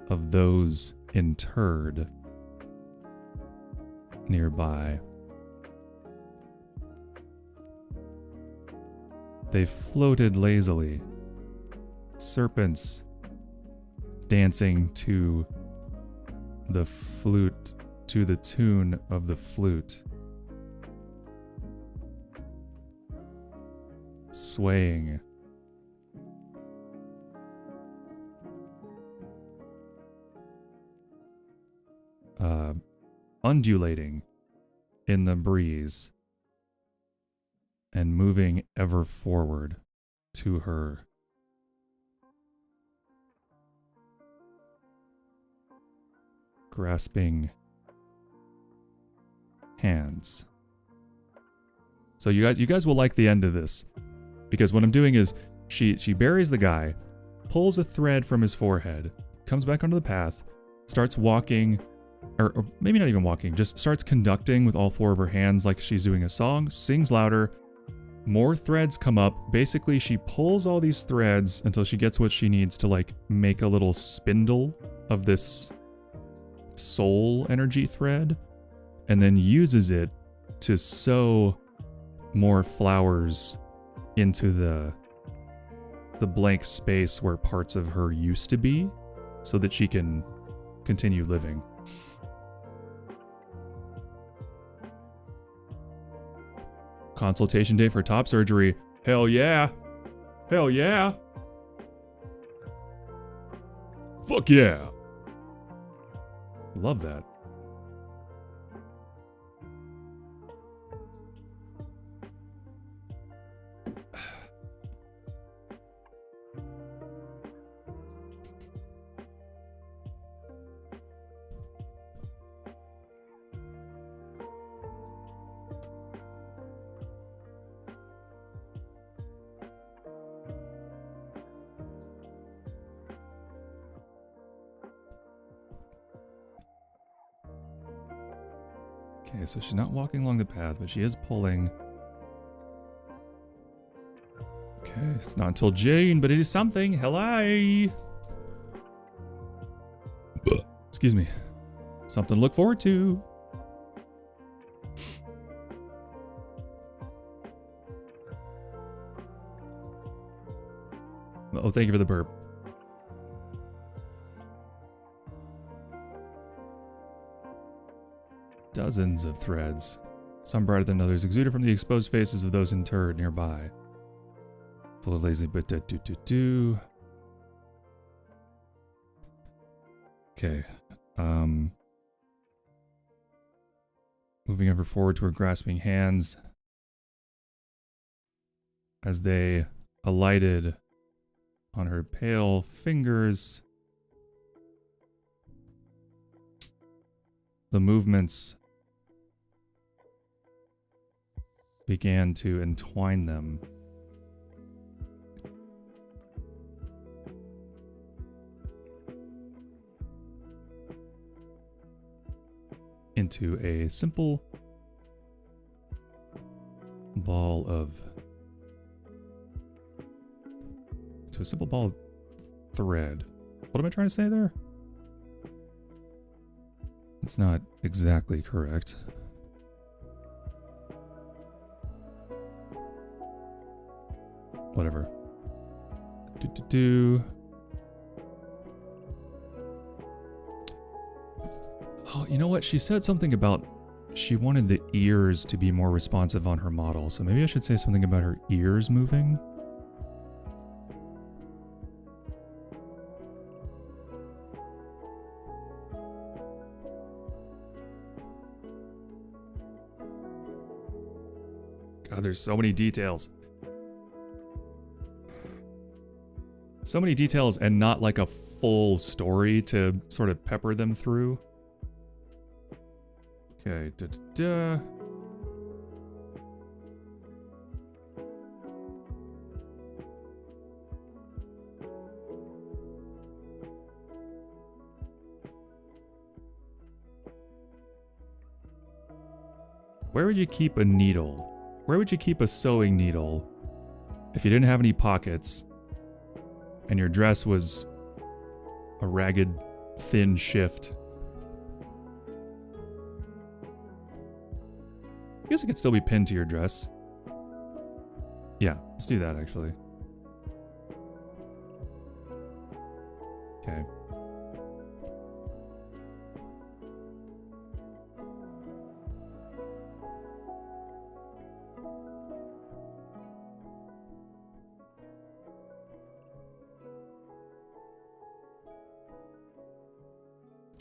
of those interred nearby. They floated lazily, serpents dancing to the flute, to the tune of the flute, swaying. Undulating in the breeze and moving ever forward to her. Grasping hands. So you guys will like the end of this, because what I'm doing is she buries the guy, pulls a thread from his forehead, comes back onto the path, starts walking, or maybe not even walking, just starts conducting with all four of her hands like she's doing a song, sings louder, more threads come up. Basically, she pulls all these threads until she gets what she needs to like make a little spindle of this soul energy thread, and then uses it to sew more flowers into the blank space where parts of her used to be, so that she can continue living. Consultation date for top surgery. Hell yeah. Hell yeah. Fuck yeah. Love that. Okay, so she's not walking along the path, but she is pulling. Okay, it's not until June, but it is something. Hello. Excuse me. Something to look forward to. Oh, thank you for the burp. Dozens of threads, some brighter than others, exuded from the exposed faces of those interred nearby. Full of lazy but do. Okay. Moving ever forward to her grasping hands as they alighted on her pale fingers. The movements began to entwine them. Into a simple ball of thread. What am I trying to say there? It's not exactly correct. Whatever. Oh, you know what? She said something about she wanted the ears to be more responsive on her model, so maybe I should say something about her ears moving. God, there's so many details. So many details and not like a full story to sort of pepper them through. Okay, Where would you keep a needle? Where would you keep a sewing needle if you didn't have any pockets and your dress was a ragged, thin shift? I guess it could still be pinned to your dress. Yeah, let's do that actually. Okay.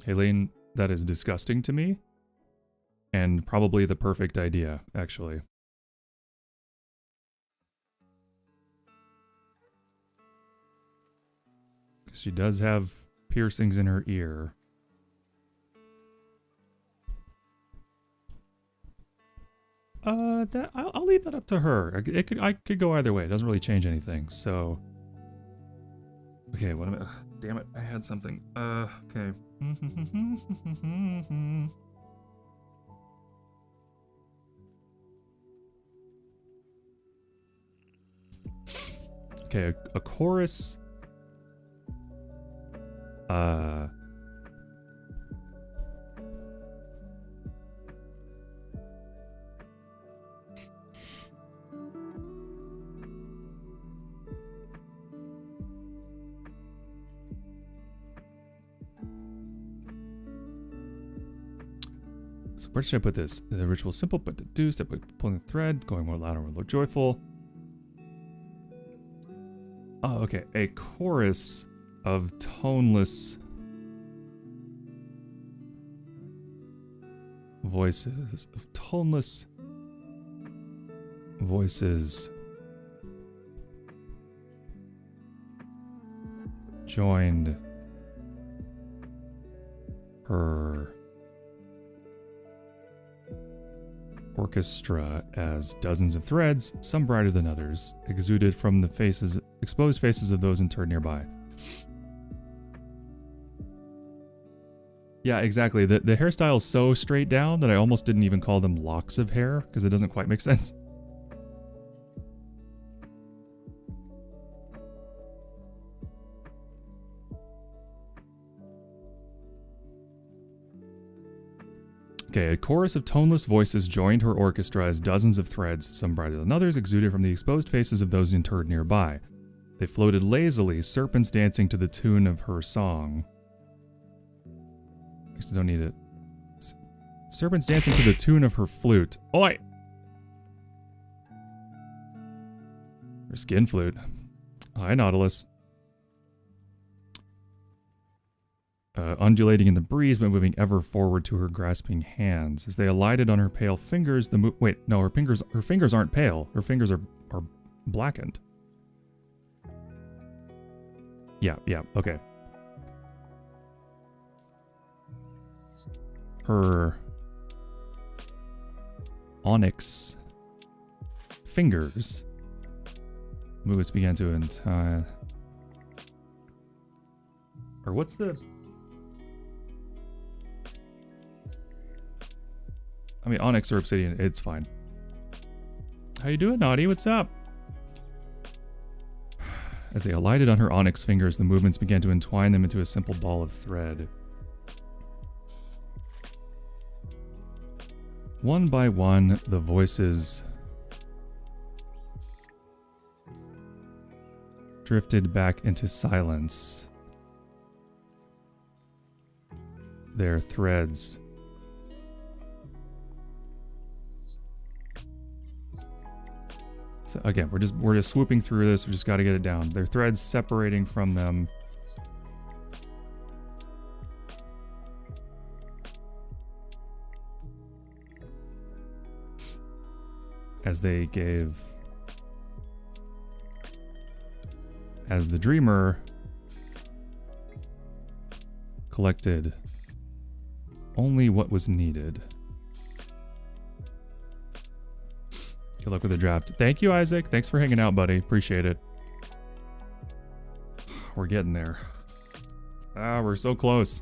Aileen, that is disgusting to me. And probably the perfect idea, actually. Because she does have piercings in her ear. I'll leave that up to her. I could go either way. It doesn't really change anything. So, okay, what am I? Damn it! I had something. Okay. Okay, a chorus. So where should I put this? The ritual simple, but to do step by pulling the thread, going more loud or more joyful. Oh, okay. A chorus of toneless voices. Of toneless voices joined her orchestra as dozens of threads, some brighter than others, exuded from the faces, exposed faces of those interred nearby. Yeah, exactly. The hairstyle is so straight down that I almost didn't even call them locks of hair, because it doesn't quite make sense. Okay, a chorus of toneless voices joined her orchestra as dozens of threads, some brighter than others, exuded from the exposed faces of those interred nearby. They floated lazily, serpents dancing to the tune of her song. I don't need it. Serpents dancing to the tune of her flute. Oi! Her skin flute. Hi, Nautilus. Undulating in the breeze, but moving ever forward to her grasping hands. As they alighted on her pale fingers, wait, no, her fingers aren't pale. Her fingers are blackened. Yeah, okay. Her onyx fingers. Movements began to untie. Or what's the... I mean, onyx or obsidian, it's fine. How you doing, Naughty? What's up? As they alighted on her onyx fingers, the movements began to entwine them into a simple ball of thread. One by one, the voices drifted back into silence. Their threads so again, we're just swooping through this. We just got to get it down. Their threads separating from them. As they gave, as the dreamer collected only what was needed. Good luck with the draft. Thank you, Isaac. Thanks for hanging out, buddy. Appreciate it. We're getting there. Ah, we're so close.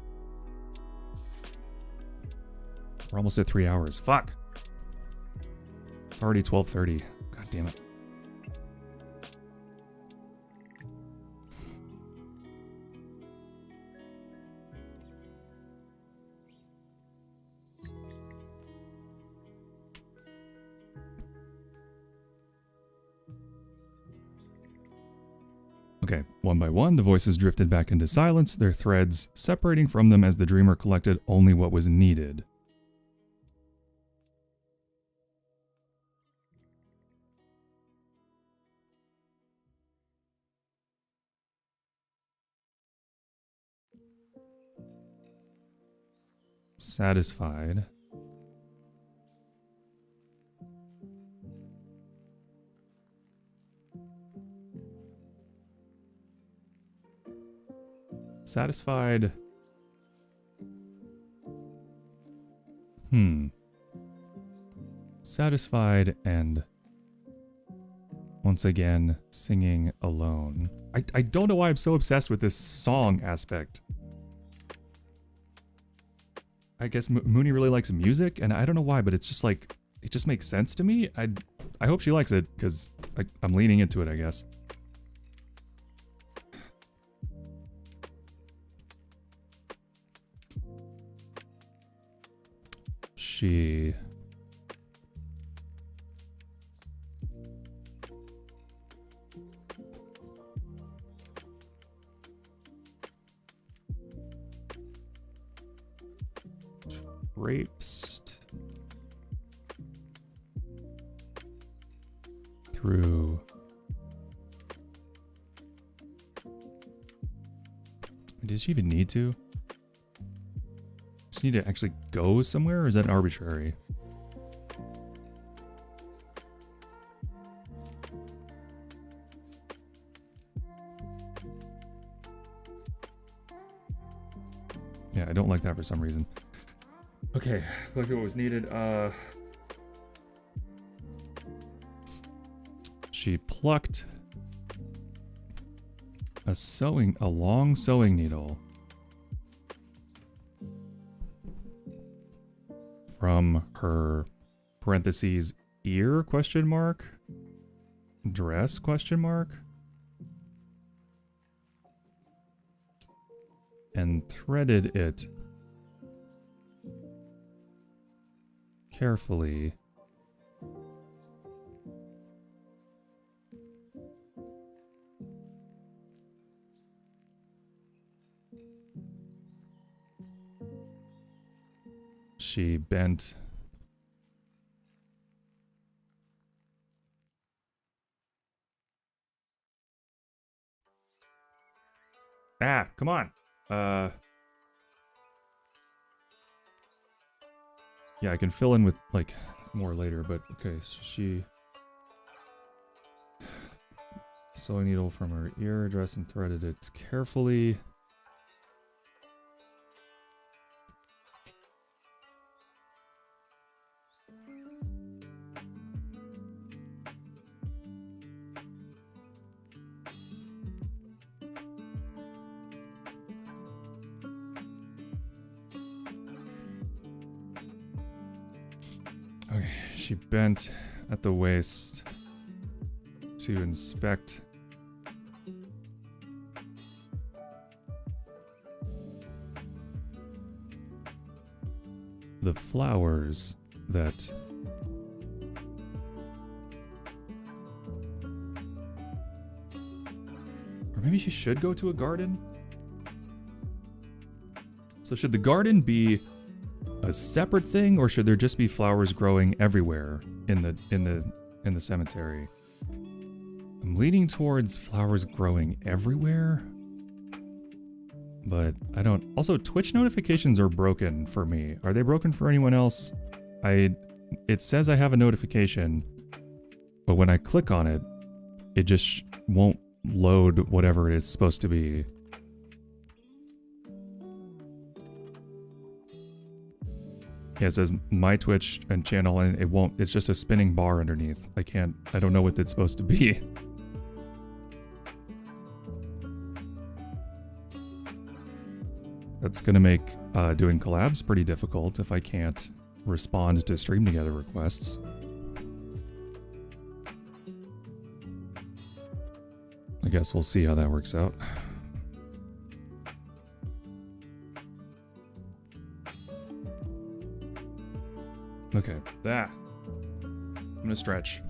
We're almost at 3 hours. Fuck. It's already 12:30. God damn it. Okay, one by one, the voices drifted back into silence, their threads separating from them as the dreamer collected only what was needed. Satisfied. Satisfied. Satisfied and once again singing alone. I don't know why I'm so obsessed with this song aspect. I guess Mooney really likes music, and I don't know why, but it's just like, it just makes sense to me. I hope she likes it, because I'm leaning into it, I guess. She... traipsed through did she even need to? Does she need to actually go somewhere, or is that arbitrary? Yeah, I don't like that for some reason. Okay, look at what was needed. She plucked a long sewing needle from her parentheses ear question mark dress question mark and threaded it carefully she bent come on. Yeah, I can fill in with, like, more later, but okay, so she... sewing needle from her ear, dress and threaded it carefully. Okay, she bent at the waist to inspect the flowers that or maybe she should go to a garden? So should the garden be a separate thing, or should there just be flowers growing everywhere in the cemetery? I'm leaning towards flowers growing everywhere, but I don't. Also, Twitch notifications are broken for me. Are they broken for anyone else? It says I have a notification, but when I click on it, it just won't load whatever it's supposed to be. Yeah, it says my Twitch and channel, and it won't. It's just a spinning bar underneath. I don't know what it's supposed to be. That's gonna make doing collabs pretty difficult if I can't respond to stream together requests. I guess we'll see how that works out. Okay, I'm gonna stretch.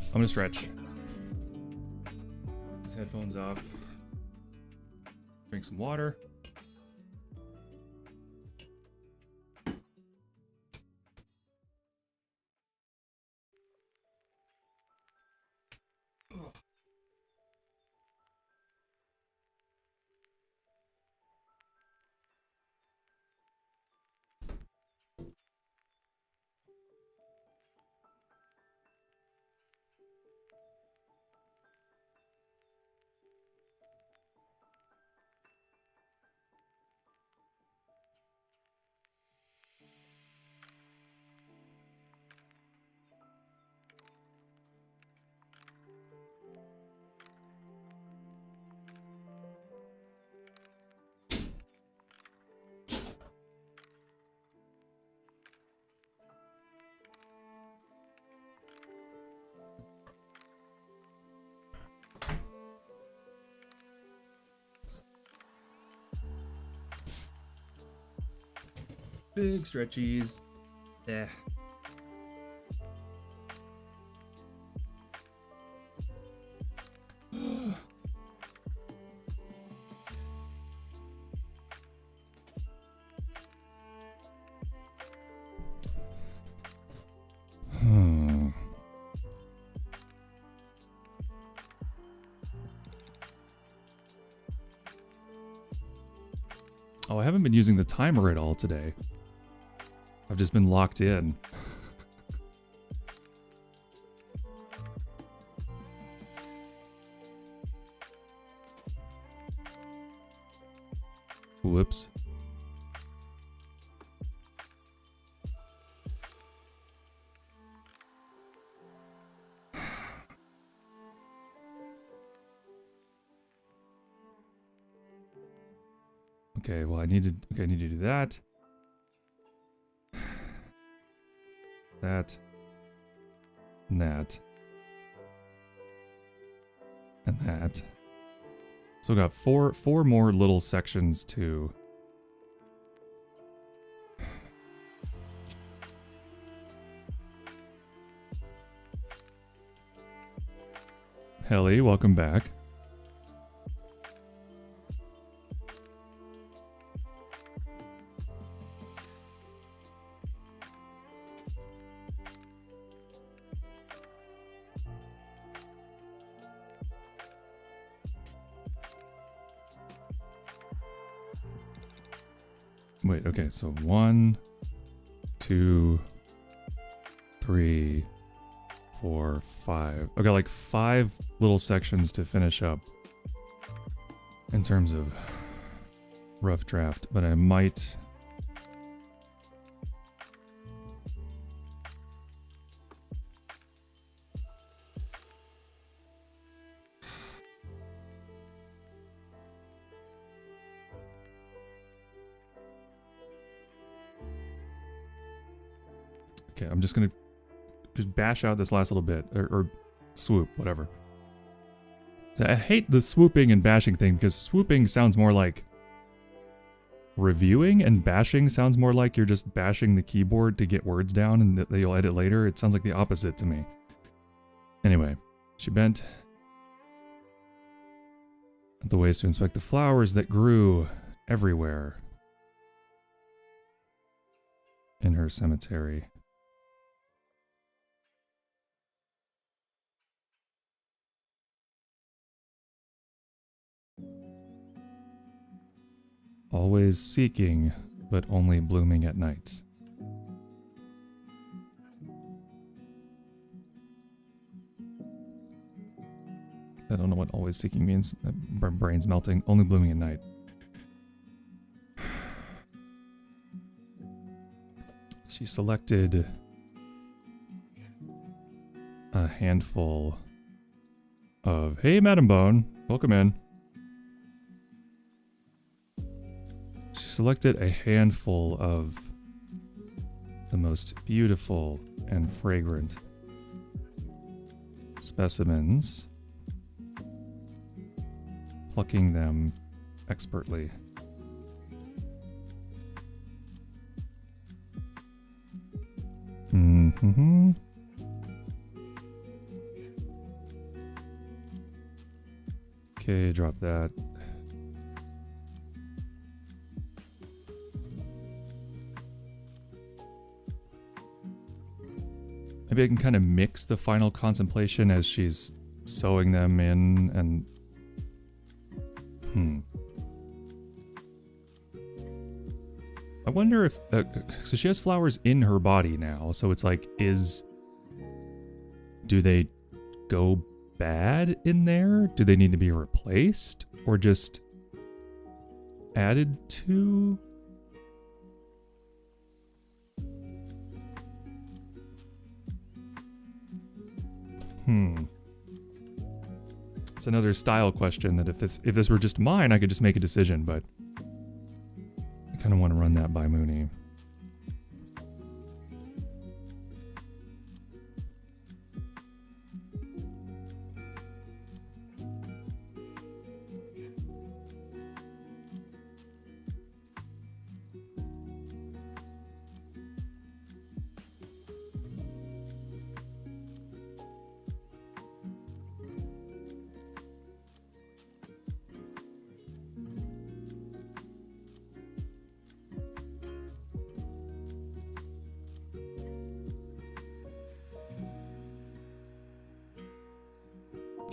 These headphones off. Drink some water. Big stretchies. Yeah. Oh, I haven't been using the timer at all today. I've just been locked in. Whoops. Okay, well I need to do that. That. And that. And that. So we got four more little sections to Helly, welcome back. Wait, okay, so 1, 2, 3, 4, 5. Okay, like 5 little sections to finish up in terms of rough draft, but I might... Okay, I'm just gonna just bash out this last little bit, or swoop, whatever. So I hate the swooping and bashing thing, because swooping sounds more like reviewing, and bashing sounds more like you're just bashing the keyboard to get words down and that you'll edit later. It sounds like the opposite to me. Anyway, she bent at the waist to inspect the flowers that grew everywhere in her cemetery. Always seeking, but only blooming at night. I don't know what always seeking means. My brain's melting. Only blooming at night. She selected a handful of... Hey, Madam Bone. Welcome in. She selected a handful of the most beautiful and fragrant specimens, plucking them expertly. Mm-hmm. Okay, drop that. Maybe I can kind of mix the final contemplation as she's sewing them in and... I wonder if... so she has flowers in her body now, so it's like, do they go bad in there? Do they need to be replaced? Or just added to? It's another style question that if this were just mine, I could just make a decision, but I kind of want to run that by Mooney.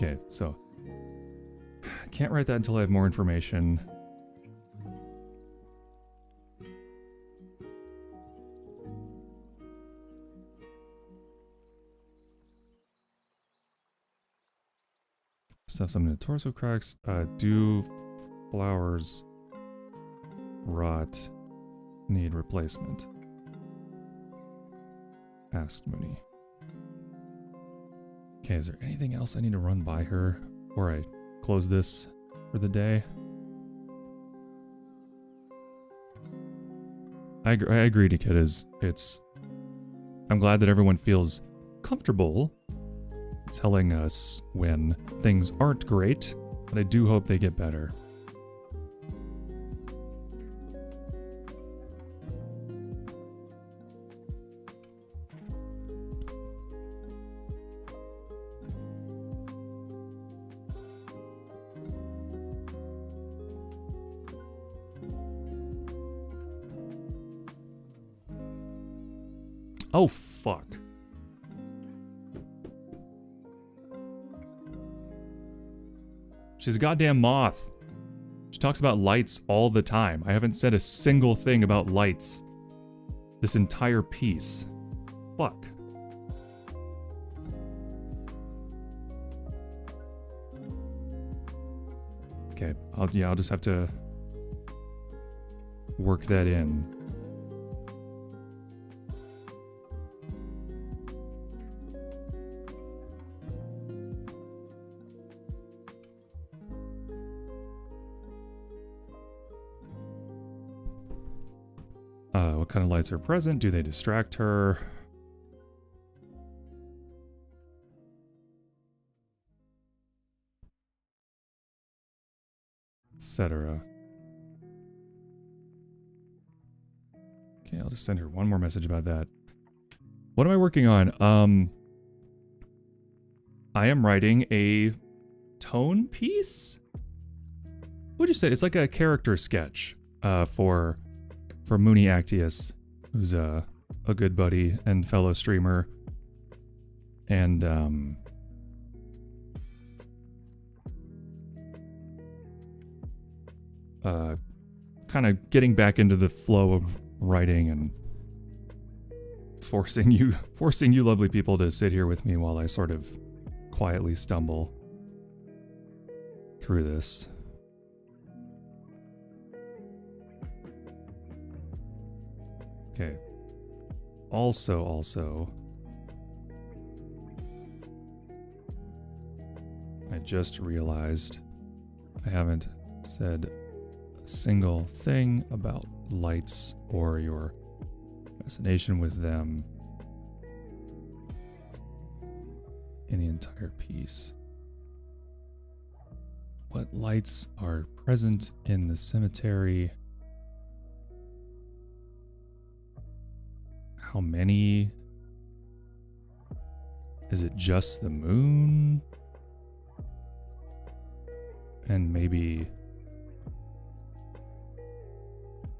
Okay, so I can't write that until I have more information. Stuff something to torso cracks. Do flowers rot? Need replacement? Asked Mooney. Okay, is there anything else I need to run by her before I close this for the day? I agree, Nikita. I'm glad that everyone feels comfortable telling us when things aren't great, but I do hope they get better. Oh, fuck. She's a goddamn moth. She talks about lights all the time. I haven't said a single thing about lights this entire piece. Fuck. Okay, I'll just have to work that in. What kind of lights are present? Do they distract her? etc. Okay, I'll just send her one more message about that. What am I working on? I am writing a tone piece? What would you say? It's like a character sketch for Mooney Actius, who's a good buddy and fellow streamer. And kind of getting back into the flow of writing and forcing you lovely people to sit here with me while I sort of quietly stumble through this. Okay. Also, I just realized I haven't said a single thing about lights or your fascination with them in the entire piece. What lights are present in the cemetery? How many? Is it just the moon? And maybe...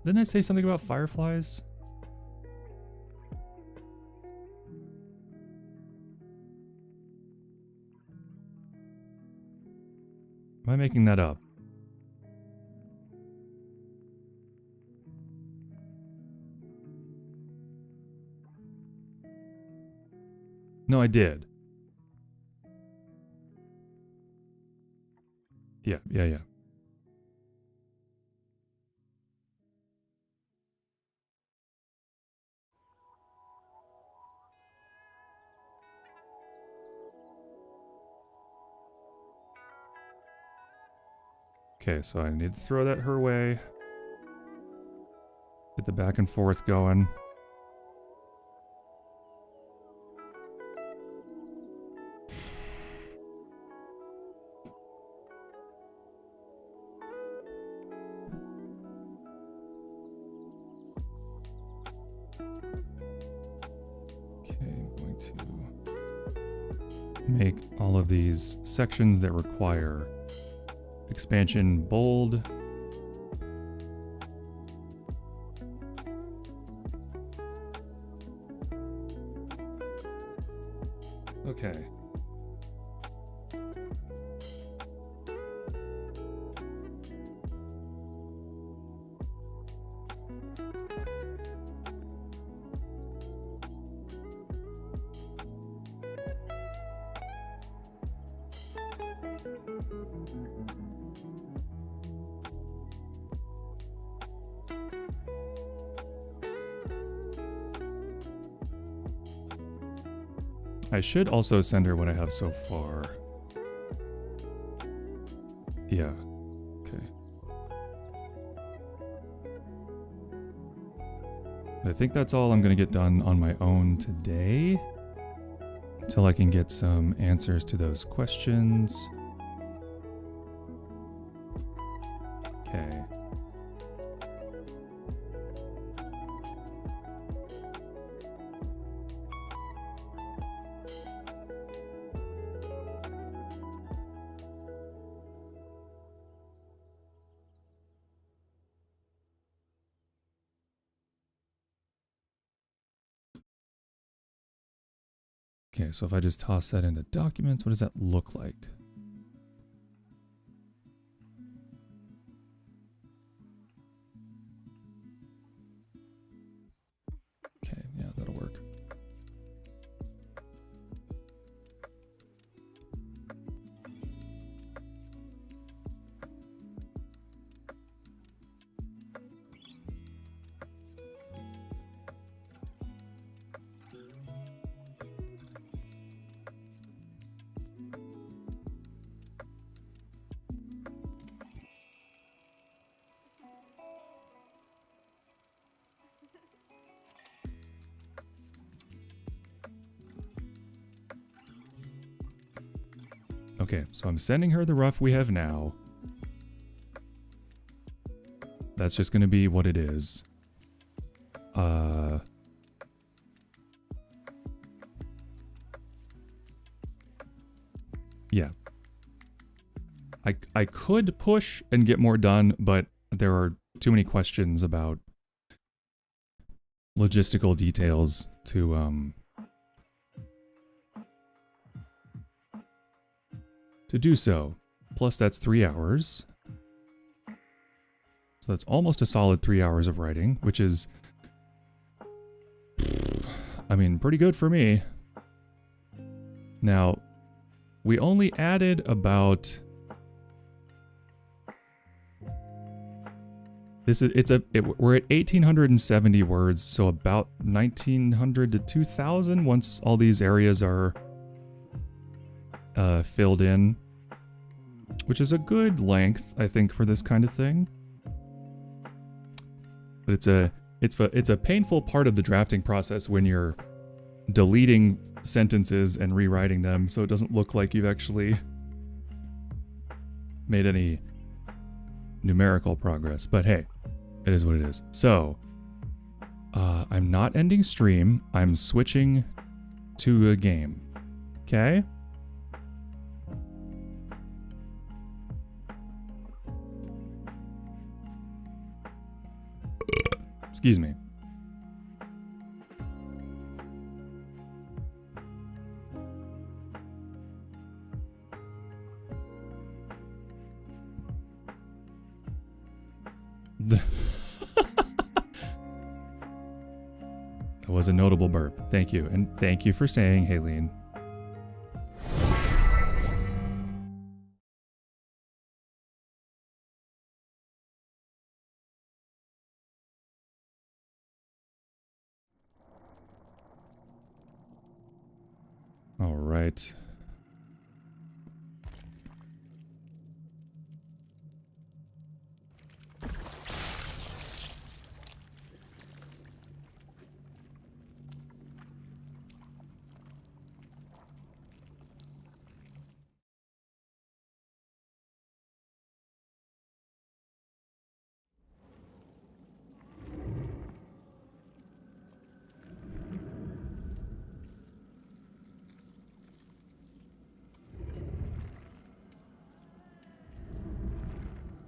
Didn't I say something about fireflies? Am I making that up? No, I did. Yeah. Okay, so I need to throw that her way. Get the back and forth going. Make all of these sections that require expansion bold. Okay. I should also send her what I have so far. Yeah. Okay. I think that's all I'm going to get done on my own today. Until I can get some answers to those questions. Okay. Okay, so if I just toss that into documents, what does that look like? Okay, yeah, that'll work. Okay, so I'm sending her the rough we have now. That's just going to be what it is. Yeah. I could push and get more done, but there are too many questions about logistical details to do so. Plus that's 3 hours. So that's almost a solid 3 hours of writing, which is, I mean, pretty good for me. Now, we only added about... we're at 1,870 words, so about 1,900 to 2,000 once all these areas are filled in, which is a good length, I think, for this kind of thing. But it's a painful part of the drafting process when you're deleting sentences and rewriting them, so it doesn't look like you've actually made any numerical progress. But hey, it is what it is. So, I'm not ending stream. I'm switching to a game. Okay? Excuse me. That was a notable burp. Thank you. And thank you for saying, Haleen. All right.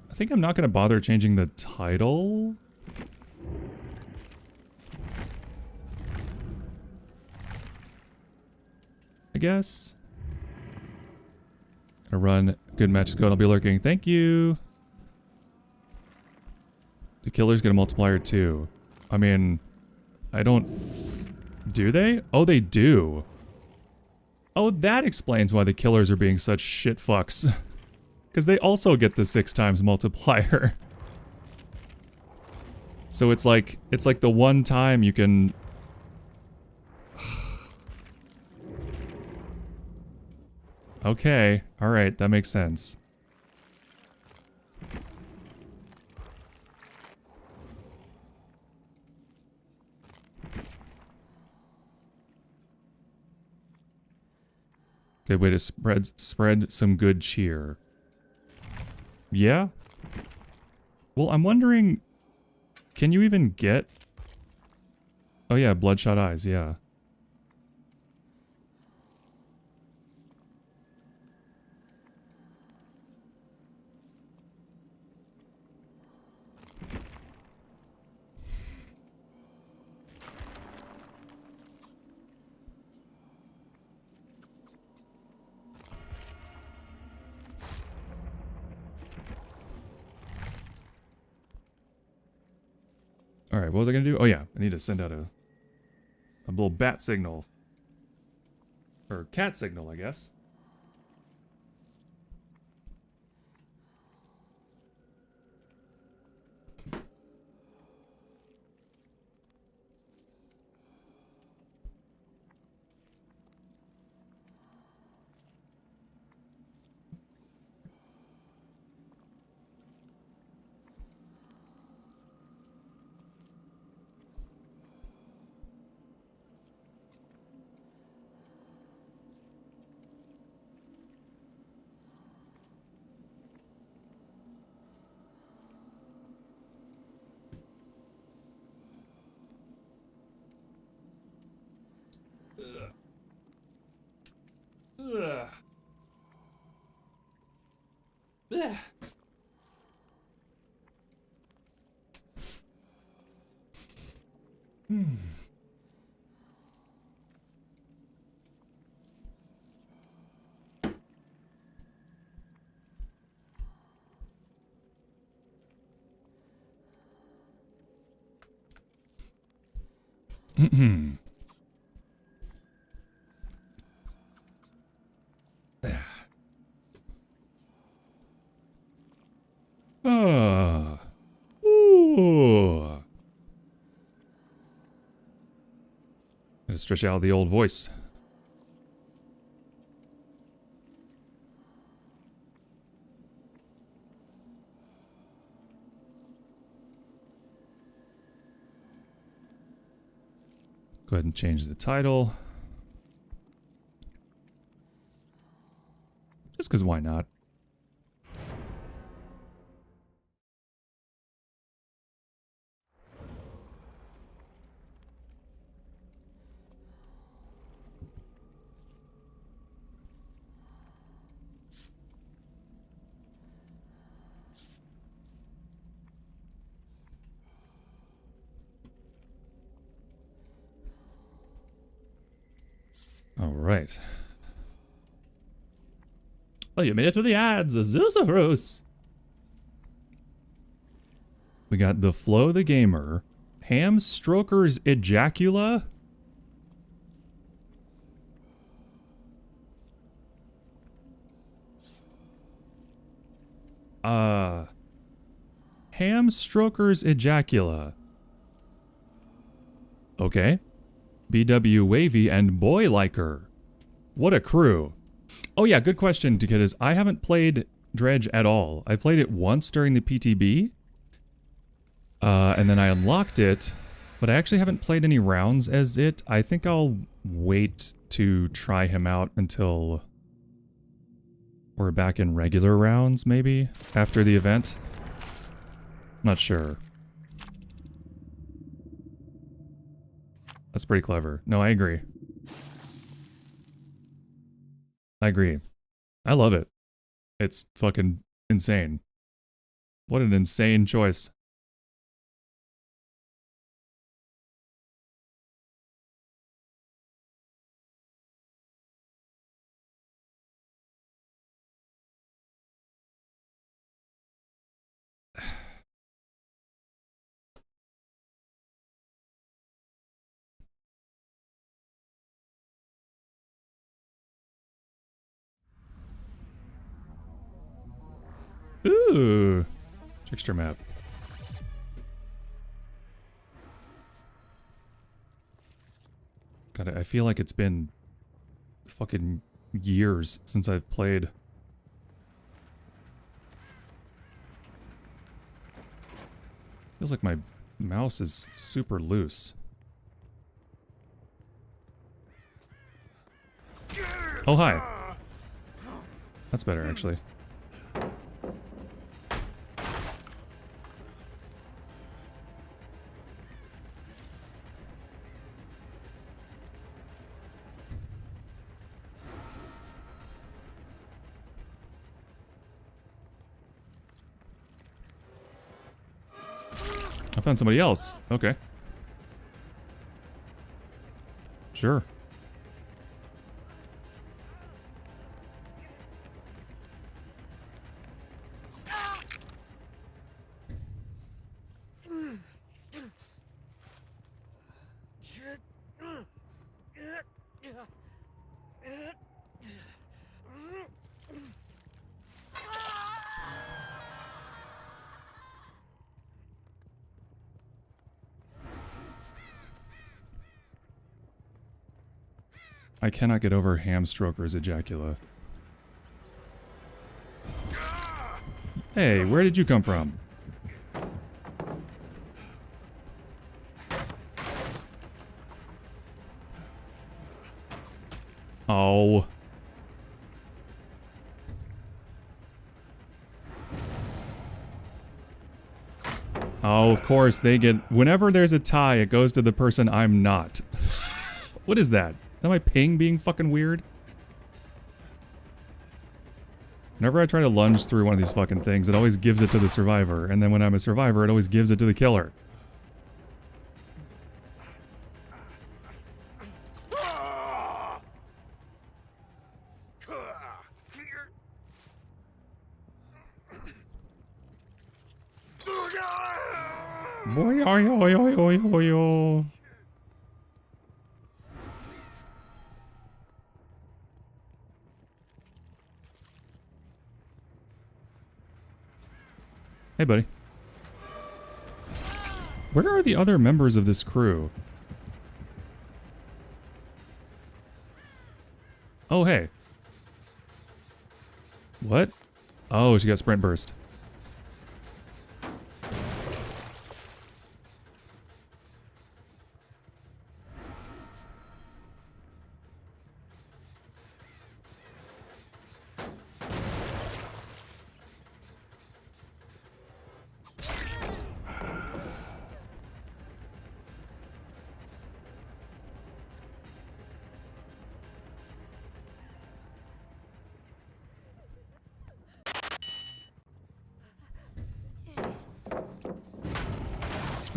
I think I'm not going to bother changing the title. I guess. Gonna run. Good matches go. I'll be lurking. Thank you. The killers get a multiplier too. I mean, I don't... Do they? Oh, they do. Oh, that explains why the killers are being such shit fucks. Because they also get the 6 times multiplier. So it's like the one time you can... Okay, alright, that makes sense. Good way to spread some good cheer. Yeah? Well, I'm wondering, can you even get... Oh yeah, bloodshot eyes, yeah. Alright, what was I gonna do? Oh yeah, I need to send out a little bat signal. Or cat signal, I guess. Ooh. Gotta stretch out the old voice. Go ahead and change the title. Just because why not? All right. Well, you made it through the ads, Zeusaurus. We got the Flo the Gamer, Ham Stroker's Ejacula. Ham Stroker's Ejacula. Okay. BW Wavy and Boy Liker. What a crew. Oh yeah, good question, Takitas. I haven't played Dredge at all. I played it once during the PTB. And then I unlocked it, but I actually haven't played any rounds as it. I think I'll wait to try him out until we're back in regular rounds, maybe, after the event. Not sure. That's pretty clever. No, I agree. I agree. I love it. It's fucking insane. What an insane choice. Ooh. Trickster map. God, I feel like it's been fucking years since I've played. Feels like my mouse is super loose. Oh, hi. That's better, actually. I found somebody else. Okay. Sure. I cannot get over Hamstroker's ejacula. Hey, where did you come from? Oh. Oh, of course, they get... Whenever there's a tie, it goes to the person I'm not. What is that? Is that my ping being fucking weird? Whenever I try to lunge through one of these fucking things, it always gives it to the survivor. And then when I'm a survivor, it always gives it to the killer. Boy, oy, oy, oy, oy, oy, oy. Hey, buddy. Where are the other members of this crew? Oh, hey. What? Oh, she got sprint burst.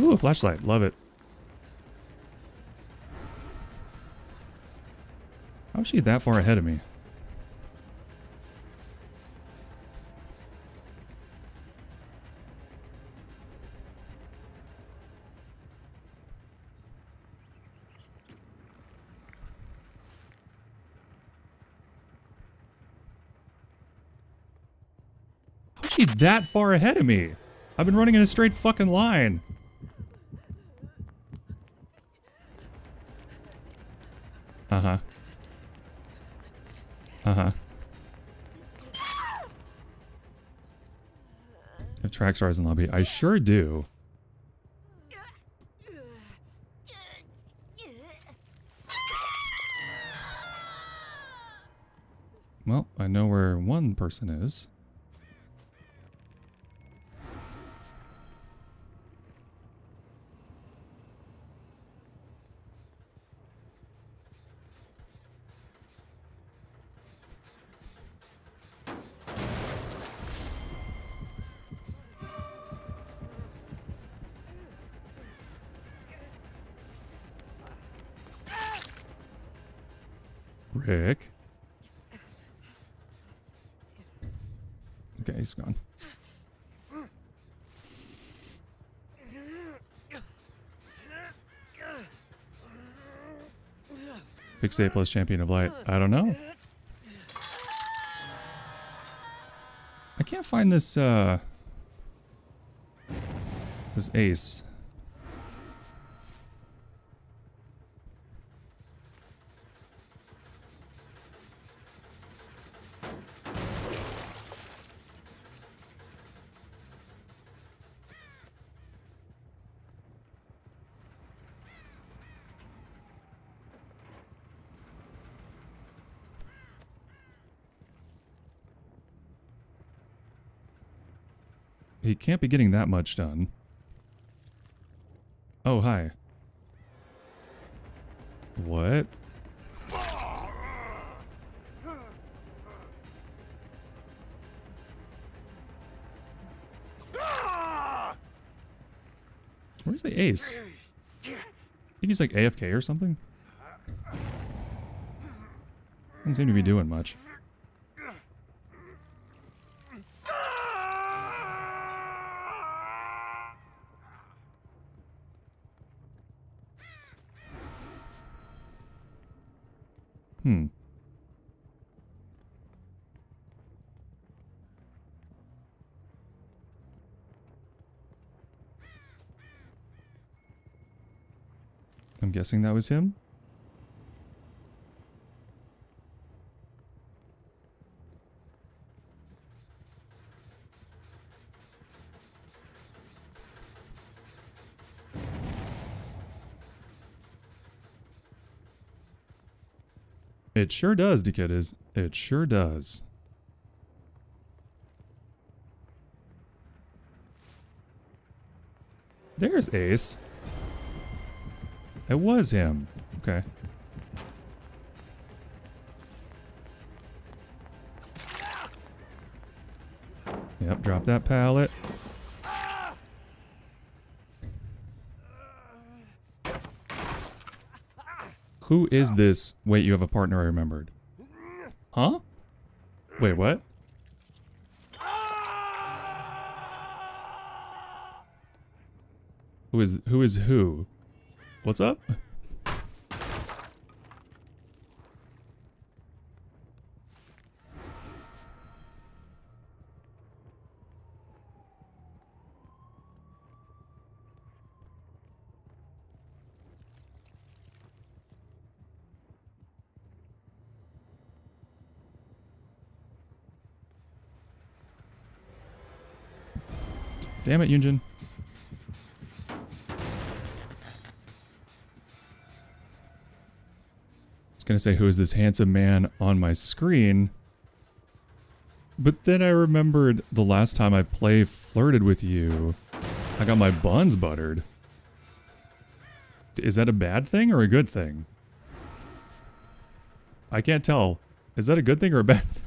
Ooh, a flashlight. Love it. How's she that far ahead of me? How's she that far ahead of me? I've been running in a straight fucking line. Uh-huh. Uh-huh. The track stars in lobby. I sure do. Well, I know where one person is. Rick. Okay, he's gone. Fixate plus champion of light. I don't know. I can't find this, this ace. He can't be getting that much done. Oh, hi. What? Where's the ace? I think he's like AFK or something. Doesn't seem to be doing much. Hmm. I'm guessing that was him. It sure does, Dekitas. It sure does. There's Ace. It was him. Okay. Yep, drop that pallet. Who is this? Wait, you have a partner I remembered. Huh? Wait, what? Who is who? What's up? Damn it, Yunjin. I was gonna say, who is this handsome man on my screen? But then I remembered the last time I flirted with you, I got my buns buttered. Is that a bad thing or a good thing? I can't tell. Is that a good thing or a bad thing?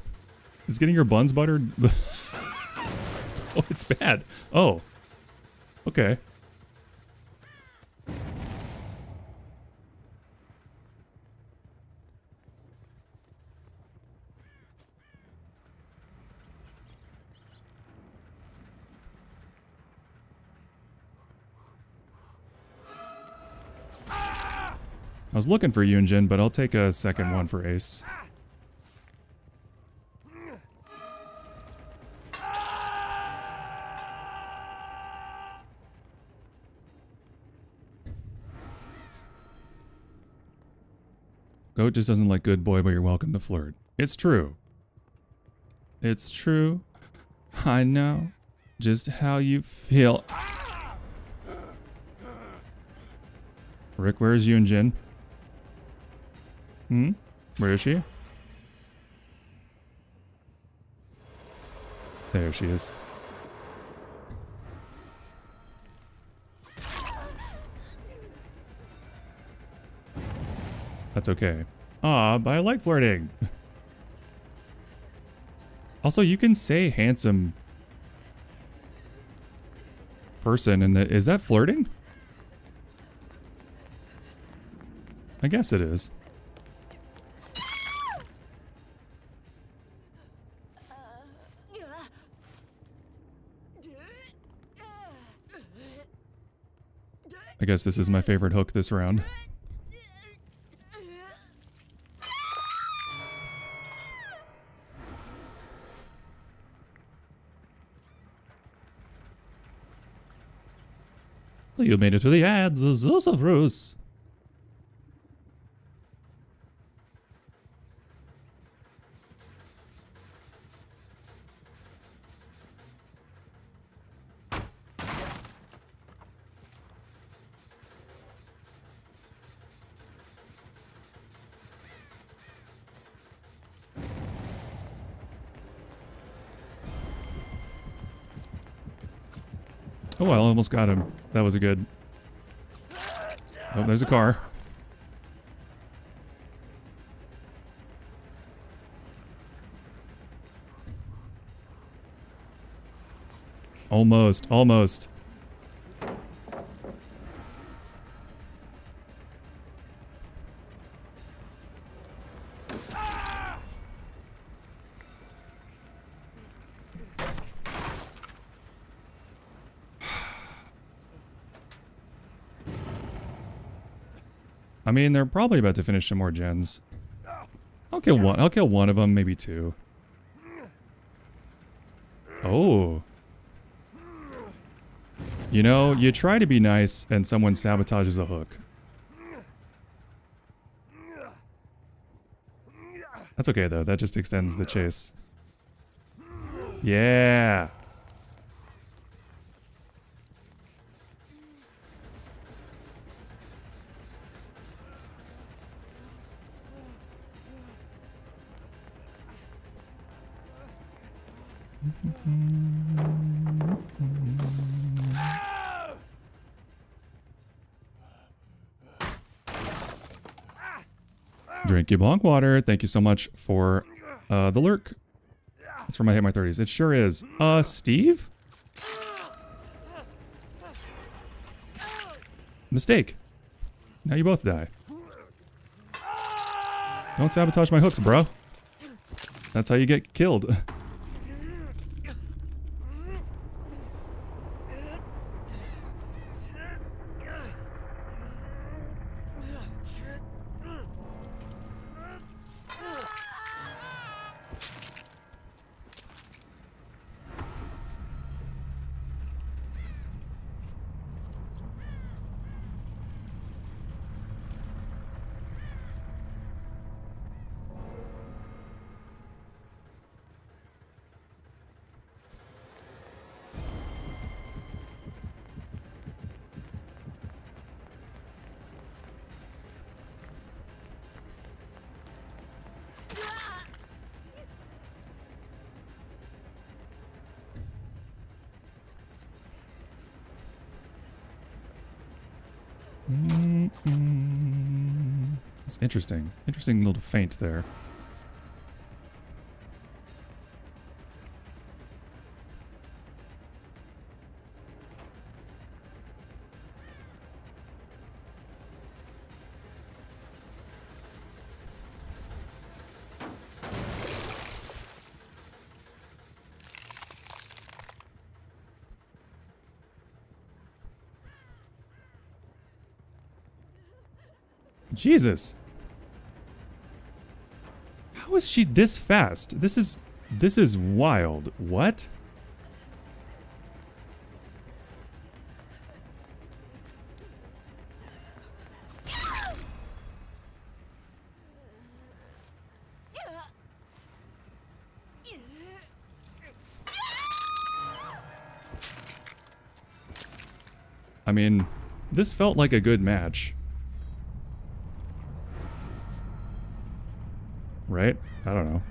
Is getting your buns buttered? Oh, it's bad. Oh. Okay. I was looking for Yunjin, but I'll take a second one for Ace. Goat just doesn't like good boy, but you're welcome to flirt. It's true. It's true. I know just how you feel. Rick, where's Yunjin? Where is she? There she is. That's okay. Ah, but I like flirting. Also, you can say handsome person, and is that flirting? I guess it is. I guess this is my favorite hook this round. You made it to the ads, Zosafrus. Oh, well, I almost got him. That was a good... Oh, there's a car. Almost, almost. I mean, they're probably about to finish some more gens. I'll kill one. I'll kill one of them, maybe two. Oh. You know, you try to be nice and someone sabotages a hook. That's okay though, that just extends the chase. Yeah. Drink your bonk water. Thank you so much for the lurk. It's from I Hate My 30s. It sure is. Steve? Mistake. Now you both die. Don't sabotage my hooks, bro. That's how you get killed. It's interesting. Interesting little feint there. Jesus. How is she this fast? This is wild. What? I mean, this felt like a good match. Right? I don't know.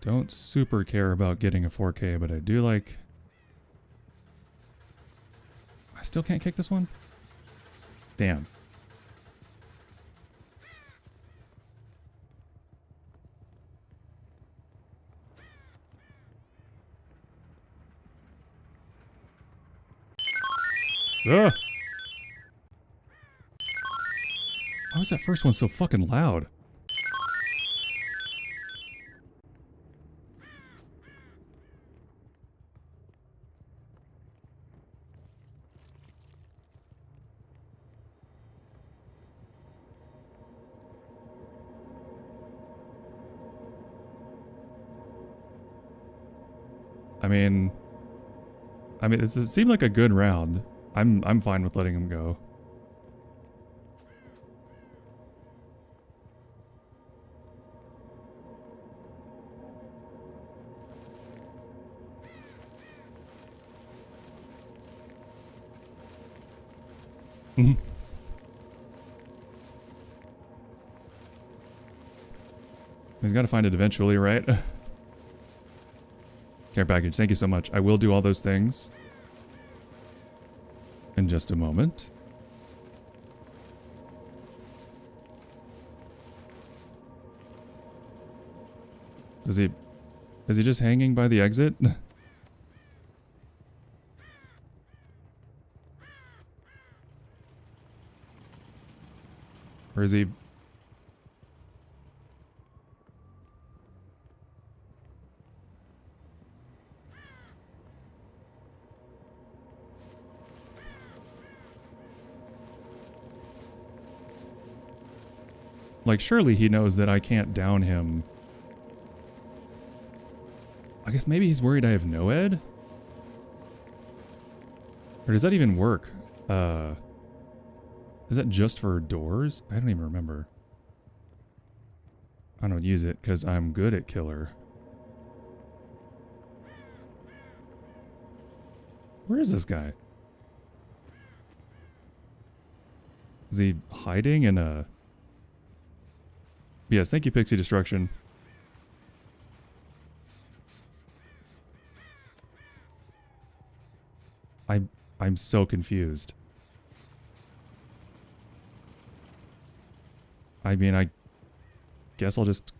Don't super care about getting a 4K, but I do like... I still can't kick this one? Damn. Ugh. Why was that first one so fucking loud? I mean, it seemed like a good round. I'm fine with letting him go. He's got to find it eventually, right? Care package, thank you so much. I will do all those things in just a moment. Is he just hanging by the exit? Or is he... Like, surely he knows that I can't down him. I guess maybe he's worried I have no ed? Or does that even work? Is that just for doors? I don't even remember. I don't use it because I'm good at killer. Where is this guy? Is he hiding in a... Yes, thank you, Pixie Destruction. I'm so confused. I mean, I guess I'll just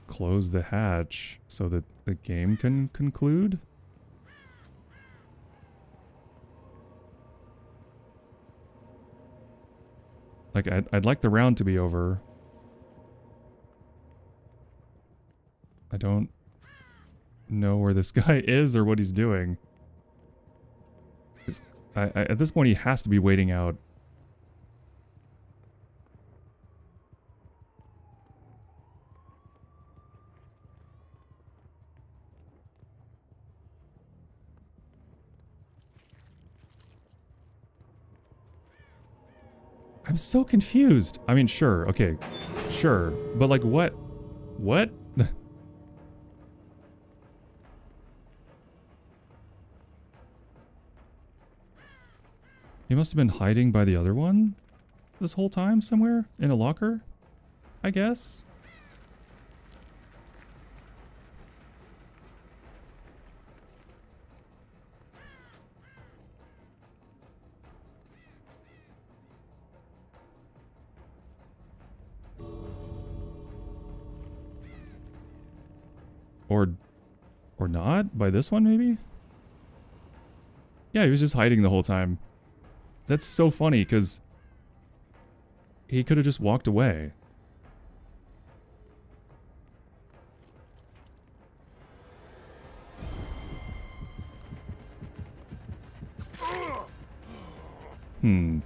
close the hatch so that the game can conclude. Like, I'd like the round to be over. I don't know where this guy is or what he's doing. At this point, he has to be waiting out. I'm so confused. I mean, sure, okay, sure, but like what? What? He must have been hiding by the other one this whole time somewhere in a locker, I guess. Or not? By this one, maybe? Yeah, he was just hiding the whole time. That's so funny, because he could have just walked away. Hmm.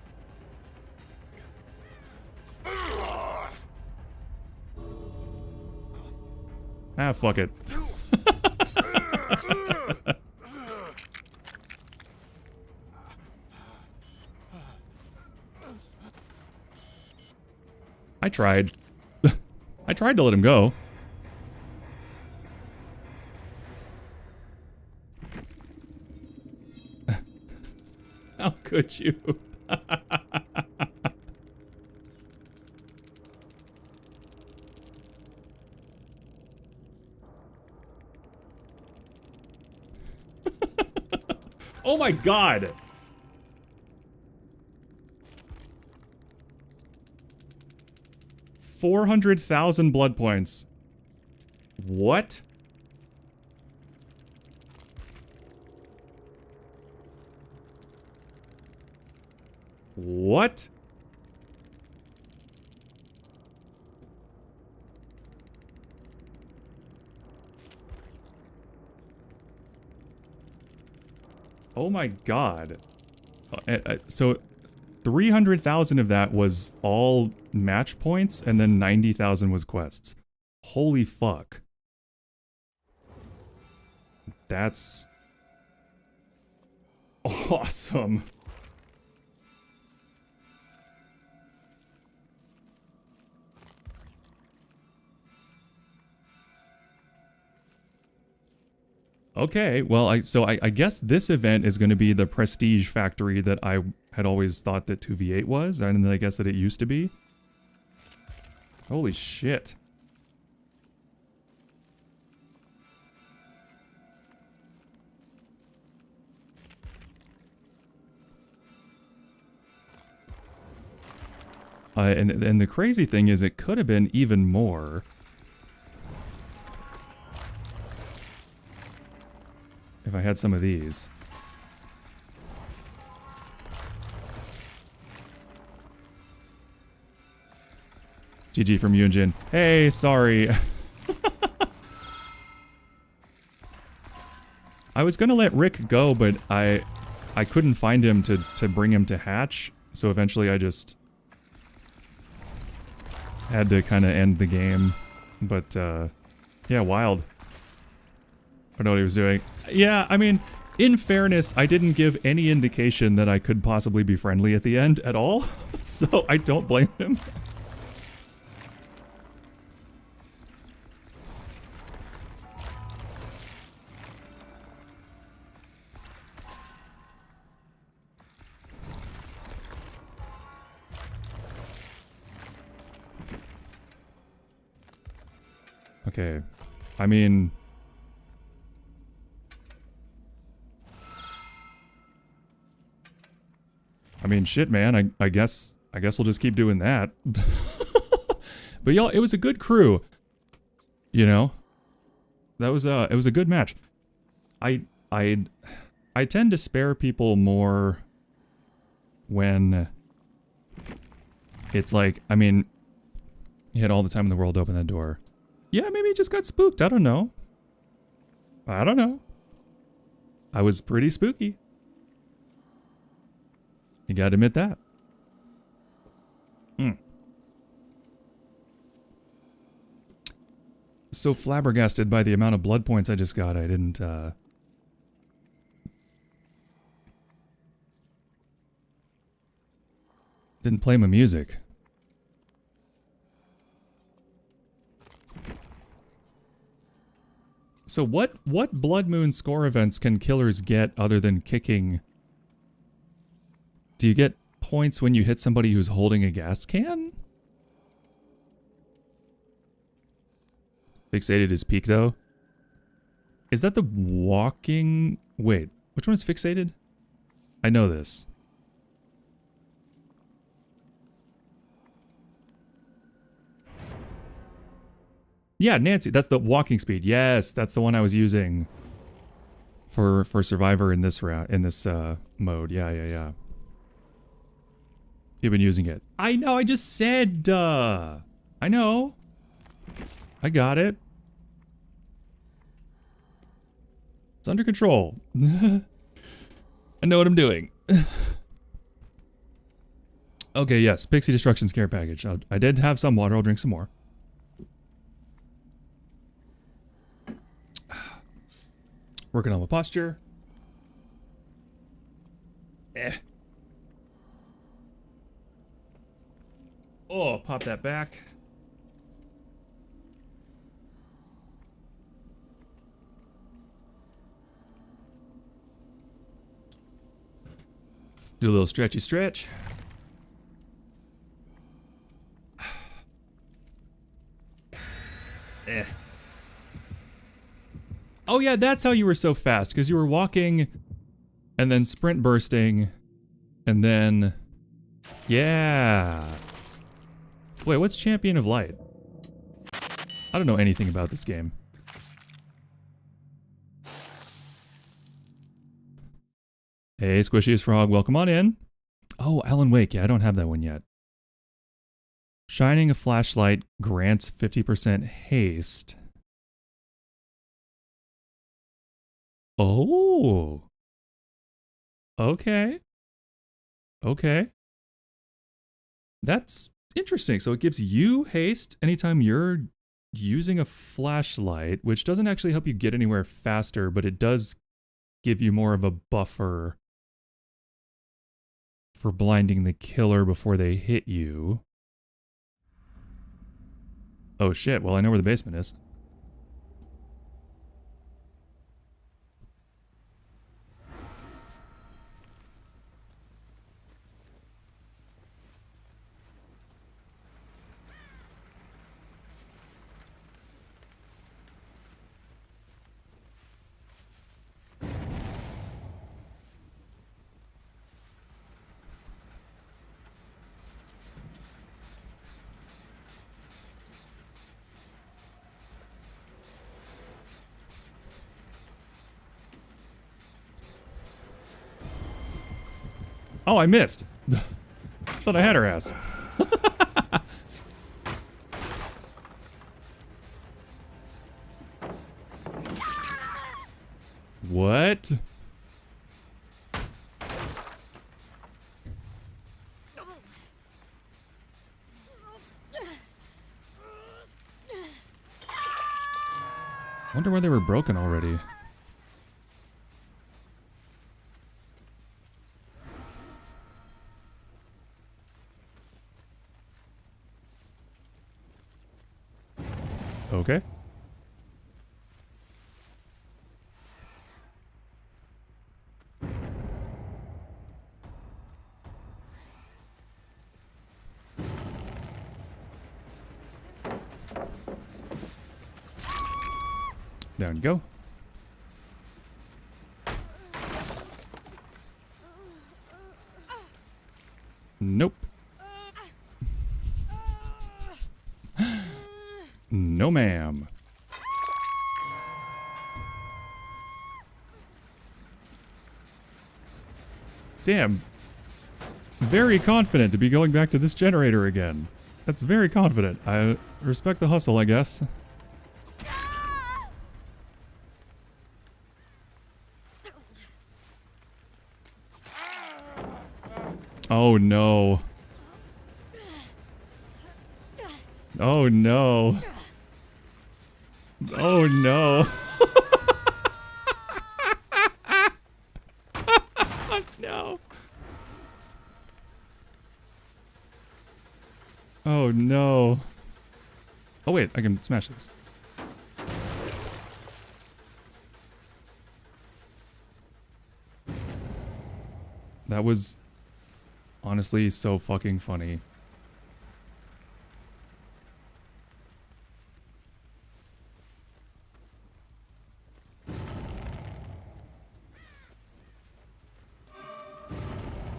Ah, fuck it. I tried. I tried to let him go. How could you? Oh my god! $400,000 blood points. What? What? Oh my god. So 300,000 of that was all match points, and then 90,000 was quests. Holy fuck. That's awesome. Okay, well, I guess this event is going to be the prestige factory that I had always thought that 2v8 was, and then I guess that it used to be. Holy shit. And the crazy thing is it could have been even more. If I had some of these. GG from Yunjin. Hey, sorry. I was gonna let Rick go, but I couldn't find him to bring him to hatch, so eventually I just had to kind of end the game. But yeah, wild. I know what he was doing. Yeah, I mean, in fairness, I didn't give any indication that I could possibly be friendly at the end at all, so I don't blame him. Okay, I mean... shit, man. I guess we'll just keep doing that. But y'all, it was a good crew. You know, it was a good match. I tend to spare people more when it's like, I mean, you had all the time in the world to open that door. Yeah, maybe he just got spooked. I don't know. I don't know. I was pretty spooky. You gotta admit that. So flabbergasted by the amount of blood points I just got, I didn't play my music. So what Blood Moon score events can killers get other than kicking Do you get points when you hit somebody who's holding a gas can? Fixated is peak though. Is that the walking? Wait, which one is fixated? I know this. Yeah, Nancy, that's the walking speed. Yes, that's the one I was using for Survivor in this round, in this mode. Yeah. You've been using it. I know, I just said I know. I got it. It's under control. I know what I'm doing. Okay, yes, Pixie Destruction's care package. I did have some water, I'll drink some more. Working on my posture. Oh, pop that back. Do a little stretchy stretch. Oh yeah, that's how you were so fast, because you were walking and then sprint bursting and then... Yeah. Wait, what's Champion of Light? I don't know anything about this game. Hey, Squishiest Frog, welcome on in. Oh, Alan Wake, yeah, I don't have that one yet. Shining a flashlight grants 50% haste. Oh. Okay. Okay. That's interesting. So it gives you haste anytime you're using a flashlight, which doesn't actually help you get anywhere faster, but it does give you more of a buffer for blinding the killer before they hit you. Oh shit, well I know where the basement is. Oh, I missed. Thought I had her ass. What? Wonder why they were broken already. Okay. Down you go. Nope. No, ma'am. Damn. Very confident to be going back to this generator again. That's very confident. I respect the hustle, I guess. Oh no. Oh no. Oh no. No. Oh no. Oh wait, I can smash this. That was Honestly, so fucking funny.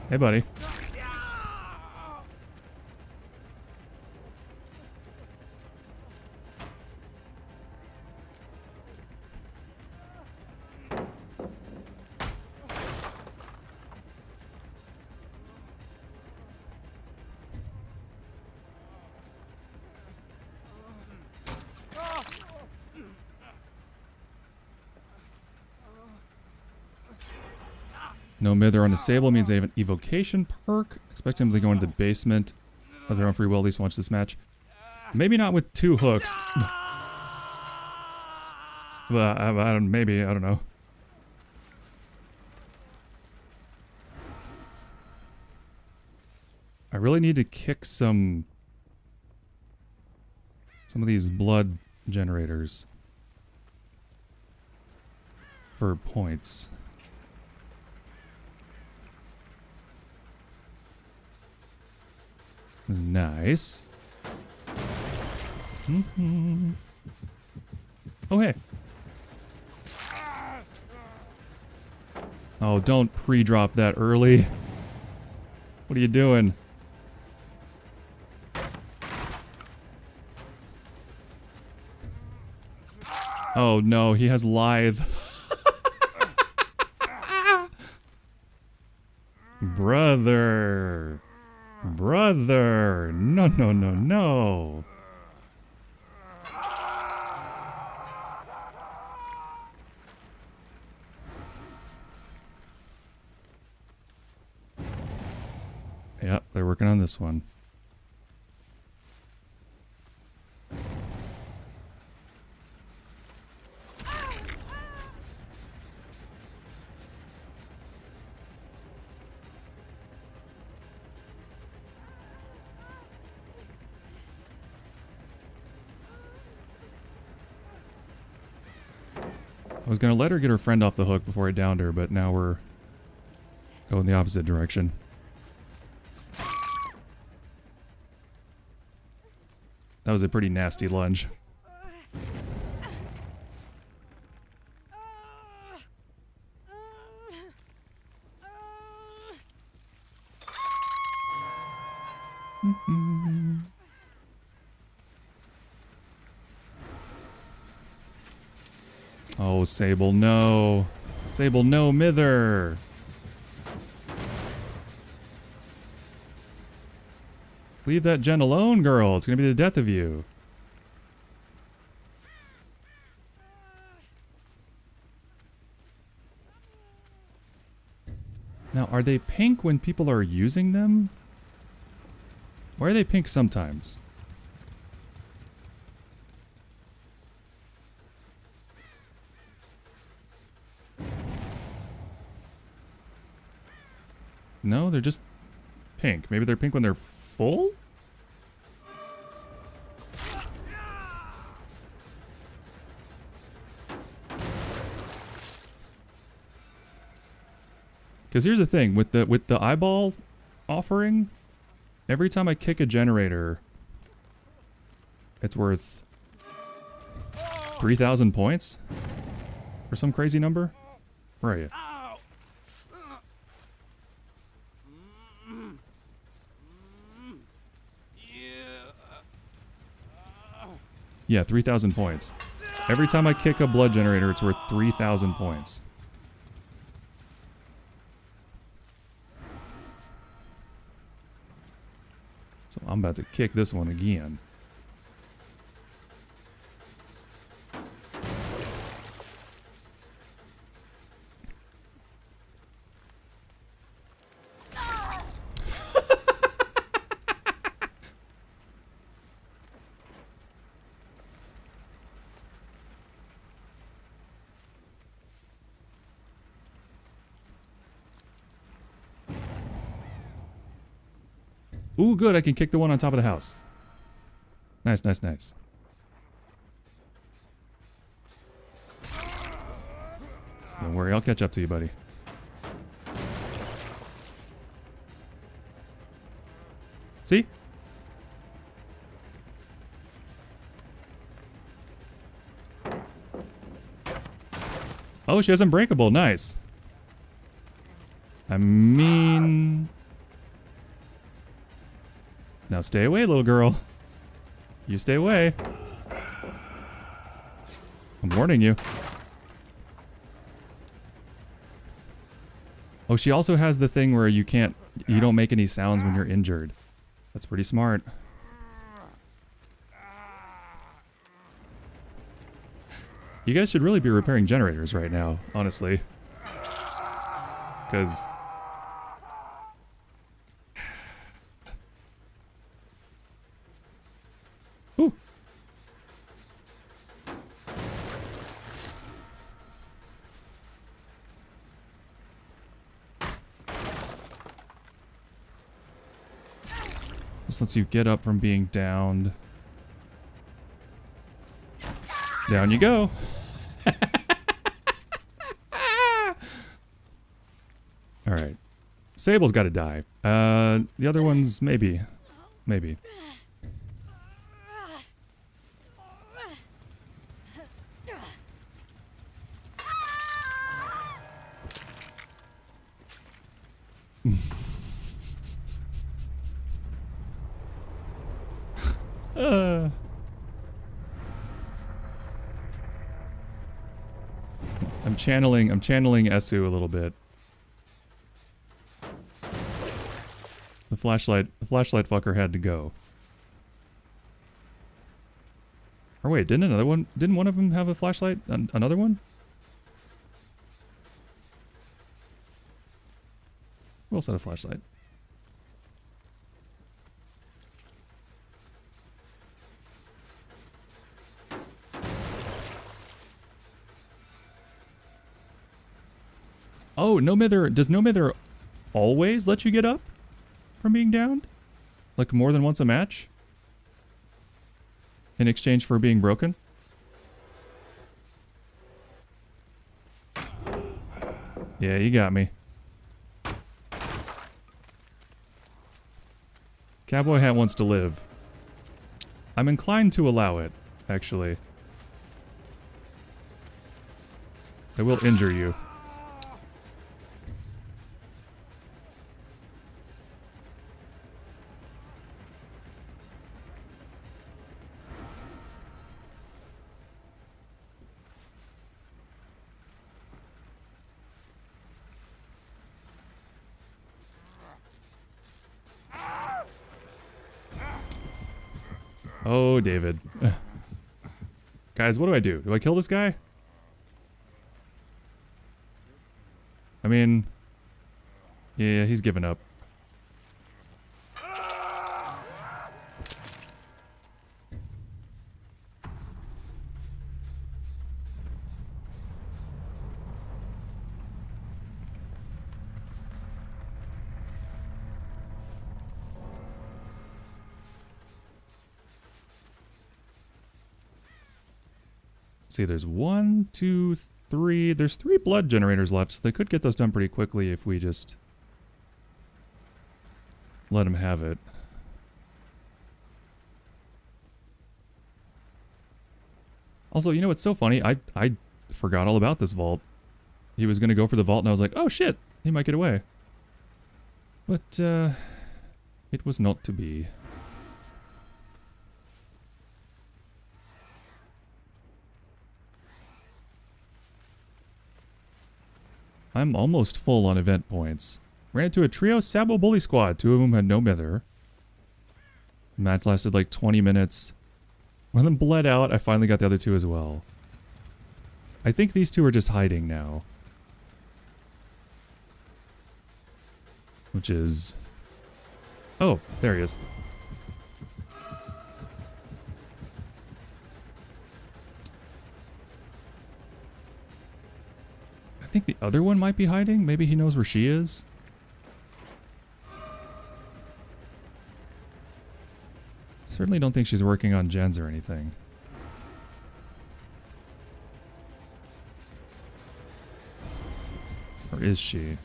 Hey, buddy. No Mither on disable means they have an evocation perk. Expect him to go into the basement of their own free will at least once this match. Maybe not with 2 hooks. Well, maybe, I don't know. I really need to kick some of these blood generators for points. Nice. Oh, hey. Oh, don't pre-drop that early. What are you doing? Oh no, he has lithe. Brother. Brother. No, no, no, no. Yep, they're working on this one. I was gonna let her get her friend off the hook before I downed her, but now we're going the opposite direction. That was a pretty nasty lunge. Oh, Sable, no. Sable, no, Mither. Leave that gen alone, girl. It's gonna be the death of you. Now, are they pink when people are using them? Why are they pink sometimes? No, they're just pink. Maybe they're pink when they're full? Because here's the thing, with the eyeball offering, every time I kick a generator, it's worth 3,000 points? Or some crazy number? Where are you? Yeah, 3,000 points. Every time I kick a blood generator, it's worth 3,000 points. So I'm about to kick this one again. Ooh, good, I can kick the one on top of the house. Nice, nice, nice. Don't worry, I'll catch up to you, buddy. See? Oh, she has Unbreakable. Nice. I mean... Now stay away, little girl. You stay away. I'm warning you. Oh, she also has the thing where you don't make any sounds when you're injured. That's pretty smart. You guys should really be repairing generators right now, honestly. Because... Ooh. This lets you get up from being downed. Down you go. All right. Sable's got to die. The other ones, maybe. Maybe. I'm channeling Esu a little bit. The flashlight fucker had to go. Or wait, didn't one of them have a flashlight? Another one? Who else had a flashlight? Oh, does No Mither always let you get up from being downed? Like more than once a match? In exchange for being broken? Yeah, you got me. Cowboy Hat wants to live. I'm inclined to allow it, actually. I will injure you. Oh, David. Guys, what do I do? Do I kill this guy? I mean... Yeah, he's given up. See, there's 1, 2, 3. There's 3 blood generators left, so they could get those done pretty quickly if we just let him have it. Also, you know what's so funny? I forgot all about this vault. He was going to go for the vault, and I was like, oh shit, he might get away. But, it was not to be. I'm almost full on event points. Ran into a trio Sabo Bully Squad. 2 of them had No Mither. Match lasted like 20 minutes. One of them bled out. I finally got the other 2 as well. I think these 2 are just hiding now. Which is... Oh, there he is. I think the other one might be hiding. Maybe he knows where she is. Certainly don't think she's working on gens or anything. Or is she?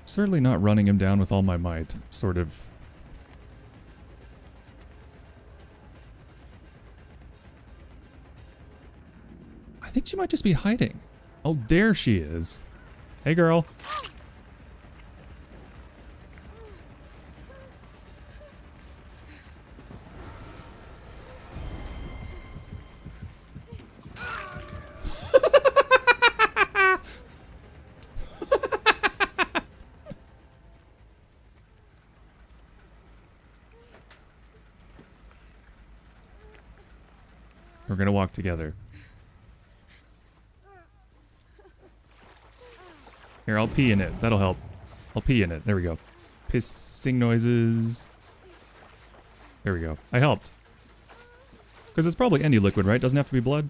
Certainly not running him down with all my might, sort of. I think she might just be hiding. Oh, there she is. Hey, girl. We're gonna walk together. Here, I'll pee in it. That'll help. I'll pee in it. There we go. Pissing noises. There we go. I helped. Because it's probably any liquid, right? Doesn't have to be blood.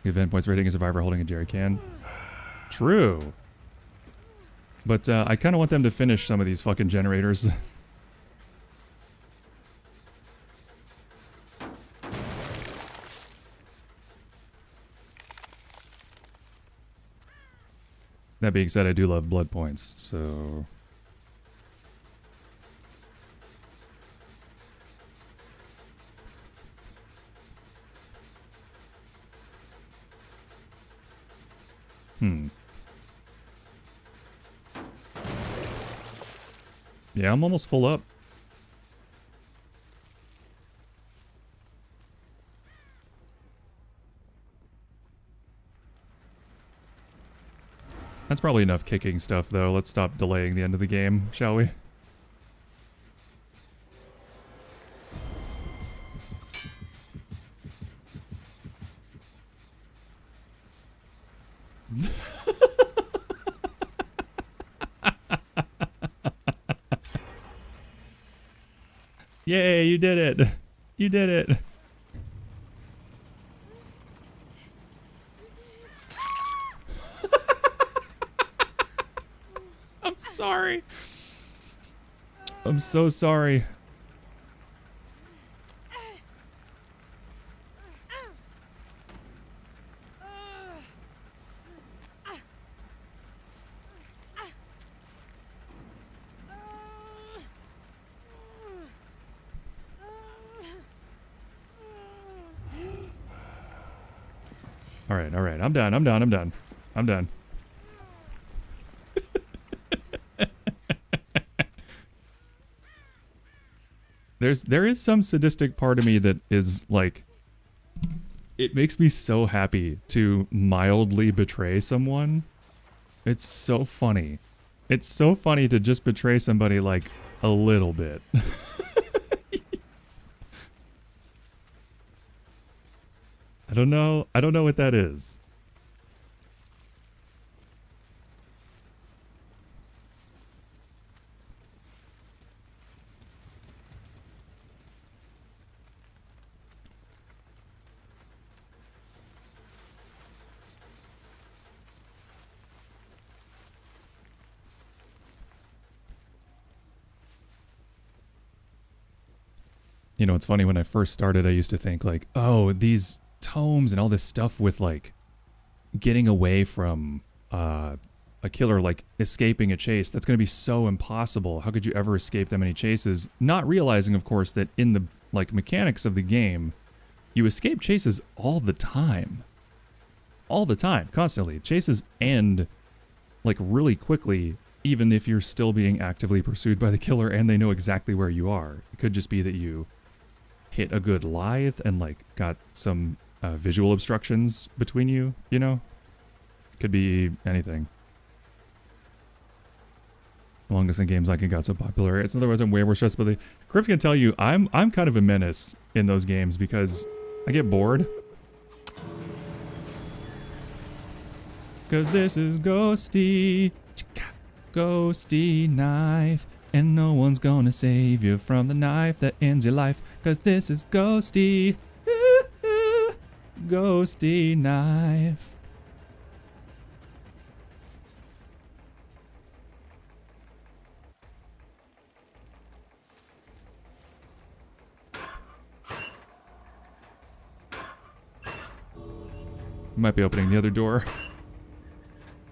Event points for hitting a survivor holding a jerry can. True. But I kind of want them to finish some of these fucking generators. That being said, I do love blood points, so... Yeah, I'm almost full up. That's probably enough kicking stuff, though. Let's stop delaying the end of the game, shall we? Yay, you did it. You did it. I'm sorry. I'm so sorry. All right. I'm done. I'm done. There is some sadistic part of me that is like, it makes me so happy to mildly betray someone. It's so funny. It's so funny to just betray somebody like a little bit. I don't know what that is. You know, it's funny, when I first started, I used to think like, oh, these tomes and all this stuff with like getting away from a killer, like escaping a chase, that's going to be so impossible. How could you ever escape that many chases? Not realizing, of course, that in the like mechanics of the game, you escape chases all the time. All the time, constantly. Chases end like really quickly, even if you're still being actively pursued by the killer and they know exactly where you are. It could just be that you hit a good lithe and like got some visual obstructions between you, you know? Could be anything. Longest in games like it got so popular. It's in other words, I'm way more stressed, but the Crips can tell you I'm kind of a menace in those games because I get bored. Cause this is Ghosty, Ghosty knife, and no one's gonna save you from the knife that ends your life. 'cause this is ghosty. Ghosty knife. Might be opening the other door,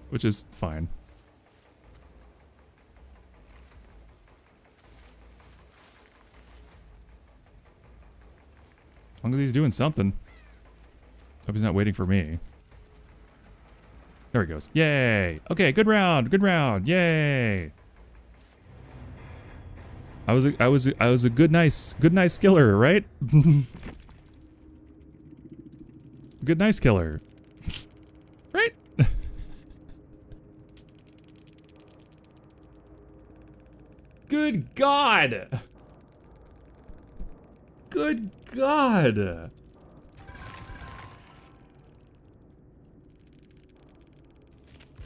which is fine. As long as he's doing something. Hope he's not waiting for me. There he goes. Yay! Okay, good round, yay! I was a good nice killer, right? Good nice killer. Right? Good God! Good God!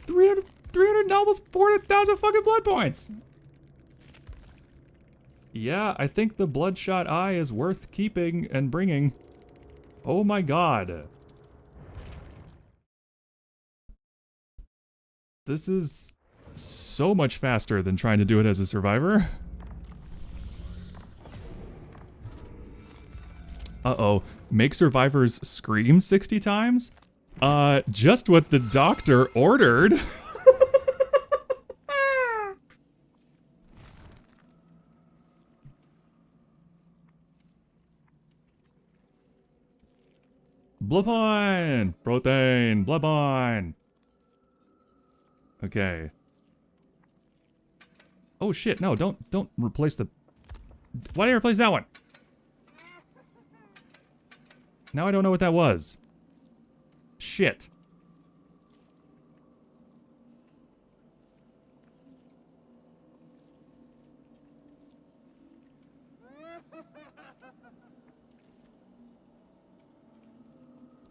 $300 almost 400,000 fucking blood points! Yeah, I think the bloodshot eye is worth keeping and bringing. Oh my God. This is so much faster than trying to do it as a survivor. Uh-oh. Make survivors scream 60 times? Just what the doctor ordered. Bloodline! Protein! Bloodline! Okay. Oh shit, no, don't replace the... Why did I replace that one? Now I don't know what that was. Shit.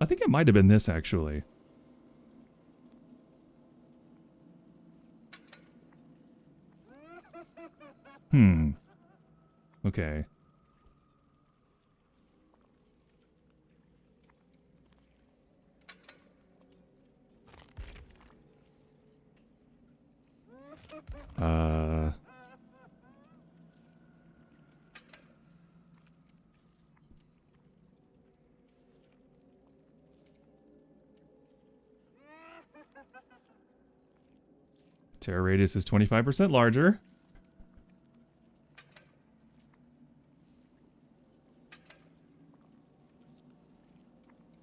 I think it might have been this, actually. Okay. Terror radius is 25% larger.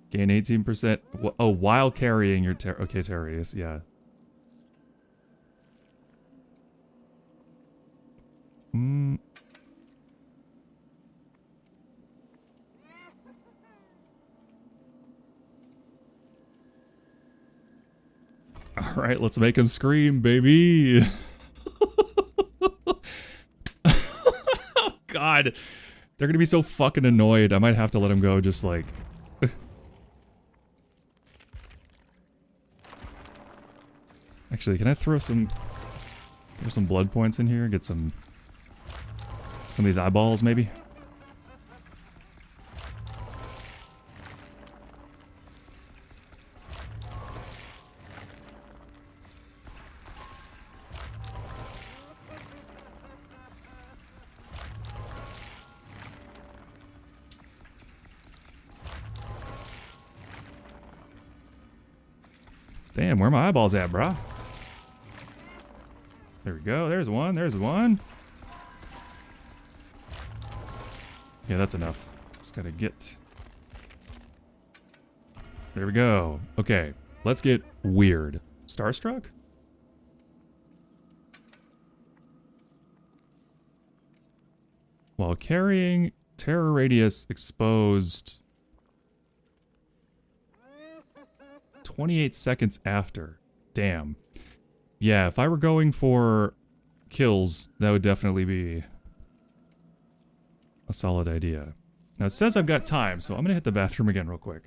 Gain 18%. Oh, while carrying your terror. Okay, terror radius, yeah. Alright, let's make him scream, baby. Oh, God. They're gonna be so fucking annoyed. I might have to let him go just like... Actually, can I throw some blood points in here? Get some of these eyeballs, maybe? Damn, where are my eyeballs at, brah? There we go. There's one. There's one. Yeah, that's enough. Just gotta get... There we go. Okay, let's get weird. Starstruck? While carrying terror radius exposed 28 seconds after. Damn. Yeah, if I were going for kills, that would definitely be a solid idea. Now it says I've got time, so I'm gonna hit the bathroom again real quick.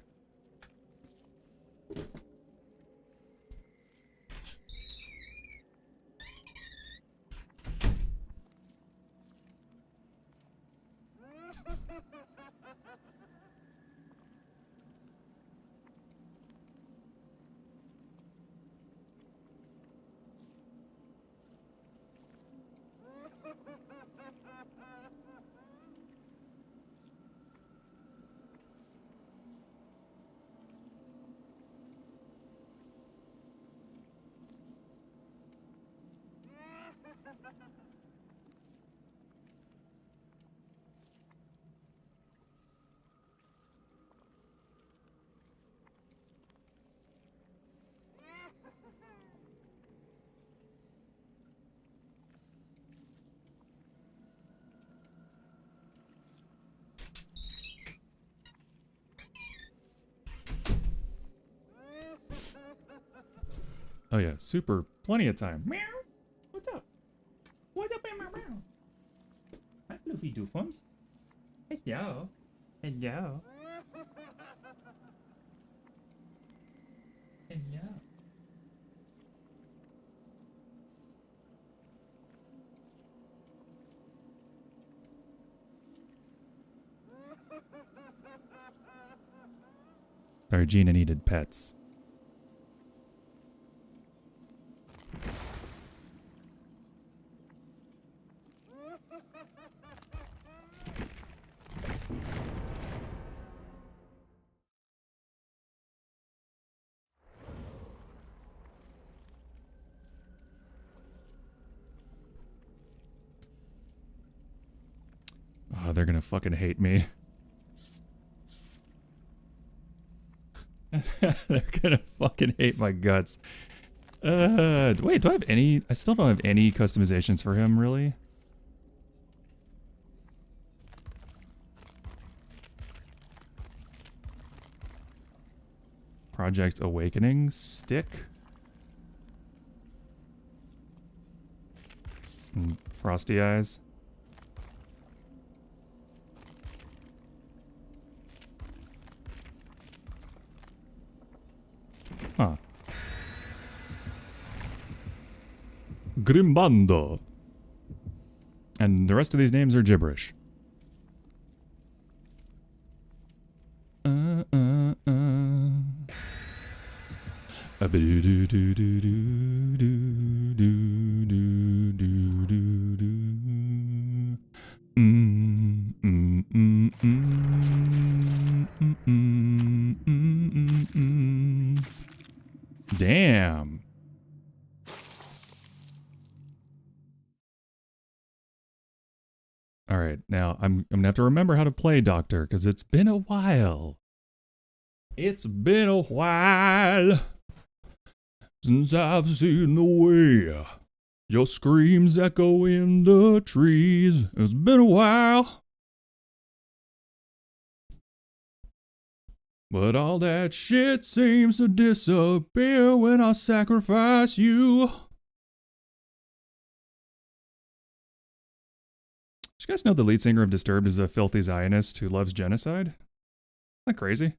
Oh yeah, super. Plenty of time. Meow. What's up? What's up, meow, meow? Hi, Fluffy Doofums. Hello. Hello. Hello. Sorry, Gina needed pets. Oh, they're gonna fucking hate me. They're gonna fucking hate my guts. Wait, do I have any? I still don't have any customizations for him, really. Project Awakening stick. And frosty eyes. Huh. Grimbando. And the rest of these names are gibberish. Damn. All right, now I'm gonna have to remember how to play Doctor because it's been a while. It's been a while since I've seen the way your screams echo in the trees. It's been a while, but all that shit seems to disappear when I sacrifice you. Did you guys know the lead singer of Disturbed is a filthy Zionist who loves genocide? Isn't that crazy?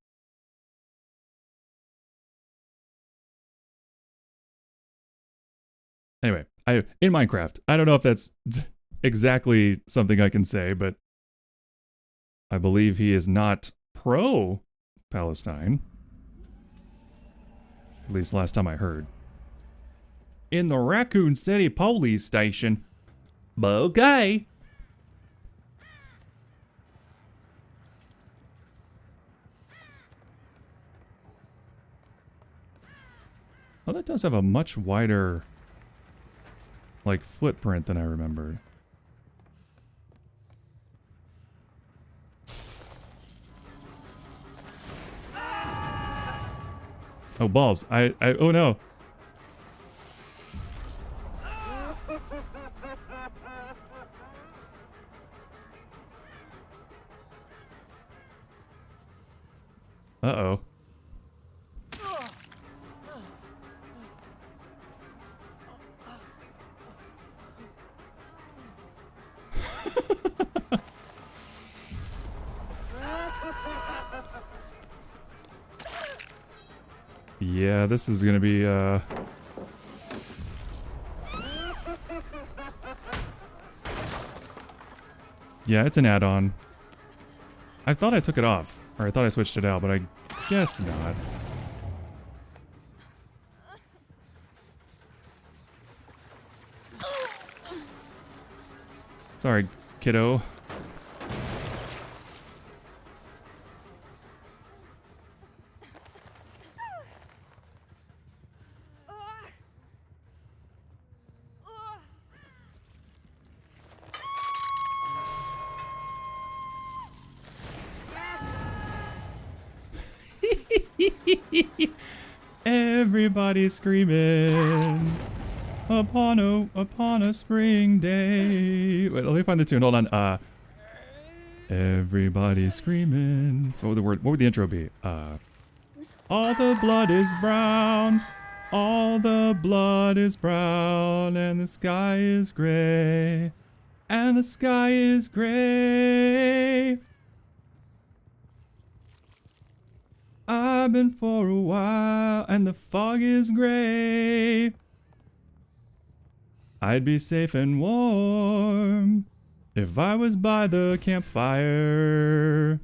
Anyway, in Minecraft, I don't know if that's exactly something I can say, but I believe he is not pro-Palestine. At least last time I heard. In the Raccoon City police station. Okay. Oh, that does have a much wider, like, footprint than I remembered. Oh, balls. Oh no. Uh-oh. Yeah, this is gonna be, yeah, it's an add-on. I thought I took it off, or I thought I switched it out, but I guess not. Sorry, kiddo. Everybody's screaming upon a spring day. Wait, let me find the tune. Hold on. Everybody's screaming. So what would the intro be? All the blood is brown. All the blood is brown and the sky is gray. And the sky is gray. I've been for a while and the fog is gray. I'd be safe and warm if I was by the campfire.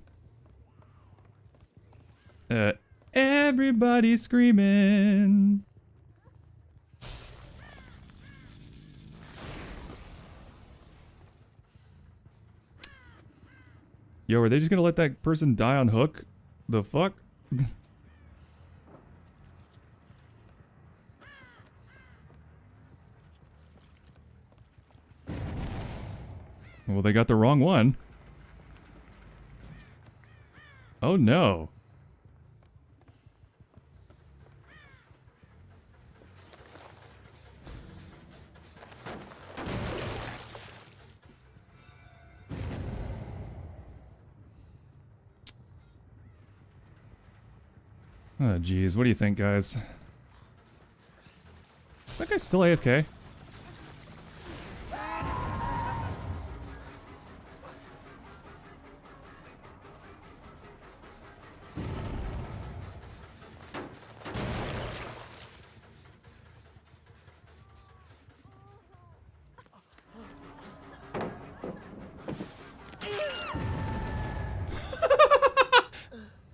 Everybody screaming. Yo, are they just gonna let that person die on hook? The fuck? Well, they got the wrong one. Oh no. Oh, geez. What do you think, guys? Is that guy still AFK?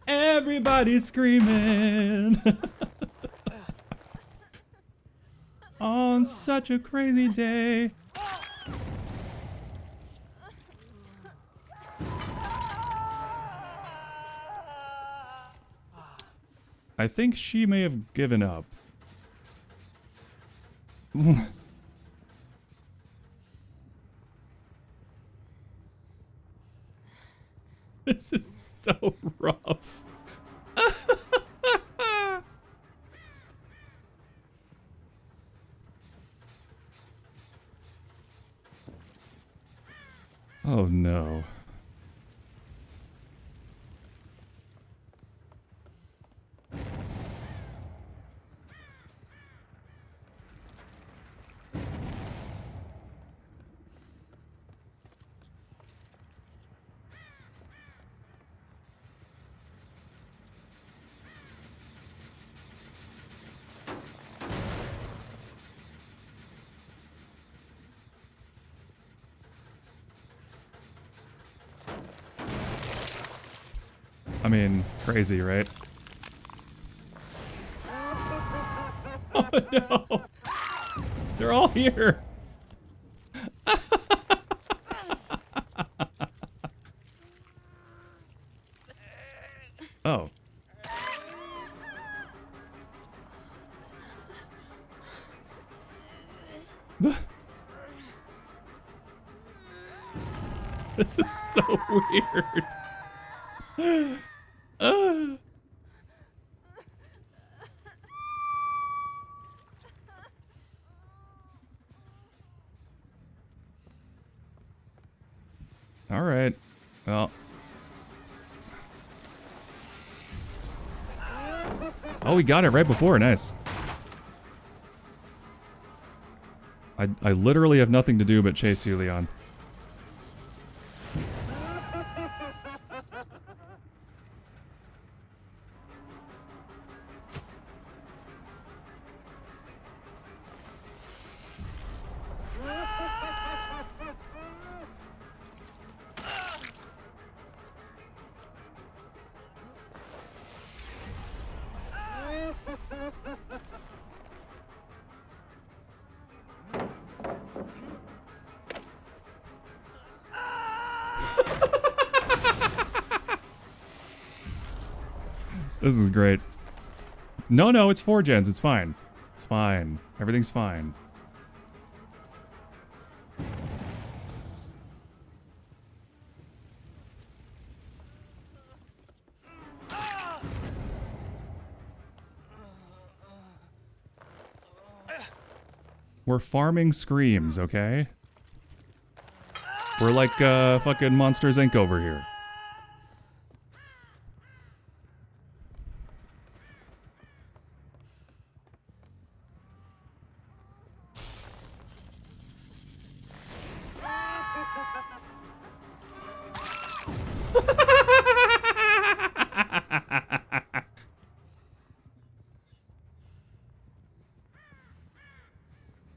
Everybody's screaming on such a crazy day. I think she may have given up. This is so rough. Oh no. I mean, crazy, right? Oh no! They're all here! Oh. This is so weird. All right. Well. Oh, we got it right before. Nice. I literally have nothing to do but chase you, Leon. This is great. No, it's 4 gens. It's fine. It's fine. Everything's fine. We're farming screams, okay? We're like fucking Monsters Inc. over here.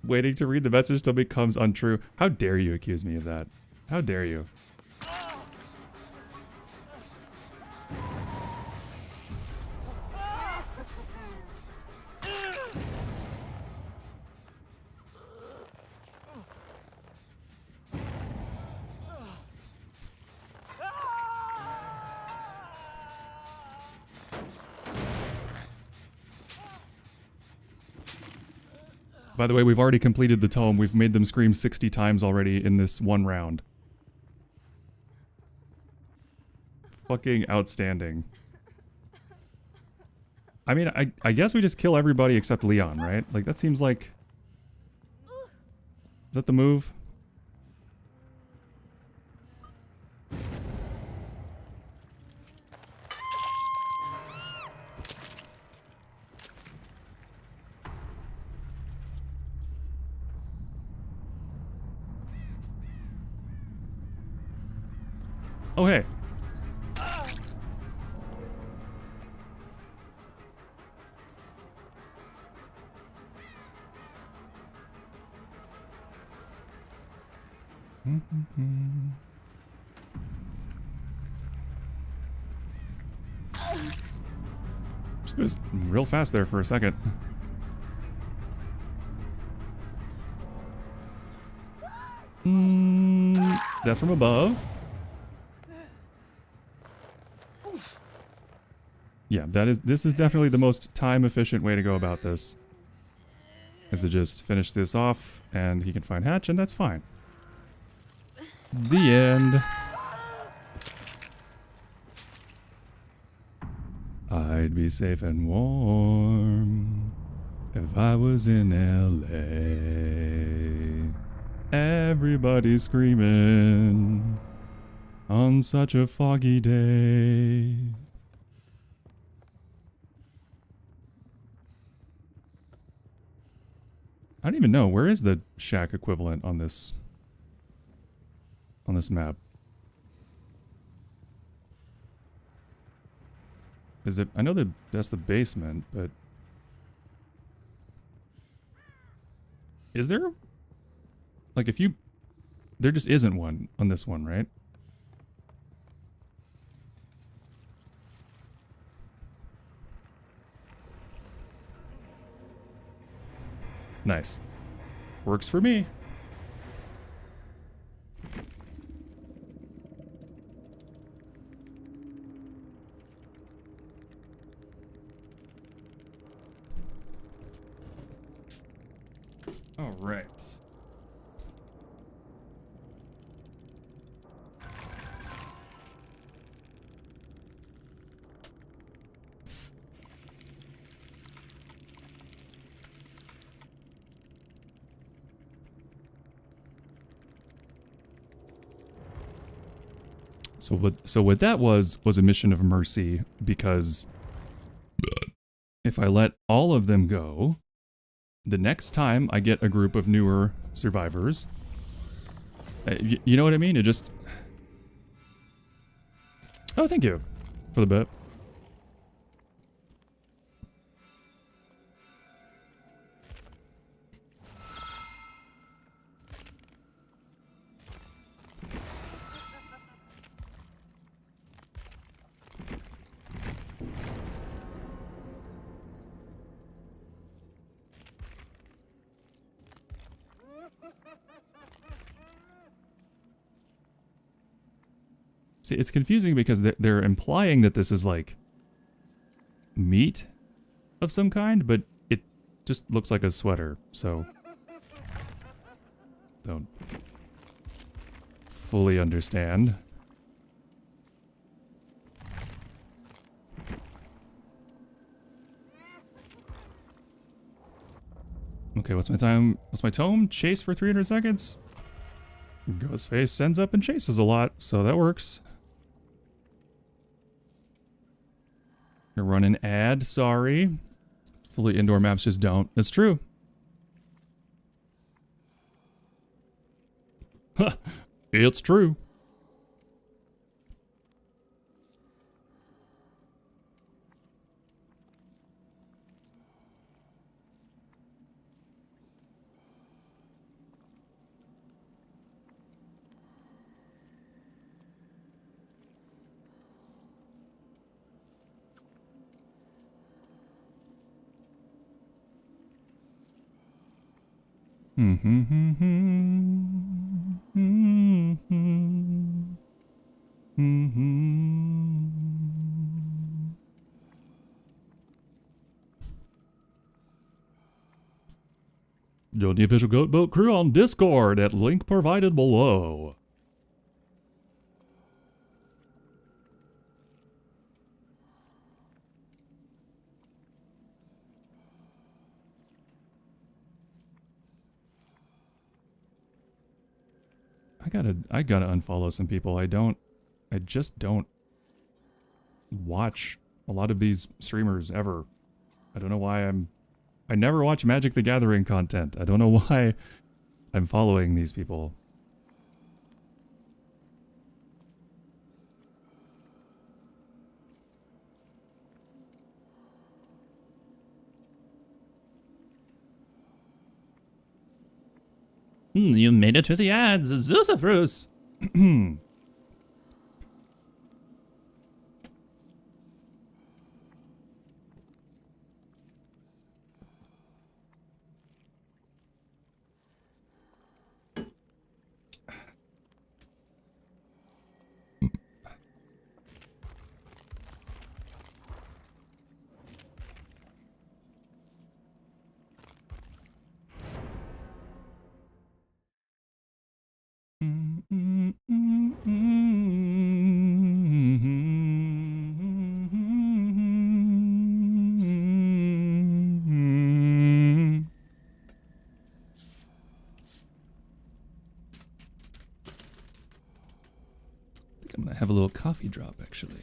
Waiting to read the message till becomes untrue. How dare you accuse me of that? How dare you? By the way, we've already completed the tome. We've made them scream 60 times already in this one round. Fucking outstanding. I mean, I guess we just kill everybody except Leon, right? Like, that seems like... Is that the move? Oh, hey. She was real fast there for a second. That from above. Yeah, this is definitely the most time efficient way to go about this. Is to just finish this off and he can find Hatch and that's fine. The end. I'd be safe and warm if I was in LA. Everybody screaming on such a foggy day. I don't even know, where is the shack equivalent on this map? Is it, I know that that's the basement, but is there, like if you, there just isn't one on this one, right? Nice. Works for me. All right. So what that was a mission of mercy, because if I let all of them go, the next time I get a group of newer survivors, you know what I mean? It just... Oh, thank you for the bit. See, it's confusing because they're implying that this is like meat of some kind, but it just looks like a sweater, so don't fully understand. Okay, what's my time? What's my tome? Chase for 300 seconds? Ghostface sends up and chases a lot, so that works. You're running ad, sorry. Fully indoor maps just don't. It's true. It's true. Join the official Goat Boat crew on Discord at link provided below. I gotta unfollow some people. I just don't watch a lot of these streamers ever. I don't know why I never watch Magic the Gathering content. I don't know why I'm following these people. You made it to the ads, Zeusafrus! I'm gonna have a little coffee drop, actually.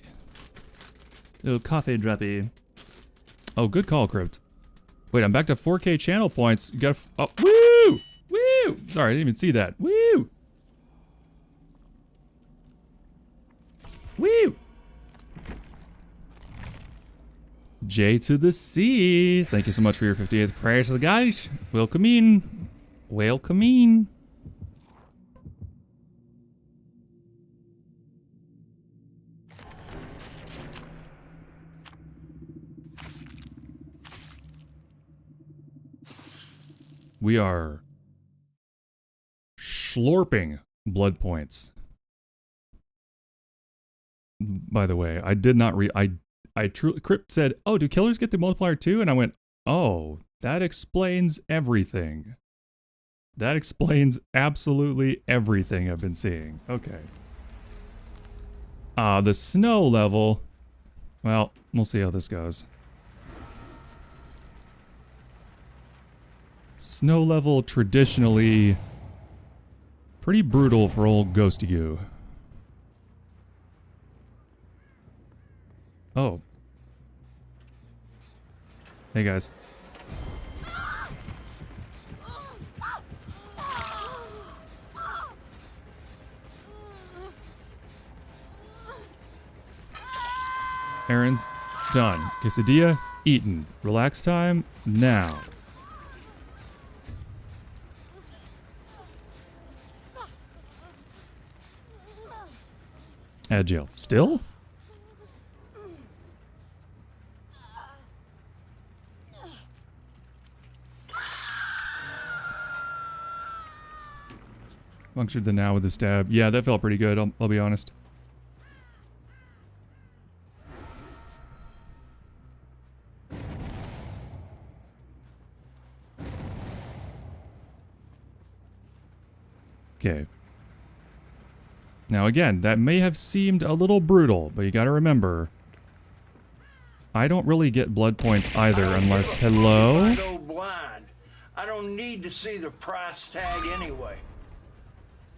A little coffee droppy. Oh, good call, Crypt. Wait, I'm back to 4K channel points. You gotta. Oh, woo! Woo! Sorry, I didn't even see that. Woo! Woo! J to the C. Thank you so much for your 58th prayer to the guys. Welcome in. Welcome in. We are slurping blood points. By the way, I did not I truly, Crypt said, "Oh, do killers get the multiplier too?" And I went, "Oh, that explains everything. That explains absolutely everything I've been seeing." Okay. The snow level. Well, we'll see how this goes. Snow level traditionally pretty brutal for old Ghosty Goo. Oh. Hey guys. Errands done. Quesadilla eaten. Relax time now. At jail. Still? Punctured the now with a stab. Yeah, that felt pretty good, I'll be honest. Okay. Now again, that may have seemed a little brutal, but you gotta remember, I don't really get blood points either unless, hello? I go blind. I don't need to see the price tag anyway.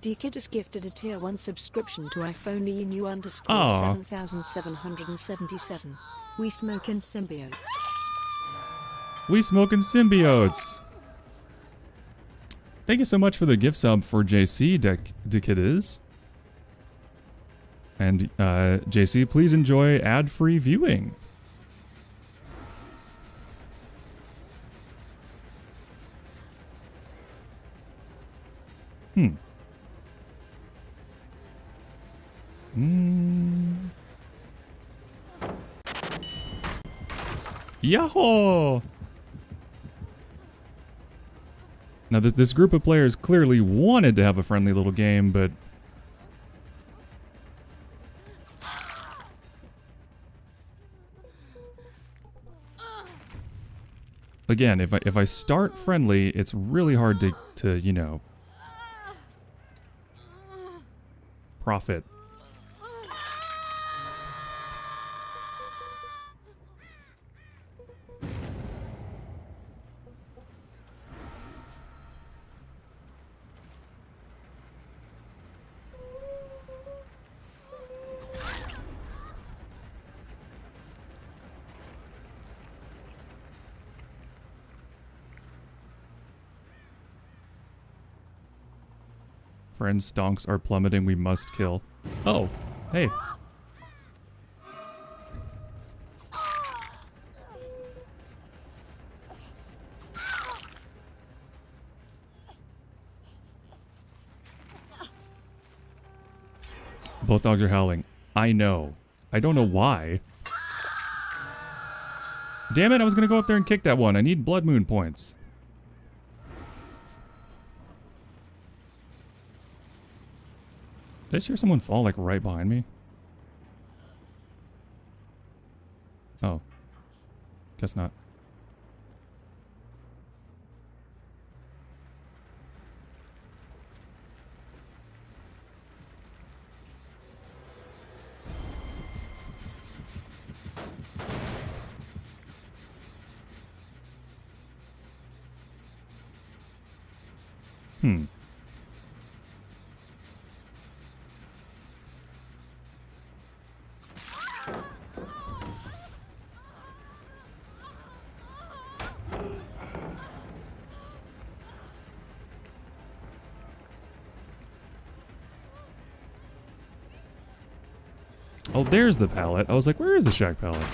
DKid has gifted a tier 1 subscription to iPhone ENU _ Aw. 7777. We smoke in symbiotes. We smoking symbiotes. Thank you so much for the gift sub for JC, Dekid is. And JC, please enjoy ad-free viewing. Yahoo! Now, this group of players clearly wanted to have a friendly little game, but... Again, if I start friendly, it's really hard to you know, profit. Friends' stonks are plummeting, we must kill. Oh, hey. Both dogs are howling. I know. I don't know why. Damn it, I was gonna go up there and kick that one. I need blood moon points. Did I just hear someone fall, like, right behind me? Oh. Guess not. Hmm. Oh, there's the pallet. I was like, where is the shack pallet?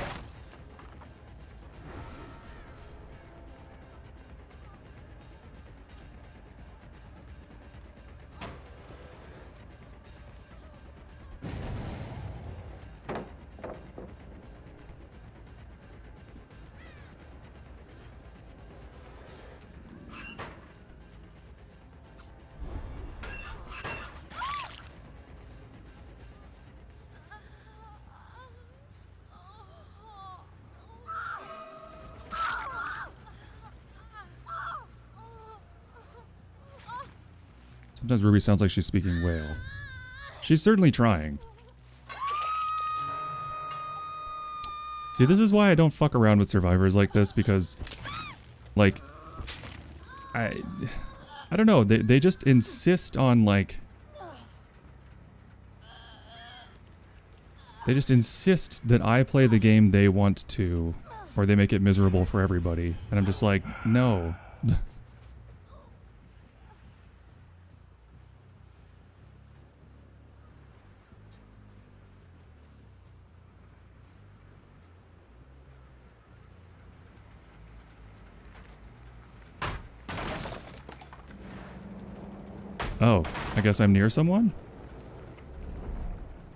Sometimes Ruby sounds like she's speaking whale. She's certainly trying. See, this is why I don't fuck around with survivors like this, because, like, I don't know, they just insist on, like, they just insist that I play the game they want to, or they make it miserable for everybody, and I'm just like, no. Oh, I guess I'm near someone?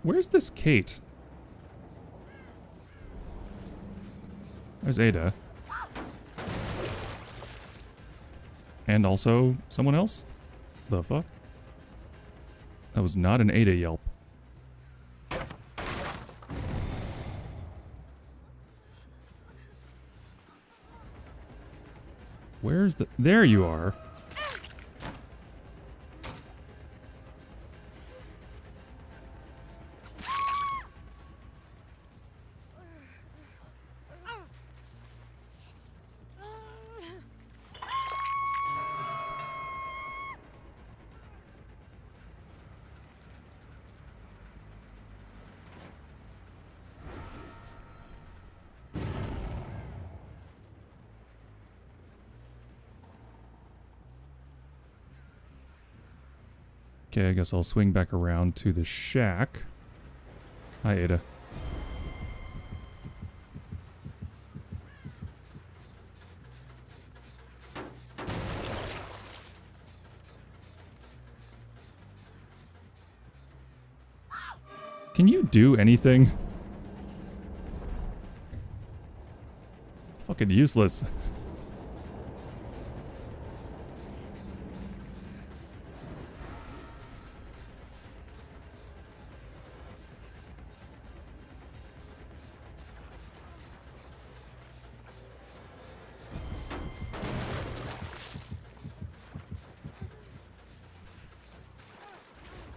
Where's this Kate? There's Ada. And also someone else? The fuck? That was not an Ada yelp. Where's the... There you are. Okay, I guess I'll swing back around to the shack. Hi, Ada. Can you do anything? It's fucking useless.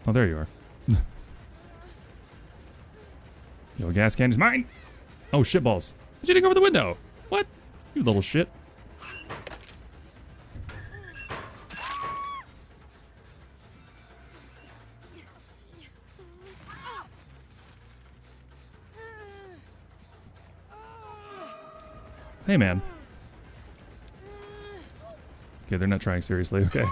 Oh, there you are. Yo, gas can is mine! Oh, shitballs. But you didn't go over the window! What? You little shit. Hey, man. Okay, they're not trying seriously. Okay.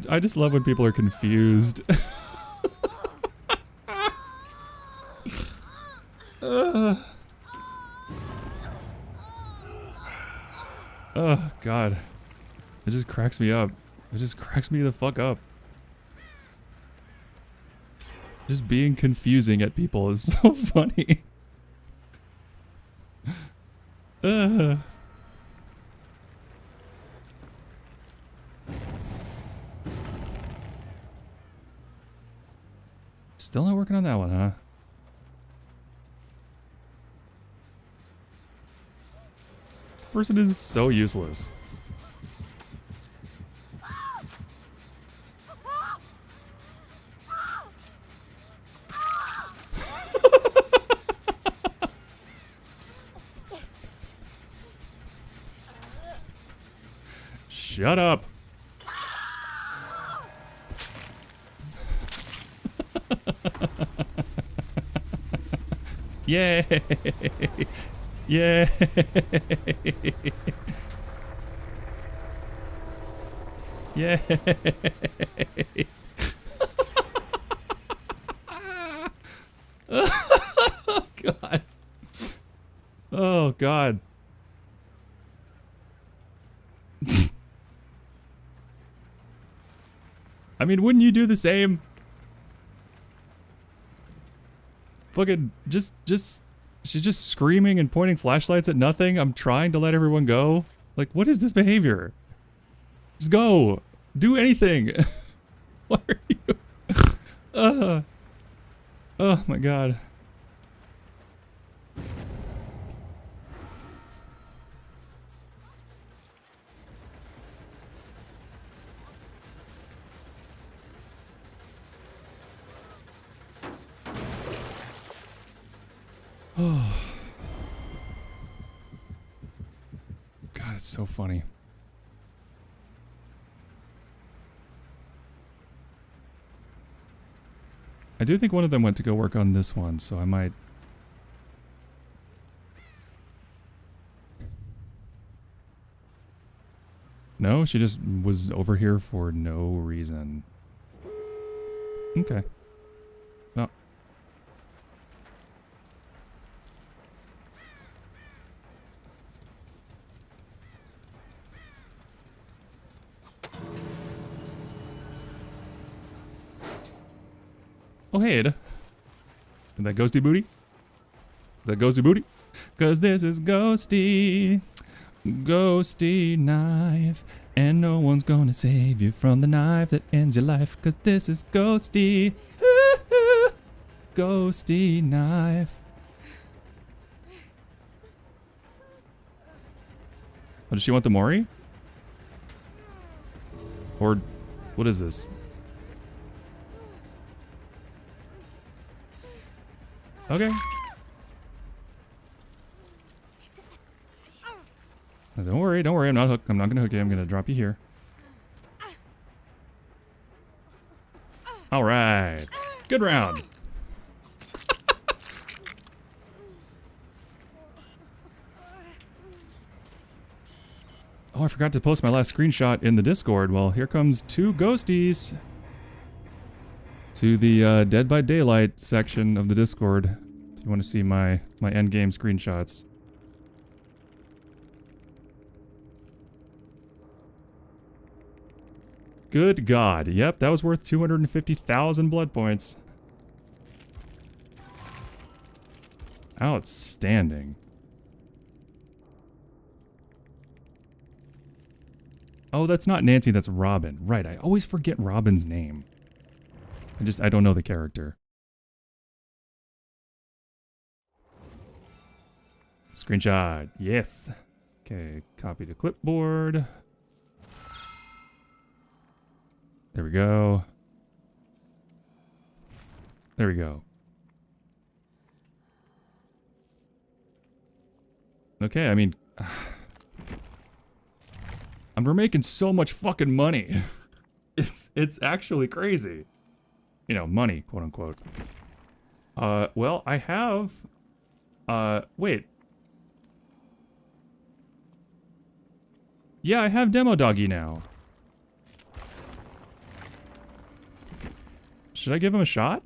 I just love when people are confused. Oh, God. It just cracks me up. It just cracks me the fuck up. Just being confusing at people is so funny. Still not working on that one, huh? This person is so useless. Shut up. Yay! Yay! Yay! Oh, God. Oh, God. I mean, wouldn't you do the same? Fucking she's just screaming and pointing flashlights at nothing. I'm trying to let everyone go. Like, what is this behavior? Just go. Do anything. What are you? Oh my God. Oh. God, it's so funny. I do think one of them went to go work on this one, so I might... No, she just was over here for no reason. Okay. Well. Oh, hey, Ada. And that ghosty booty? That ghosty booty? Cause this is ghosty. Ghosty knife. And no one's gonna save you from the knife that ends your life. Cause this is ghosty. Ghosty knife. Oh, does she want the Mori? Or what is this? Okay. Now, don't worry, don't worry. I'm not gonna hook you. I'm gonna drop you here. All right. Good round. Oh, I forgot to post my last screenshot in the Discord. Well, here comes two ghosties to the Dead by Daylight section of the Discord. If you want to see my endgame screenshots. Good God. Yep, that was worth 250,000 blood points. Outstanding. Oh, that's not Nancy, that's Robin. Right, I always forget Robin's name. I don't know the character. Screenshot, yes. Okay, copy to clipboard. There we go. There we go. Okay, I mean... we're making so much fucking money. It's actually crazy. You know, money, quote unquote. Well, I have... wait. Yeah, I have Demo Doggy now. Should I give him a shot?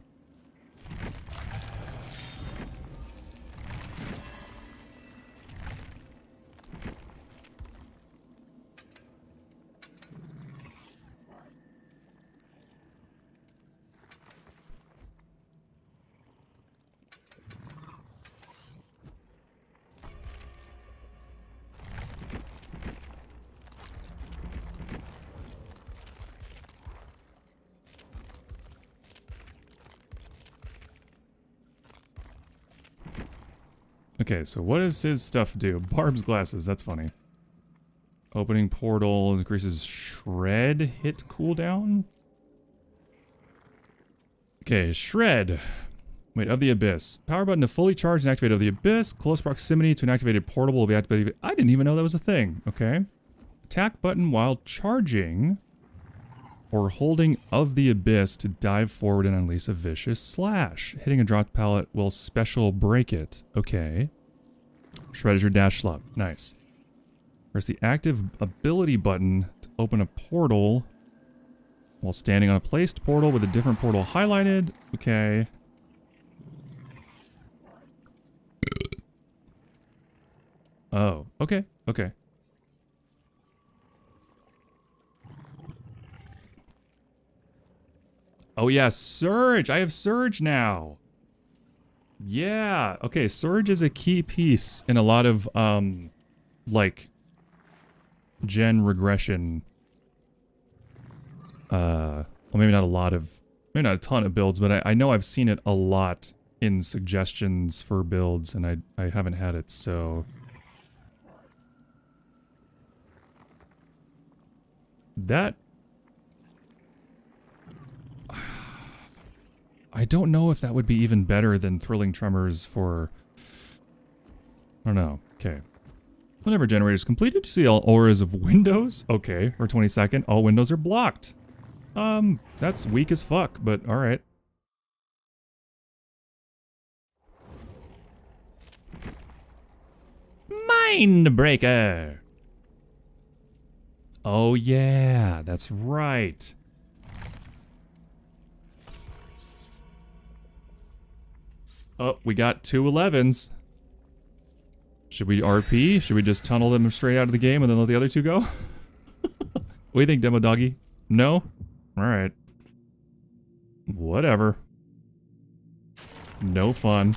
Okay, so what does his stuff do? Barb's glasses, that's funny. Opening portal increases shred hit cooldown. Okay, shred. Wait, of the abyss. Power button to fully charge and activate of the abyss. Close proximity to an activated portal will be activated. I didn't even know that was a thing. Okay. Attack button while charging or holding of the abyss to dive forward and unleash a vicious slash. Hitting a dropped pallet will special break it. Okay. Shred is your dash slot. Nice. Press the active ability button to open a portal while standing on a placed portal with a different portal highlighted. Okay. Oh, okay, okay. Oh yeah, Surge! I have Surge now! Yeah, okay, Surge is a key piece in a lot of, like, gen regression. Well, maybe not a lot of, maybe not a ton of builds, but I know I've seen it a lot in suggestions for builds, and I haven't had it, so... That... I don't know if that would be even better than Thrilling Tremors for... I don't know. Okay. Whenever generator is completed, you see all auras of windows. Okay, for 20 seconds, all windows are blocked. That's weak as fuck, but alright. Mindbreaker! Oh yeah, that's right. Oh, we got 2 11s. Should we RP? Should we just tunnel them straight out of the game and then let the other 2 go? What do you think, Demo Doggy? No? Alright. Whatever. No fun.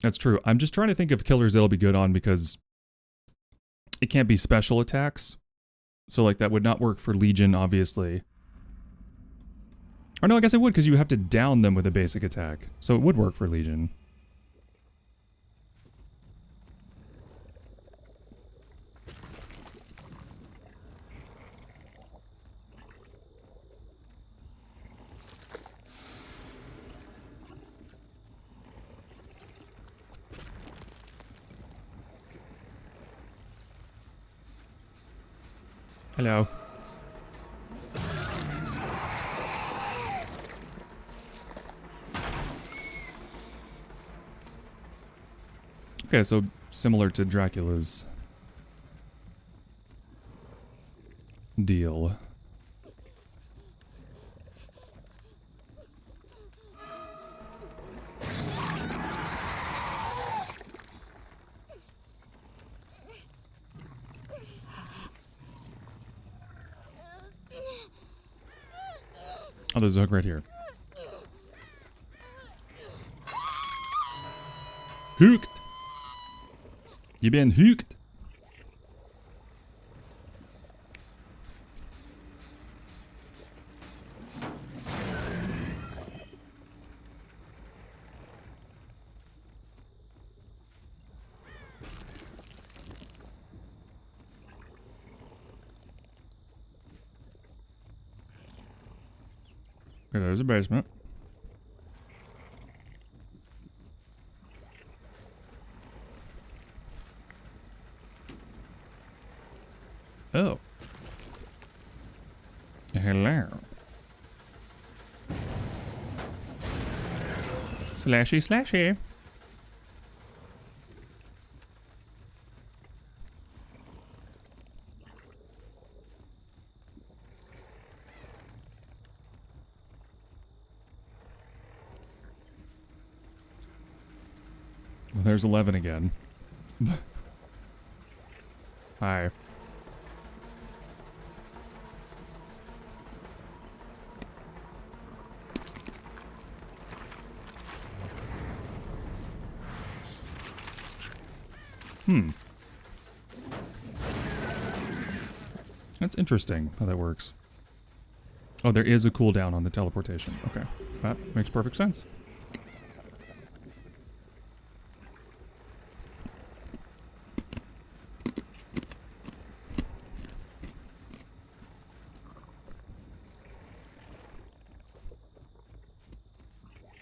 That's true. I'm just trying to think of killers that'll be good on because it can't be special attacks. So like that would not work for Legion, obviously. Or no, I guess it would because you have to down them with a basic attack. So it would work for Legion. Hello. Okay, so similar to Dracula's deal. Oh, there's a hook right here. Hooked. You been hooked. Okay, there's a basement. Oh. Hello. Slashy, slashy. Well, there's 11 again. Hi. That's interesting how that works. Oh, there is a cooldown on the teleportation. Okay. That makes perfect sense.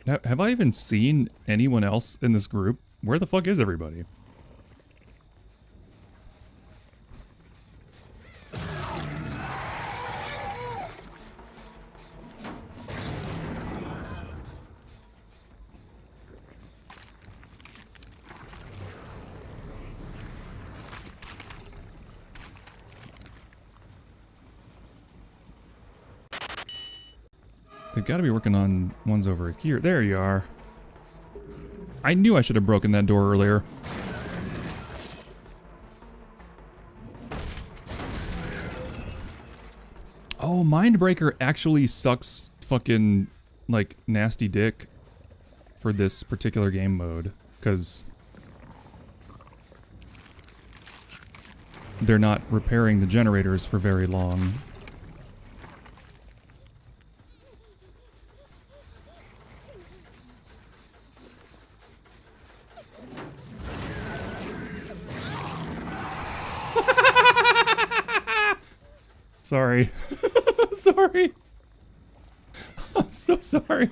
Now, have I even seen anyone else in this group? Where the fuck is everybody? They've got to be working on ones over here. There you are. I knew I should have broken that door earlier. Oh, Mindbreaker actually sucks fucking, like, nasty dick for this particular game mode. Because they're not repairing the generators for very long. Sorry. Sorry. I'm so sorry.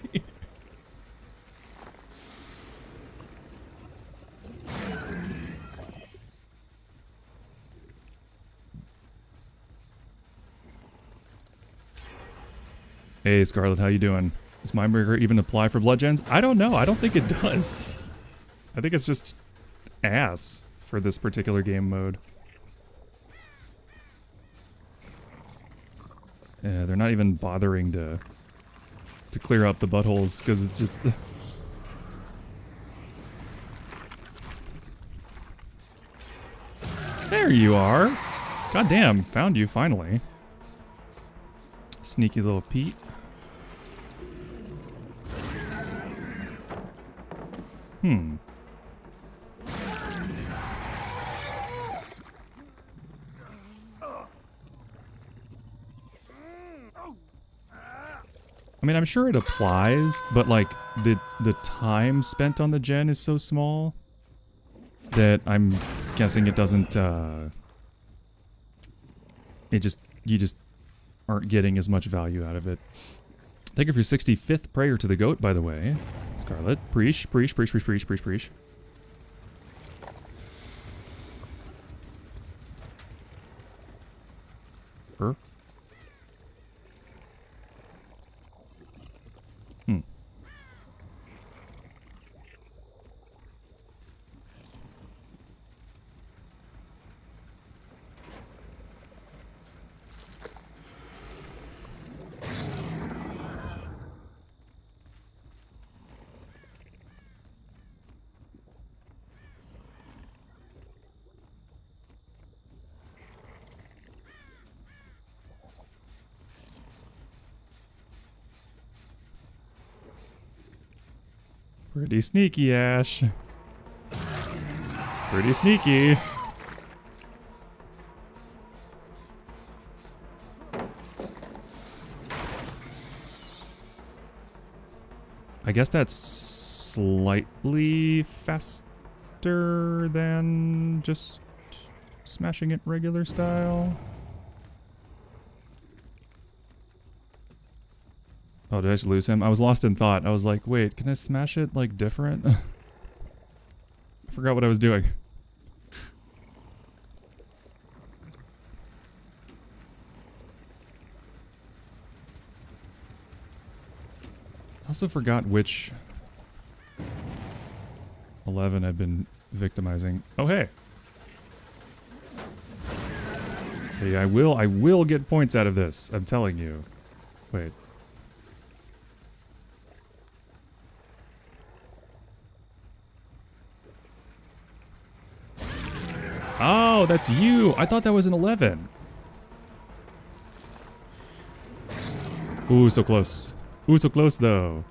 Hey, Scarlet, how you doing? Does Mindbreaker even apply for blood gens? I don't know. I don't think it does. I think it's just ass for this particular game mode. Yeah, they're not even bothering to clear up the buttholes because it's just. There you are. Goddamn, found you finally. Sneaky little Pete. I mean, I'm sure it applies, but like the time spent on the gen is so small that I'm guessing it doesn't. You just aren't getting as much value out of it. Thank you for your 65th prayer to the goat, by the way, Scarlet. Preach, preach, preach, preach, preach, preach, preach. Her. Pretty sneaky, Ash. Pretty sneaky. I guess that's slightly faster than just smashing it regular style. Oh, did I just lose him? I was lost in thought. I was like, wait, can I smash it, like, different? I forgot what I was doing. I also forgot which 11 I'd been victimizing. Oh, hey. See, I will get points out of this. I'm telling you. Wait. Oh, that's you. I thought that was an 11. Ooh, so close. Ooh, so close, though.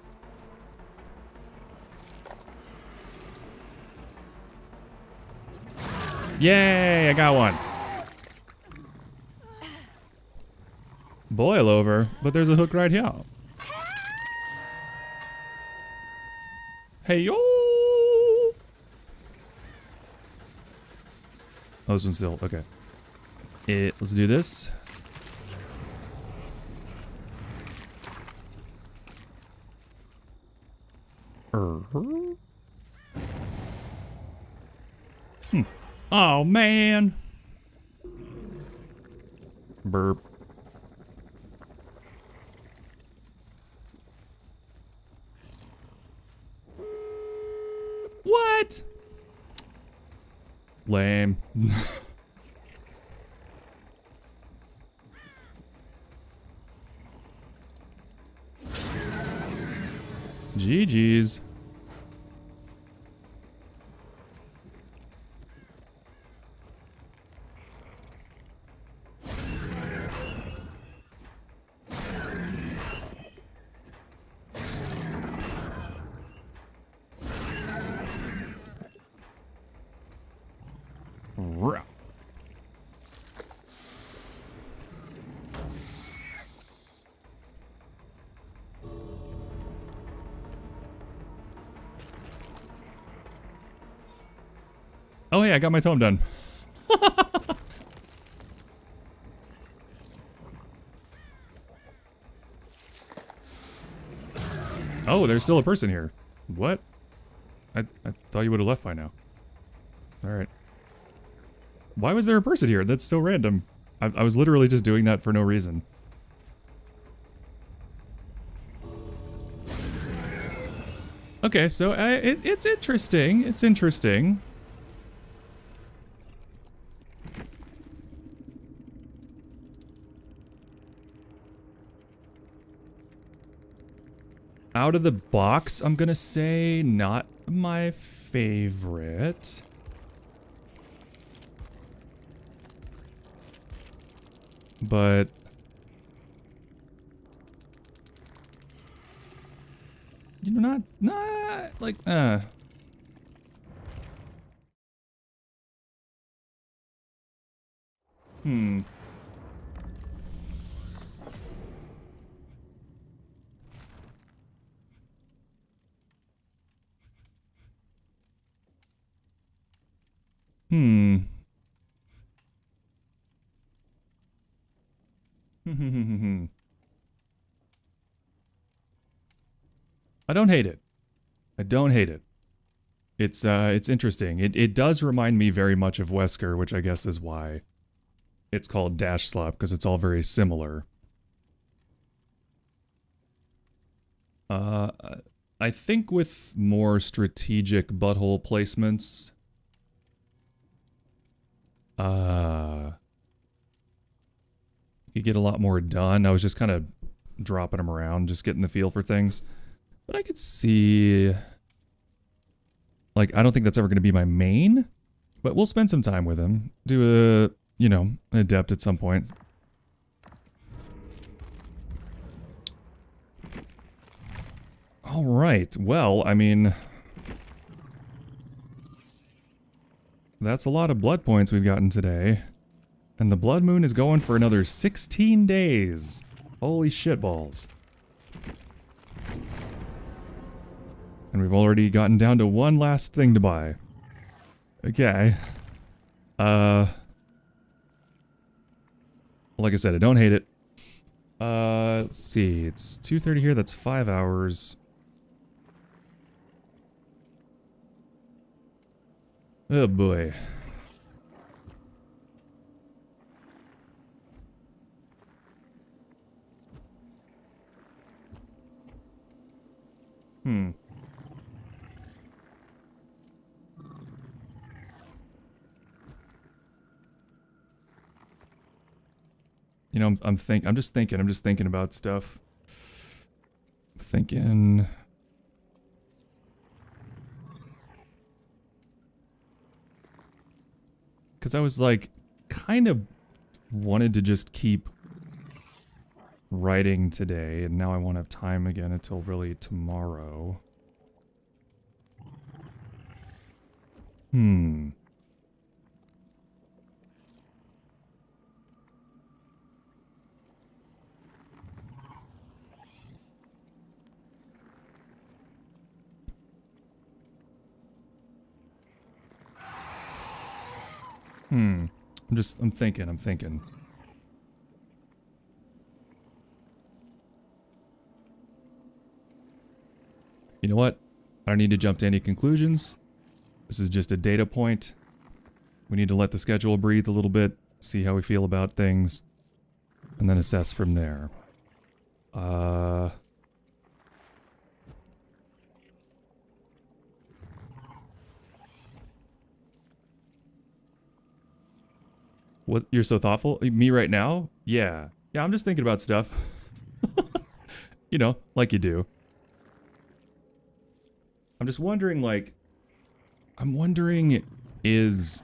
Yay, I got one. Boil over, but there's a hook right here. Hey, yo! Oh, this one's still, okay. Let's do this. Oh, man. Burp. What? Lame. GG's. Oh, hey, I got my tome done. Oh, there's still a person here. What? I thought you would have left by now. Alright. Why was there a person here? That's so random. I was literally just doing that for no reason. Okay, so it's interesting. It's interesting. Out of the box, I'm gonna say not my favorite. But you know, not like Hmm. Hmm. I don't hate it. I don't hate it. It's interesting. It does remind me very much of Wesker, which I guess is why it's called Dash Slop, because it's all very similar. I think with more strategic butthole placements, you get a lot more done. I was just kind of dropping them around, just getting the feel for things. But I could see, like, I don't think that's ever going to be my main, but we'll spend some time with him. Do a, you know, an adept at some point. All right. Well, I mean, That's a lot of blood points we've gotten today. And the blood moon is going for another 16 days. Holy shitballs. And we've already gotten down to one last thing to buy. Okay. Like I said, I don't hate it. Let's see. It's 2:30 here. That's 5 hours. Oh boy. You know, I'm just thinking about stuff. Thinking. Because I was like, kind of wanted to just keep writing today, and now I won't have time again until really tomorrow. I'm thinking. You know what? I don't need to jump to any conclusions. This is just a data point. We need to let the schedule breathe a little bit, see how we feel about things, and then assess from there. What? You're so thoughtful? Me right now? Yeah. Yeah, I'm just thinking about stuff. You know, like you do. I'm just wondering, like... I'm wondering, is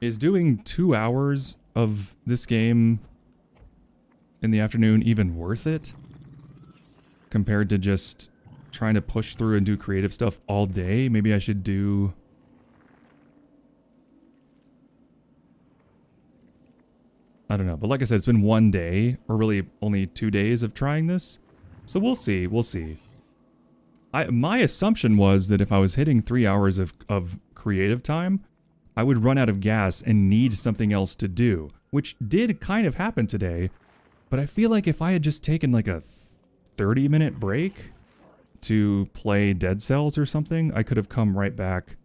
doing 2 hours of this game in the afternoon even worth it? Compared to just trying to push through and do creative stuff all day? Maybe I should do... I don't know, but like I said, it's been 1 day, or really only 2 days of trying this. So we'll see, My assumption was that if I was hitting 3 hours of creative time, I would run out of gas and need something else to do, which did kind of happen today, but I feel like if I had just taken like a 30-minute break to play Dead Cells or something, I could have come right back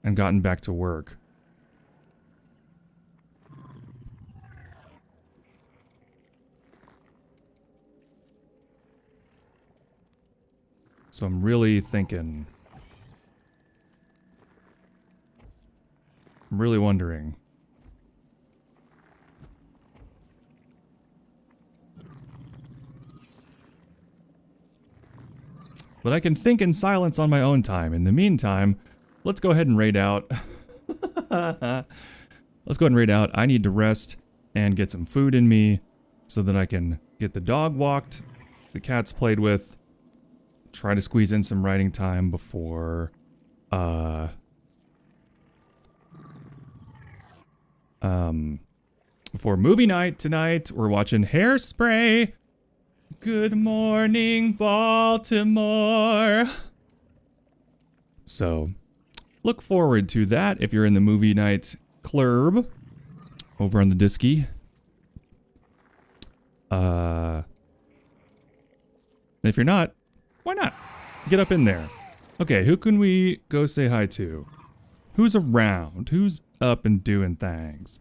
and gotten back to work. So I'm really thinking. I'm really wondering. But I can think in silence on my own time. In the meantime, let's go ahead and raid out. Let's go ahead and raid out. I need to rest and get some food in me so that I can get the dog walked, the cats played with, try to squeeze in some writing time before, before movie night tonight. We're watching Hairspray. Good morning, Baltimore. So, look forward to that if you're in the movie night club over on the Disky. If you're not, why not? Get up in there. Okay, who can we go say hi to? Who's around? Who's up and doing things?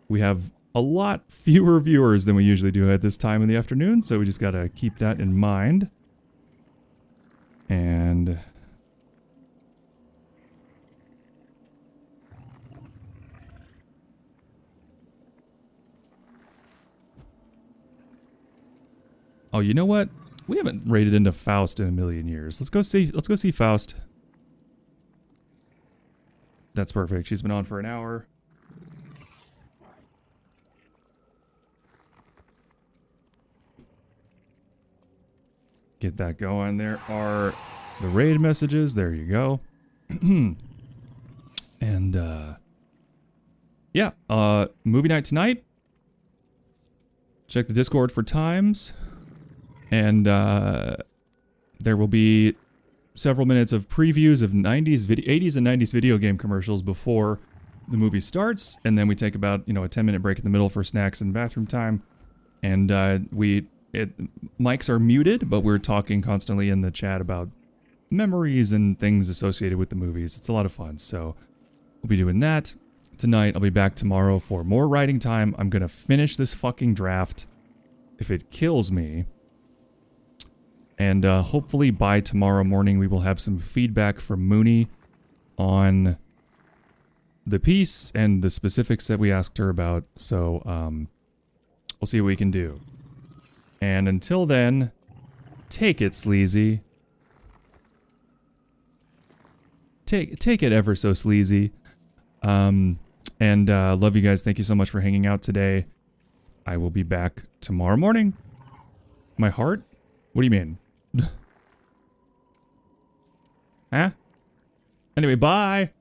We have a lot fewer viewers than we usually do at this time in the afternoon, so we just gotta keep that in mind. And... oh, you know what? We haven't raided into Faust in a million years. Let's go see Faust. That's perfect. She's been on for an hour. Get that going. There are the raid messages. There you go. And, yeah, movie night tonight. Check the Discord for times. And, there will be several minutes of previews of 80s and 90s video game commercials before the movie starts. And then we take about, a 10-minute break in the middle for snacks and bathroom time. And, mics are muted, but we're talking constantly in the chat about memories and things associated with the movies. It's a lot of fun. So we'll be doing that tonight. I'll be back tomorrow for more writing time. I'm going to finish this fucking draft if it kills me. And hopefully by tomorrow morning we will have some feedback from Mooney on the piece and the specifics that we asked her about. So we'll see what we can do. And until then, take it, sleazy. Take it ever so sleazy. And love you guys. Thank you so much for hanging out today. I will be back tomorrow morning. My heart? What do you mean? Huh? Anyway, bye.